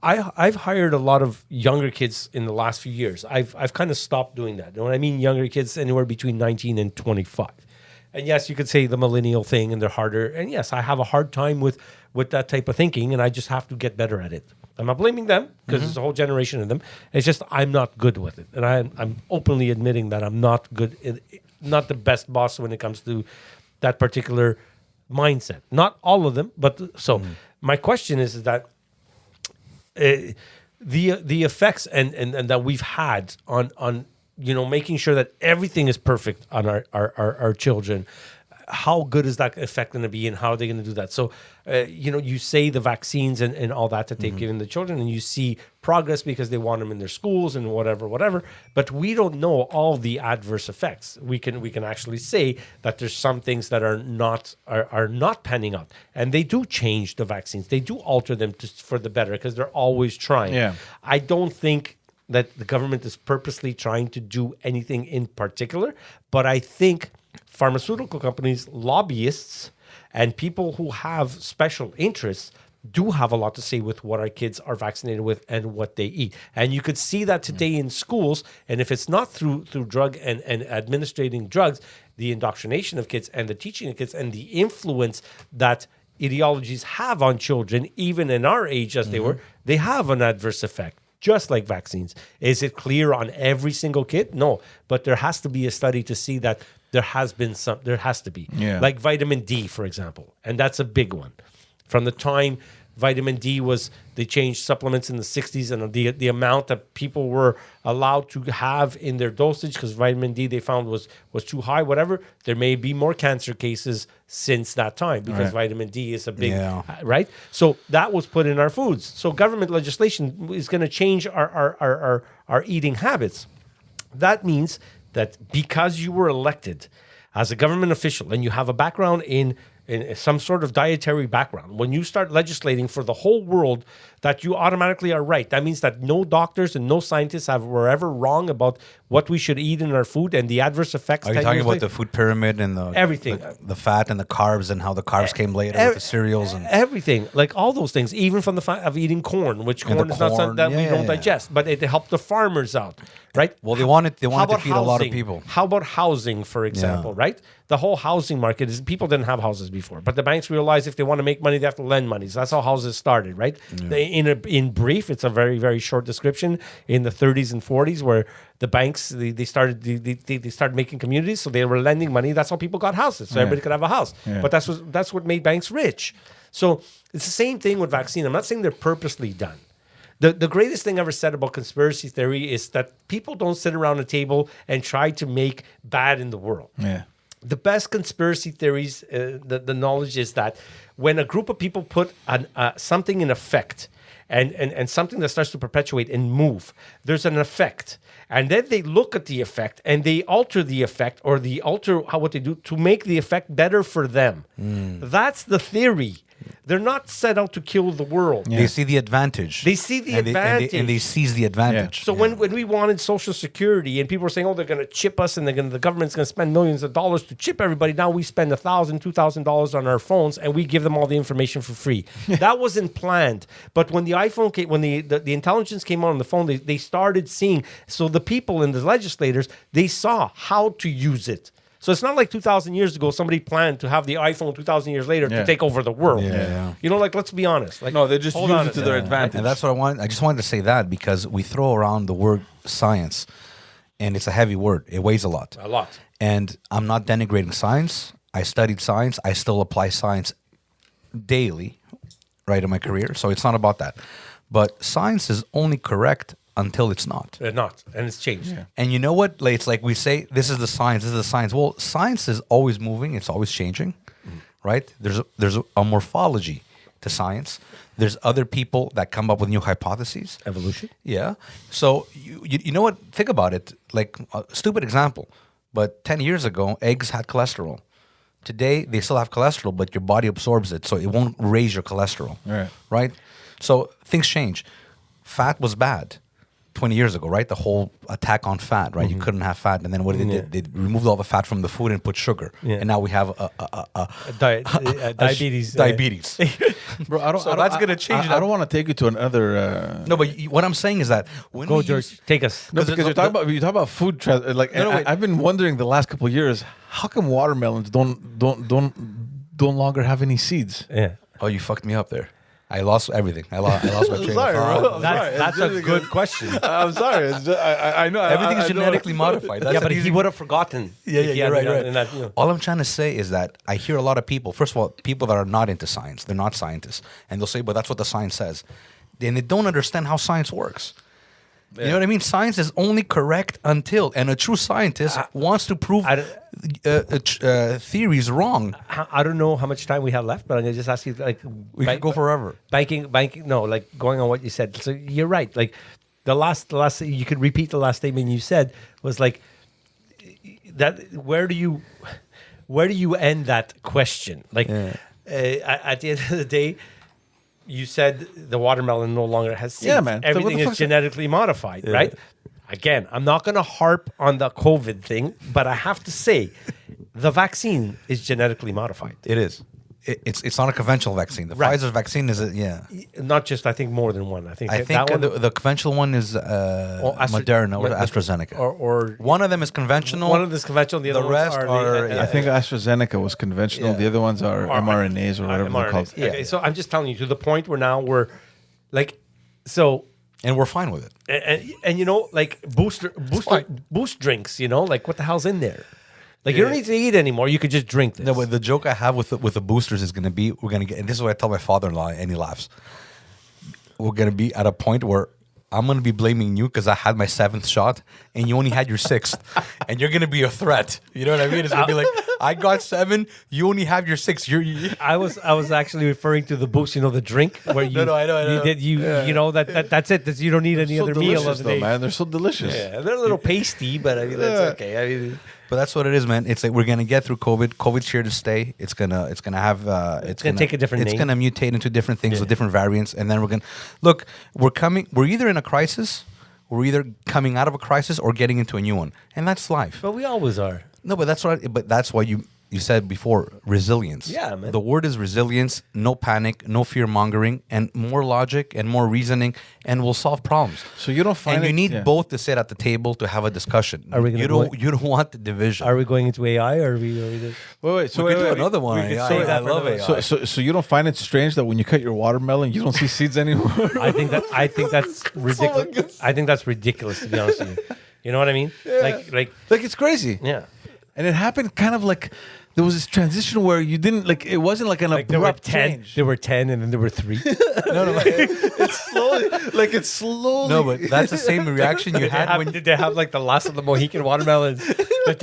I've hired a lot of younger kids in the last few years. I've kind of stopped doing that. And when I mean younger kids, anywhere between 19 and 25. And yes, you could say the millennial thing, and they're harder. And yes, I have a hard time with that type of thinking, and I just have to get better at it. I'm not blaming them because there's a whole generation of them. It's just I'm not good with it, and I'm openly admitting that I'm not good, not the best boss when it comes to that particular mindset. Not all of them, but so my question is that the effects and that we've had on making sure that everything is perfect on our children. How good is that effect going to be, and how are they going to do that? So, you say the vaccines and all that they've given the children, and you see progress because they want them in their schools and whatever. But we don't know all the adverse effects. We can actually say that there's some things that are not panning out, and they do change the vaccines. They do alter them for the better because they're always trying. Yeah. I don't think that the government is purposely trying to do anything in particular, but I think pharmaceutical companies, lobbyists, and people who have special interests do have a lot to say with what our kids are vaccinated with and what they eat. And you could see that today in schools. And if it's not through drug and administrating drugs, the indoctrination of kids and the teaching of kids and the influence that ideologies have on children, even in our age as they have an adverse effect. Just like vaccines. Is it clear on every single kid? No. But there has to be a study to see that there has to be. Yeah. Like vitamin D, for example. And that's a big one. From the time vitamin D they changed supplements in the 60s, and the amount that people were allowed to have in their dosage, because vitamin D they found was too high, whatever. There may be more cancer cases since that time because vitamin D is a big, right? So that was put in our foods. So government legislation is going to change our eating habits. That means that because you were elected as a government official and you have a background in some sort of dietary background, when you start legislating for the whole world that you automatically are right, that means that no doctors and no scientists were ever wrong about what we should eat in our food and the adverse effects. Are you talking about the food pyramid and everything, the fat and the carbs, and how the carbs came later with the cereals and everything, like all those things, even from the fact of eating corn, which corn is not something that we don't digest, but it helped the farmers out, right? Well, they wanted to feed a lot of people. How about housing, for example, right? The whole housing market is, people didn't have houses before, but the banks realized if they want to make money, they have to lend money. So that's how houses started, right? In brief, it's a very, very short description. In the 30s and 40s, where the banks they started making communities, so they were lending money. That's how people got houses, so everybody could have a house. Yeah. But that's what made banks rich. So it's the same thing with vaccine. I'm not saying they're purposely done. The greatest thing ever said about conspiracy theory is that people don't sit around a table and try to make bad in the world. Yeah. The best conspiracy theories, the knowledge is that when a group of people put something in effect and something that starts to perpetuate and move, there's an effect. And then they look at the effect and they alter the effect, or they alter what they do to make the effect better for them. That's the theory. They're not set out to kill the world. Yeah. They see the advantage. They see the advantage. And they seize the advantage. Yeah. So when we wanted Social Security and people were saying, oh, they're going to chip us and the government's going to spend millions of dollars to chip everybody. Now we spend $1,000, $2,000 on our phones and we give them all the information for free. That wasn't planned. But when the iPhone came, when the intelligence came on the phone, they started seeing. So the people and the legislators, they saw how to use it. So it's not like 2,000 years ago somebody planned to have the iPhone 2,000 years later to take over the world. Yeah. Let's be honest. Like, no, they just use it to their advantage. And that's what I want. I just wanted to say that because we throw around the word science, and it's a heavy word. It weighs a lot. A lot. And I'm not denigrating science. I studied science. I still apply science daily, right, in my career. So it's not about that. But science is only correct until it's not. Not. And it's changed. Yeah. And you know what? Like, it's like we say, this is the science, this is the science. Well, science is always moving. It's always changing, right? There's a morphology to science. There's other people that come up with new hypotheses. Evolution? Yeah. So, you know what? Think about it. Like, a stupid example. But 10 years ago, eggs had cholesterol. Today, they still have cholesterol, but your body absorbs it, so it won't raise your cholesterol. Right? So, things change. Fat was bad 20 years ago, right? The whole attack on fat, right? You couldn't have fat. And then what did they do? They removed all the fat from the food and put sugar. Yeah. And now we have diabetes. Diabetes. Bro, I don't, that's going to change. I don't want to take you to another... No, but what I'm saying is that... Go, George. Take us. No, because you talk about food... I've been wondering the last couple of years, how come watermelons don't longer have any seeds? Yeah. Oh, you fucked me up there. I lost everything. I lost my train Sorry, of thought. bro. I'm sorry. That's It's a just good because- question. I'm sorry. It's just, I know Everything I is know- genetically modified. That's Yeah, an but easy- he would have forgotten. Yeah, if yeah, he you're hadn't right. gotten Right. in that, you know. All I'm trying to say is that I hear a lot of people. First of all, people that are not into science, they're not scientists, and they'll say, "But that's what the science says," and they don't understand how science works. You know what I mean? Science is only correct until, and a true scientist wants to prove theories wrong. I don't know how much time we have left, but I'm gonna just ask you, like, We could go forever. Banking. No, like going on what you said. So you're right. Like the last, you could repeat the last statement you said was like that. Where do you end that question? Like at the end of the day, you said the watermelon no longer has seeds. Yeah, man. So what Everything the is fuck's genetically modified, right? Again, I'm not going to harp on the COVID thing, but I have to say, the vaccine is genetically modified. It is. It's not a conventional vaccine. The Right. Pfizer vaccine is Not just, I think, more than one. I think I think that one, the conventional one is Moderna or AstraZeneca. or One of them is conventional. one of this conventional. The, The other rest ones are, I think AstraZeneca was conventional. Yeah. The other ones are mRNAs or whatever they're called. Yeah. Okay, so I'm just telling you to the point where now we're like, so. and we're fine with it. And you know, like boost drinks, you know, like what the hell's in there? Like you don't need to eat anymore. You could just drink this. No, but the joke I have with the boosters is going to be we're going to get, and this is what I tell my father-in-law, and he laughs. We're going to be at a point where I'm going to be blaming you because I had my 7th shot and you only had your 6th, and you're going to be a threat. You know what I mean? It's going to be like I got 7, you only have your 6. I was actually referring to the boost, you know, the drink where you No, I know. you know that's it. That's, you don't need any So other meal delicious of the though, day. man. They're so delicious. Yeah, they're a little pasty, but I mean that's okay. I mean, But that's what it is, man. It's like we're gonna get through COVID. COVID's here to stay. It's gonna have it's gonna take a different It's name. gonna mutate into different things with different variants, and then we're gonna look. We're either in a crisis, we're either coming out of a crisis, or getting into a new one, and that's life. but we always are. No, but that's why you said before resilience. Yeah, man. The word is resilience. No panic, no fear mongering, and more logic and more reasoning, and we'll solve problems. So you don't find and you it- need yeah. both to sit at the table to have a discussion. Are we gonna you don't want the division. Are we going into AI or are we? Wait. So We could wait, do wait. another one. we could AI. save I that for love another- AI. So you don't find it strange that when you cut your watermelon, you don't see seeds anymore? I think that's ridiculous. I think that's ridiculous, to be honest with you. You know what I mean? Like Like it's crazy. yeah. And it happened kind of like there was this transition where you didn't like it wasn't like an Like there were abrupt 10. change. There were 10, and then there were 3. It's slowly like it's slowly. No, but that's the same reaction you had when Did they have like the last of the Mohican watermelons? The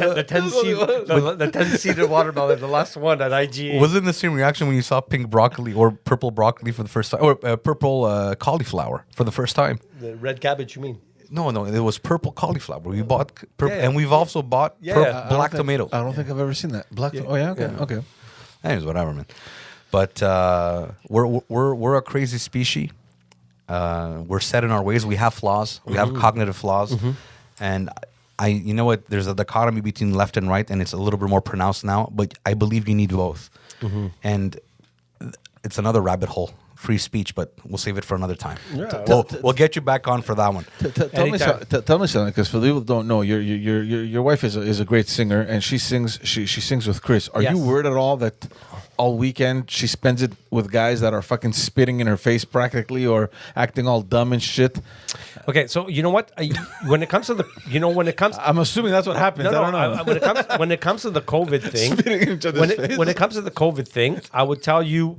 10-seater watermelon, the last one at IGA. wasn't the same reaction when you saw pink broccoli or purple broccoli for the first time, or purple cauliflower for the first time. The red cabbage, you mean? No, it was purple cauliflower. We bought purple, Yeah. and we've also bought Yeah, black I don't think- tomatoes. I don't think I've ever seen that. Black. Oh yeah. Okay. Okay. Anyways, whatever, man. But we're a crazy species. We're set in our ways. We have flaws. We have cognitive flaws, and you know what? There's a dichotomy between left and right, and it's a little bit more pronounced now. But I believe you need both, and it's another rabbit hole. Free speech, but we'll save it for another time. We'll get you back on for that one. Tell me something, because for people who don't know, your wife is a great singer, and she sings with Chris. Are you Yes. worried at all that all weekend she spends it with guys that are fucking spitting in her face practically or acting all dumb and shit? Okay, so you know what? When it comes to the, when it comes, I'm assuming that's what happens. no, I don't know. when it comes to the COVID thing, Spitting in each other's face. when it comes to the COVID thing, I would tell you,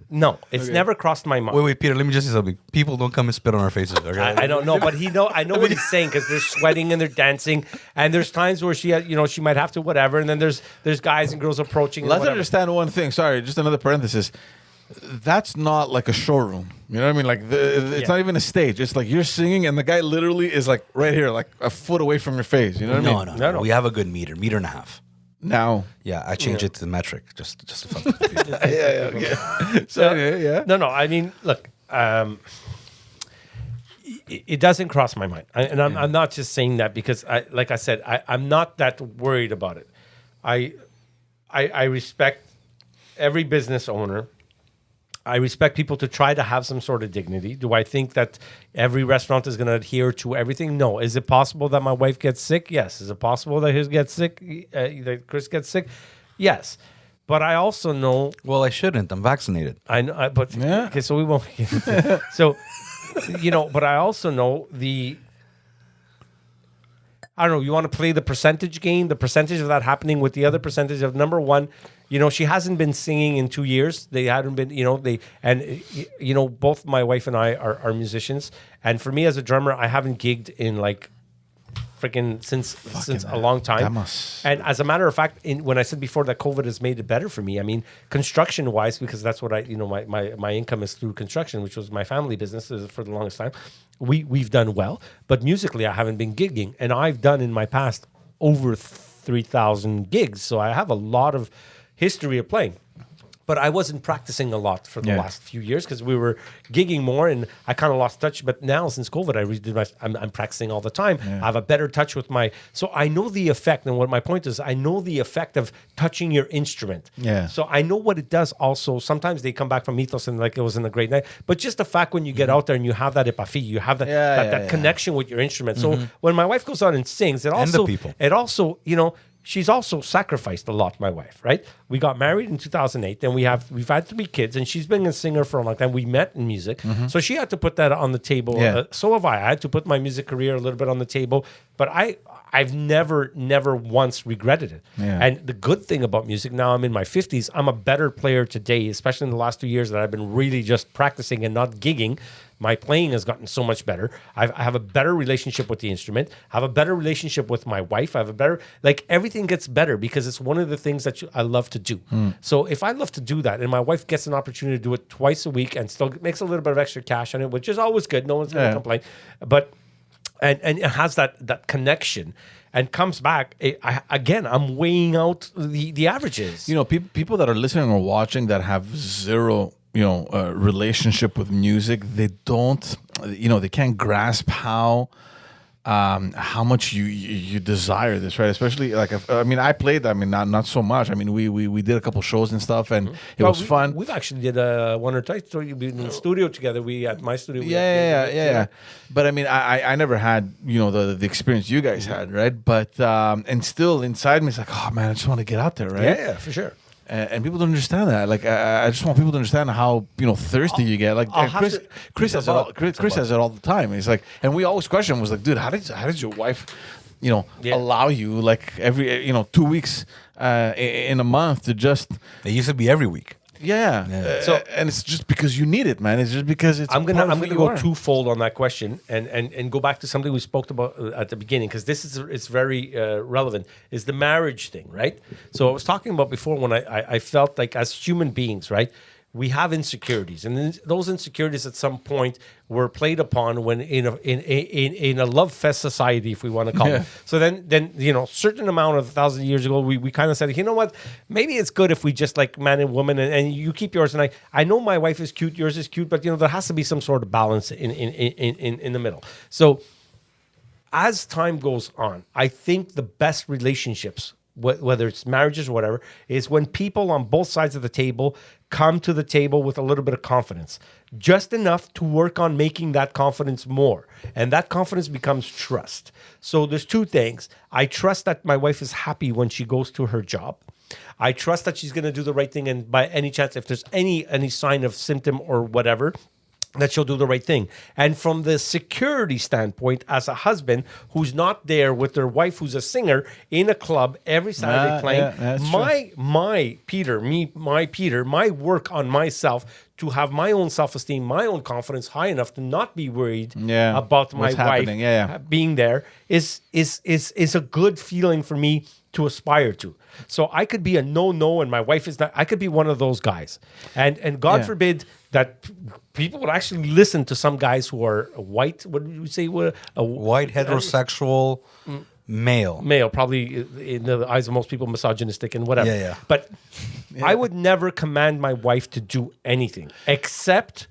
no, it's never crossed my mind. Wait, Peter. Let me just say something. People don't come and spit on our faces. Okay? I don't know, but I know what he's saying, because they're sweating and they're dancing, and there's times where she might have to whatever, and then there's guys and girls approaching. And Let's whatever. understand one thing. Sorry, just another parenthesis. That's not like a showroom. You know what I mean? Like it's Yeah. not even a stage. It's like you're singing and the guy literally is like right here, like a foot away from your face. You know what I mean? No. No. We have a good meter and a half. Now. Yeah, I changed it to the metric just to fuck with people. So yeah. No. I mean, look, it doesn't cross my mind, I'm not just saying that because, like I said, I'm not that worried about it. I respect every business owner. I respect people to try to have some sort of dignity. Do I think that every restaurant is going to adhere to everything? No. Is it possible that my wife gets sick? Yes. Is it possible that that Chris gets sick? Yes. But I also know Well, I shouldn't. I'm vaccinated. I know, but Yeah. okay, so we won't get into so, but I also know I don't know, you want to play the percentage game, the percentage of that happening with the other percentage of number one, she hasn't been singing in 2 years. They hadn't been, both my wife and I are musicians. And for me as a drummer, I haven't gigged in like freaking since a long time. that must- And as a matter of fact, when I said before that COVID has made it better for me, I mean, construction wise, because that's what my income is through construction, which was my family business for the longest time. We've done well, but musically I haven't been gigging, and I've done in my past over 3,000 gigs. So I have a lot of history of playing. But I wasn't practicing a lot for the last few years because we were gigging more, and I kind of lost touch. But now, since COVID, I'm practicing all the time. I have a better touch with so I know the effect. And what my point is, I know the effect of touching your instrument. Yeah. So I know what it does. Also, sometimes they come back from Mythos and like it wasn't a great night. But just the fact when you get out there and you have that epaphie, you have that connection with your instrument. So when my wife goes out and sings, it also she's also sacrificed a lot, my wife, right? We got married in 2008, and we've had 3 kids, and she's been a singer for a long time. We met in music. So she had to put that on the table. Yeah. So have I. I had to put my music career a little bit on the table, but I've never once regretted it. Yeah. And the good thing about music, now I'm in my 50s, I'm a better player today, especially in the last 2 years that I've been really just practicing and not gigging. My playing has gotten so much better. I have a better relationship with the instrument. I have a better relationship with my wife. I have a better, everything gets better because it's one of the things that I love to do. So if I love to do that and my wife gets an opportunity to do it twice a week and still makes a little bit of extra cash on it, which is always good. No one's going to complain. But, and it has that connection and comes back. I'm weighing out the averages. People that are listening or watching that have zero relationship with music, they don't, they can't grasp how much you desire this, right? Especially I played, not so much. We did a couple shows and stuff, and it was fun. We've actually did one or twice. So you've been in the studio together. We at my studio. Yeah. But I never had the experience you guys had, right? But and still inside me, it's like, oh man, I just want to get out there, right? Yeah, for sure. And people don't understand that. I just want people to understand how thirsty you get. Chris has it all. Chris has it all the time. He's like, and we always question was like, dude, how did your wife, allow you every 2 weeks in a month to just? It used to be every week. Yeah. So and it's just because you need it, man. It's just because it's. I'm gonna go twofold on that question and go back to something we spoke about at the beginning, because it's very relevant. Is the marriage thing, right? So I was talking about before when I felt like as human beings, right, we have insecurities, and those insecurities at some point were played upon when in a love fest society, if we want to call it. So then certain amount of 1,000 years ago, we kind of said, you know what, maybe it's good if we just like man and woman, and you keep yours, and I know my wife is cute, yours is cute, but there has to be some sort of balance in the middle. So as time goes on, I think the best relationships, whether it's marriages or whatever, is when people on both sides of the table come to the table with a little bit of confidence, just enough to work on making that confidence more. And that confidence becomes trust. So there's 2 things. I trust that my wife is happy when she goes to her job. I trust that she's going to do the right thing. And by any chance, if there's any sign of symptom or whatever, that she'll do the right thing. And from the security standpoint, as a husband who's not there with their wife who's a singer in a club every Saturday playing, my work on myself to have my own self-esteem, my own confidence high enough to not be worried about my wife being there is a good feeling for me to aspire to. So I could be a no, and my wife is not. I could be one of those guys, and God forbid that people would actually listen to some guys who are white. What did you say? A white heterosexual male. Male, probably in the eyes of most people, misogynistic and whatever. Yeah. But I would never command my wife to do anything except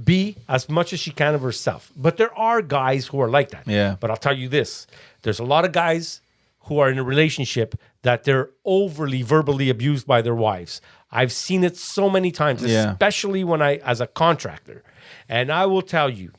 be as much as she can of herself. But there are guys who are like that. Yeah. But I'll tell you this: there's a lot of guys who are in a relationship that they're overly verbally abused by their wives. I've seen it so many times, especially when as a contractor. And I will tell you,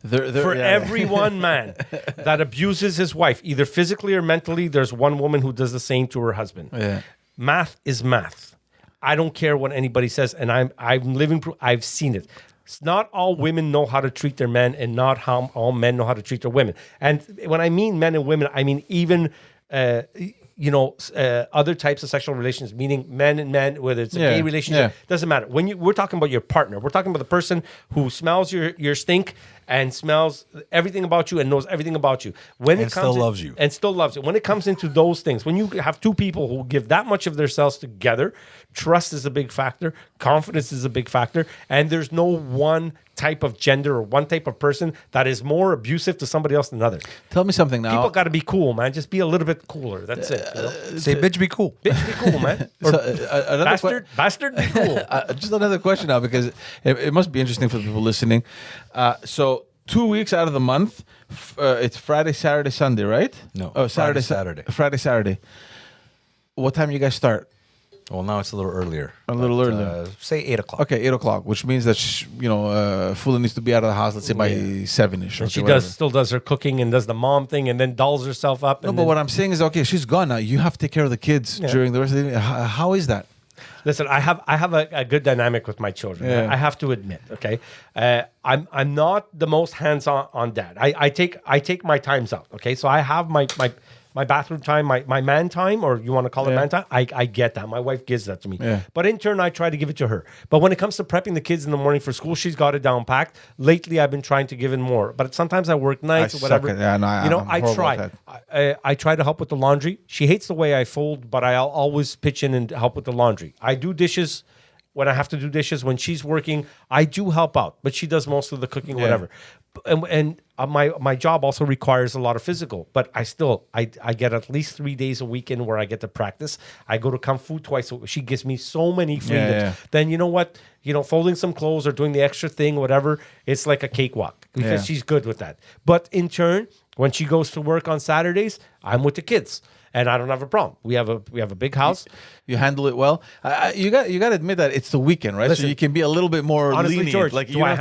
every one man that abuses his wife, either physically or mentally, there's one woman who does the same to her husband. Yeah. Math is math. I don't care what anybody says, and I'm living proof. I've seen it. It's not all women know how to treat their men, and not how all men know how to treat their women. And when I mean men and women, I mean even other types of sexual relations, meaning men and men, whether it's a gay relationship, doesn't matter. When we're talking about your partner, we're talking about the person who smells your stink and smells everything about you and knows everything about you. Still loves you. And still loves you. When it comes into those things, when you have two people who give that much of themselves together, trust is a big factor, confidence is a big factor, and there's no one type of gender or one type of person that is more abusive to somebody else than another. Tell me something now. People got to be cool, man. Just be a little bit cooler. That's it. You know? Say, bitch, be cool. Bitch, be cool, man. Or bastard, be cool. Just another question now, because it must be interesting for the people listening. So 2 weeks out of the month, it's Friday, Saturday, Sunday, right? No. Oh, Friday, Saturday. Friday, Saturday. What time you guys start? Well, now it's a little earlier. Earlier. Say 8 o'clock. Okay, 8 o'clock, which means that Fula needs to be out of the house, let's say by 7-ish. And she still does her cooking and does the mom thing and then dolls herself up. No, but what I'm saying is, okay, she's gone now. You have to take care of the kids during the rest of the day. How is that? Listen, I have a good dynamic with my children. Yeah. I have to admit, okay, I'm not the most hands-on dad. I take my times out. Okay, so I have my bathroom time, my man time, or you want to call it man time. I get that. My wife gives that to me. Yeah. But in turn, I try to give it to her. But when it comes to prepping the kids in the morning for school, she's got it down packed. Lately, I've been trying to give in more. But sometimes I work nights or whatever. I try. I try to help with the laundry. She hates the way I fold, but I'll always pitch in and help with the laundry. I do dishes when I have to do dishes. When she's working, I do help out, but she does most of the cooking, whatever. And my job also requires a lot of physical, but I get at least 3 days a weekend where I get to practice. I go to Kung Fu twice a week. She gives me so many freedoms. Then you know what? Folding some clothes or doing the extra thing, whatever, it's like a cakewalk because she's good with that. But in turn, when she goes to work on Saturdays, I'm with the kids. And I don't have a problem. We have a big house. You handle it well. You got to admit that it's the weekend, right? Listen, so you can be a little bit more honestly, lenient. George, like do I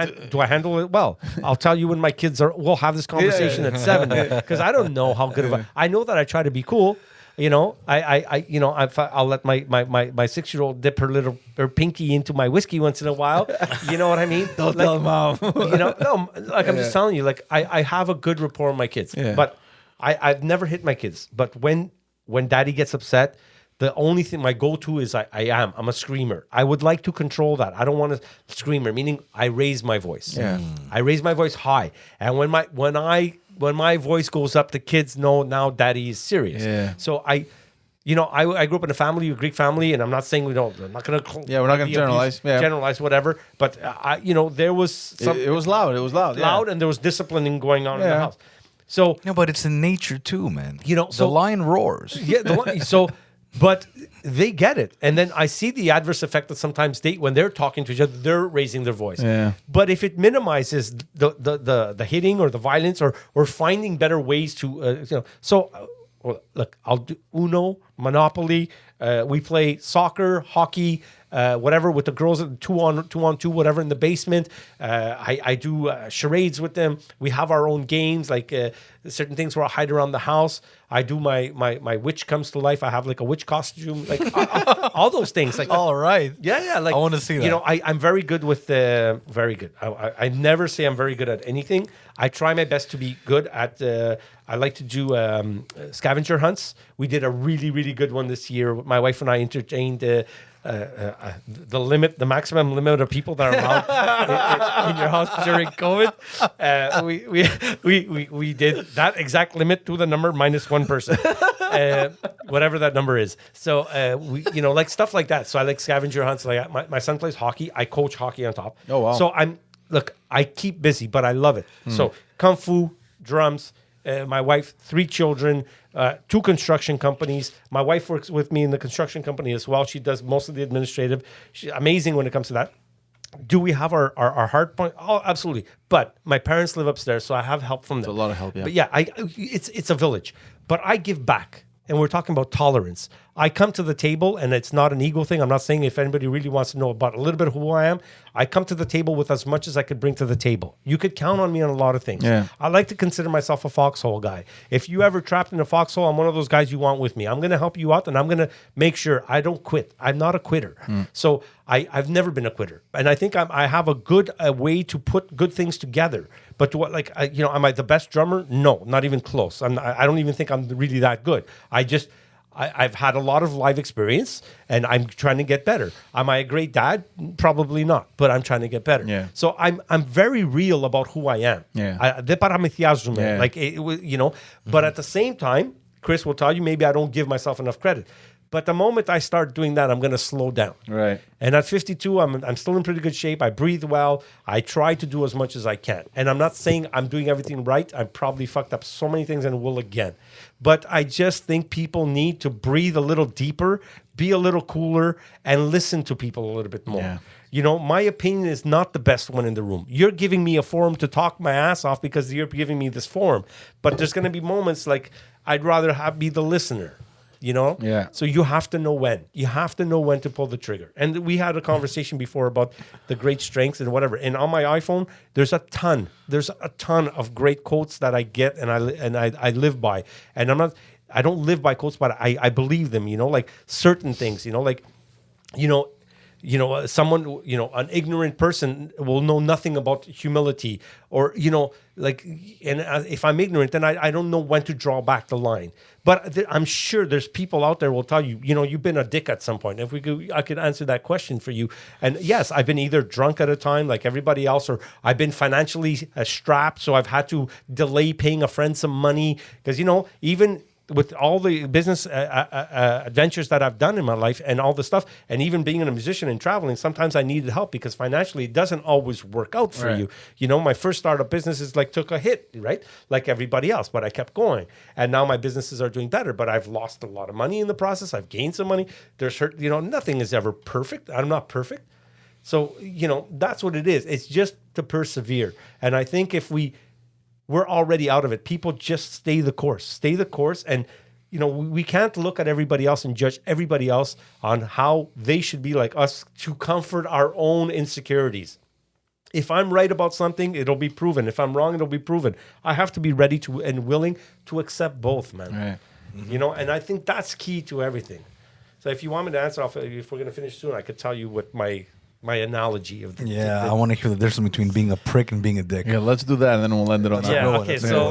handle it well? I'll tell you when my kids are. We'll have this conversation at 7 because I don't know how good of a. I know that I try to be cool. I'll let my 6-year-old dip her pinky into my whiskey once in a while. You know what I mean? Don't tell mom. I'm just telling you. Like I have a good rapport with my kids, but I've never hit my kids. But when daddy gets upset, the only thing, my go-to is I'm a screamer. I would like to control that. I don't want to screamer, meaning I raise my voice. Yeah. I raise my voice high. And when my voice goes up, the kids know now daddy is serious. Yeah. So I grew up in a Greek family, and I'm not saying I'm not going to. Yeah, we're not going to generalize. Generalize whatever. But there was it was loud. It was loud. Loud, and there was disciplining going on in the house. So no, but it's in nature too, man. So the lion roars. Yeah, but they get it, and then I see the adverse effect that sometimes when they're talking to each other, they're raising their voice. Yeah. But if it minimizes the hitting or the violence or finding better ways to look, I'll do Uno, Monopoly. We play soccer, hockey. Whatever with the girls, 2-on-2, whatever in the basement. I do charades with them. We have our own games, like certain things where I hide around the house. I do my witch comes to life. I have like a witch costume, like all those things. Like all right, yeah. Like I want to see that. I'm very good with very good. I never say I'm very good at anything. I try my best to be good at. I like to do scavenger hunts. We did a really, really good one this year. My wife and I entertained. The maximum limit of people that are allowed in your house during COVID. We did that exact limit to the number minus one person, whatever that number is. So like stuff like that. So I like scavenger hunts. Like my son plays hockey. I coach hockey on top. Oh wow! So I keep busy, but I love it. So Kung Fu, drums. My wife, 3 children, 2 construction companies. My wife works with me in the construction company as well. She does most of the administrative. She's amazing when it comes to that. Do we have our hard point? Oh, absolutely. But my parents live upstairs, so I have help from them. It's a lot of help, yeah. But yeah, it's a village. But I give back. And we're talking about tolerance. I come to the table, and it's not an ego thing. I'm not saying if anybody really wants to know about a little bit of who I am, I come to the table with as much as I could bring to the table. You could count on me on a lot of things. Yeah. I like to consider myself a foxhole guy. If you ever trapped in a foxhole, I'm one of those guys you want with me. I'm going to help you out, and I'm going to make sure I don't quit. I'm not a quitter. So I've never been a quitter. And I think I have a good way to put good things together. But am I the best drummer? No, not even close. I don't even think I'm really that good. I've had a lot of live experience, and I'm trying to get better. Am I a great dad? Probably not, but I'm trying to get better. Yeah. So I'm very real about who I am. Yeah. De paramethiazum, Yeah. like But at the same time, Chris will tell you, maybe I don't give myself enough credit. But the moment I start doing that, I'm going to slow down. Right. And at 52, I'm still in pretty good shape. I breathe well. I try to do as much as I can. And I'm not saying I'm doing everything right. I probably fucked up so many things and will again. But I just think people need to breathe a little deeper, be a little cooler, and listen to people a little bit more. Yeah. My opinion is not the best one in the room. You're giving me a forum to talk my ass off because you're giving me this forum. But there's going to be moments like I'd rather be the listener. Yeah. So you have to know when. You have to know when to pull the trigger. And we had a conversation before about the great strengths and whatever. And on my iPhone, there's a ton of great quotes that I get and I live by. And I don't live by quotes, but I believe them. Like certain things. Someone, an ignorant person will know nothing about humility, or if I'm ignorant, then I don't know when to draw back the line. But I'm sure there's people out there who will tell you, you've been a dick at some point. If I could answer that question for you. And yes, I've been either drunk at a time like everybody else, or I've been financially strapped, so I've had to delay paying a friend some money because even with all the business adventures that I've done in my life and all the stuff, and even being a musician and traveling, sometimes I needed help because financially it doesn't always work out for you. My first startup businesses took a hit, right? Like everybody else, but I kept going. And now my businesses are doing better, but I've lost a lot of money in the process. I've gained some money. Nothing is ever perfect. I'm not perfect. So, that's what it is. It's just to persevere. And I think if we're already out of it. People just stay the course. And, we can't look at everybody else and judge everybody else on how they should be like us to comfort our own insecurities. If I'm right about something, it'll be proven. If I'm wrong, it'll be proven. I have to be ready to and willing to accept both, man. Right. Mm-hmm. And I think that's key to everything. So if you want me to answer off, if we're going to finish soon, I could tell you what my analogy of I want to hear the difference between being a prick and being a dick. Yeah, let's do that, and then we'll end it on that. Yeah.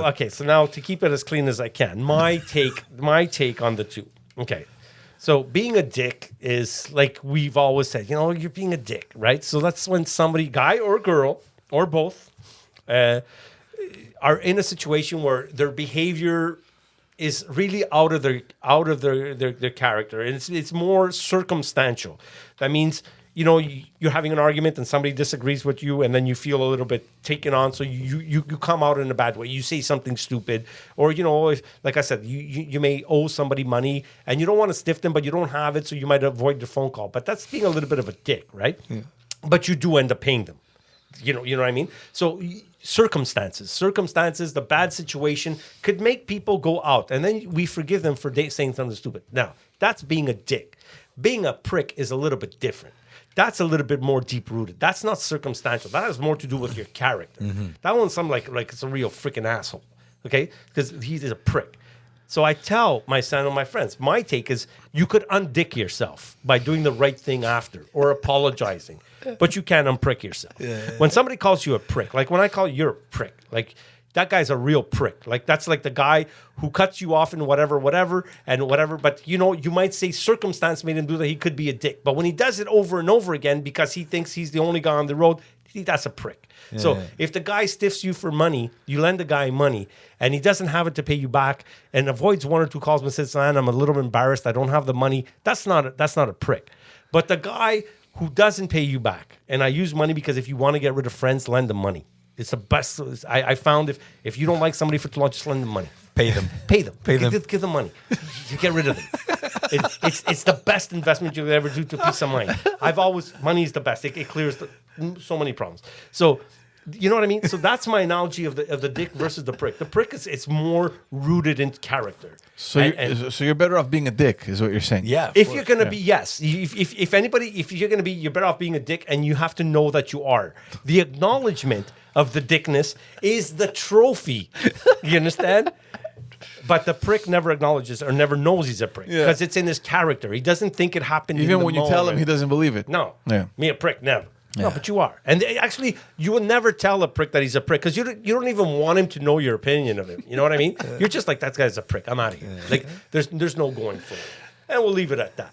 Okay. So now to keep it as clean as I can, my take on the two. Okay. So being a dick is like we've always said. You're being a dick, right? So that's when somebody, guy or girl or both, are in a situation where their behavior is really out of their character, and it's more circumstantial. That means, you're having an argument and somebody disagrees with you, and then you feel a little bit taken on, so you come out in a bad way. You say something stupid, or if, like I said, you may owe somebody money and you don't want to stiff them, but you don't have it, so you might avoid the phone call. But that's being a little bit of a dick, right? Yeah. But you do end up paying them. You know what I mean? So circumstances, the bad situation could make people go out, and then we forgive them for saying something stupid. Now, that's being a dick. Being a prick is a little bit different. That's a little bit more deep-rooted. That's not circumstantial. That has more to do with your character. Mm-hmm. That one's something like it's a real freaking asshole, okay? Because he's a prick. So I tell my son and my friends, my take is you could undick yourself by doing the right thing after or apologizing, but you can't unprick yourself. Yeah. When somebody calls you a prick, like when I call you, you're a prick, like that guy's a real prick. Like that's like the guy who cuts you off in whatever. But you might say circumstance made him do that. He could be a dick. But when he does it over and over again because he thinks he's the only guy on the road, that's a prick. Yeah. So if the guy stiffs you for money, you lend the guy money, and he doesn't have it to pay you back, and avoids one or two calls and says, "Man, I'm a little embarrassed. I don't have the money." That's not a prick. But the guy who doesn't pay you back, and I use money because if you want to get rid of friends, lend them money. It's the best. I found if you don't like somebody for too long, just lend them money. Pay them. Give them money. You get rid of them. It's the best investment you could ever do to peace of mind. Money is the best. It clears so many problems. So You know what I mean? So that's my analogy of the dick versus the prick. The prick is it's more rooted in character. So you're better off being a dick, is what you're saying. Yeah. If you're gonna be, yes. If you're gonna be, you're better off being a dick, and you have to know that you are. The acknowledgement of the dickness is the trophy. You understand? But the prick never acknowledges or never knows he's a prick because it's in his character. He doesn't think it happened. Even in when the you tell him, moment. he doesn't believe it. No. Yeah. Me a prick, never. No, but you are. And actually, you will never tell a prick that he's a prick because you don't even want him to know your opinion of him. You know what I mean? You're just like, that guy's a prick. I'm out of here. Like, there's no going for it. And we'll leave it at that.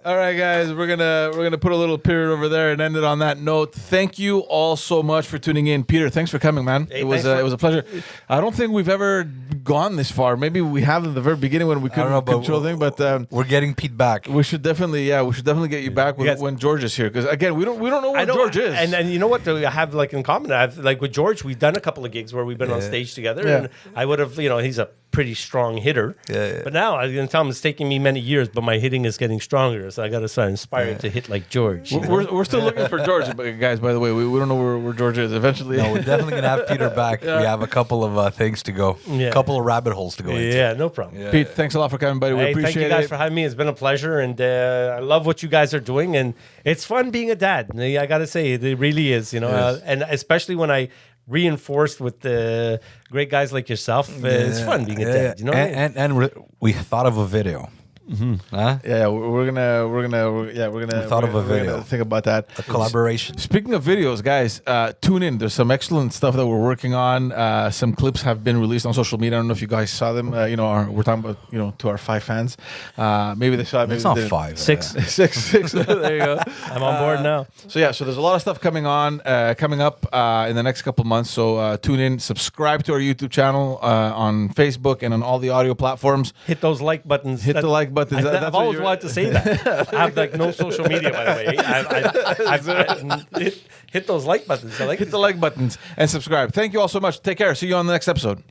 All right, guys, we're gonna put a little period over there and end it on that note. Thank you all so much for tuning in, Peter. Thanks for coming, man. Hey, it was a pleasure. I don't think we've ever gone this far. Maybe we have in the very beginning when we couldn't control thing, but we're getting Pete back. we should definitely get you back when George is here because again we don't know where George is. And you know what I have like in common? I have like with George, we've done a couple of gigs where we've been on stage together, and I would have, he's a pretty strong hitter. But now I'm gonna tell him it's taking me many years, but my hitting is getting stronger. So I got to start inspiring to hit like George. We're still looking for George, guys. By the way, we don't know where George is. Eventually, No, we're definitely gonna have Peter back. We have a couple of things to go, a couple of rabbit holes to go into. Yeah, no problem. Pete, thanks a lot for coming, buddy. We appreciate thank you guys it. for having me. It's been a pleasure, and I love what you guys are doing, and it's fun being a dad. I got to say, it really is. And especially when I reinforced with the great guys like yourself, it's fun being a dad. You know, and we thought of a video. Huh? Yeah, we're gonna thought of a we're gonna video. think about that. A collaboration. Speaking of videos, guys, tune in. There's some excellent stuff that we're working on. Some clips have been released on social media. I don't know if you guys saw them. We're talking about to our 5 fans. Maybe they saw it. Maybe It's they not didn't. 5. Six. Six. There you go. I'm on board now. So there's a lot of stuff coming up in the next couple months. So tune in, subscribe to our YouTube channel on Facebook and on all the audio platforms. Hit those like buttons. Hit the like buttons. I've always wanted to say that. I have like no social media, by the way. Hit those like buttons. I like Hit the like buttons and subscribe. Thank you all so much. Take care. See you on the next episode.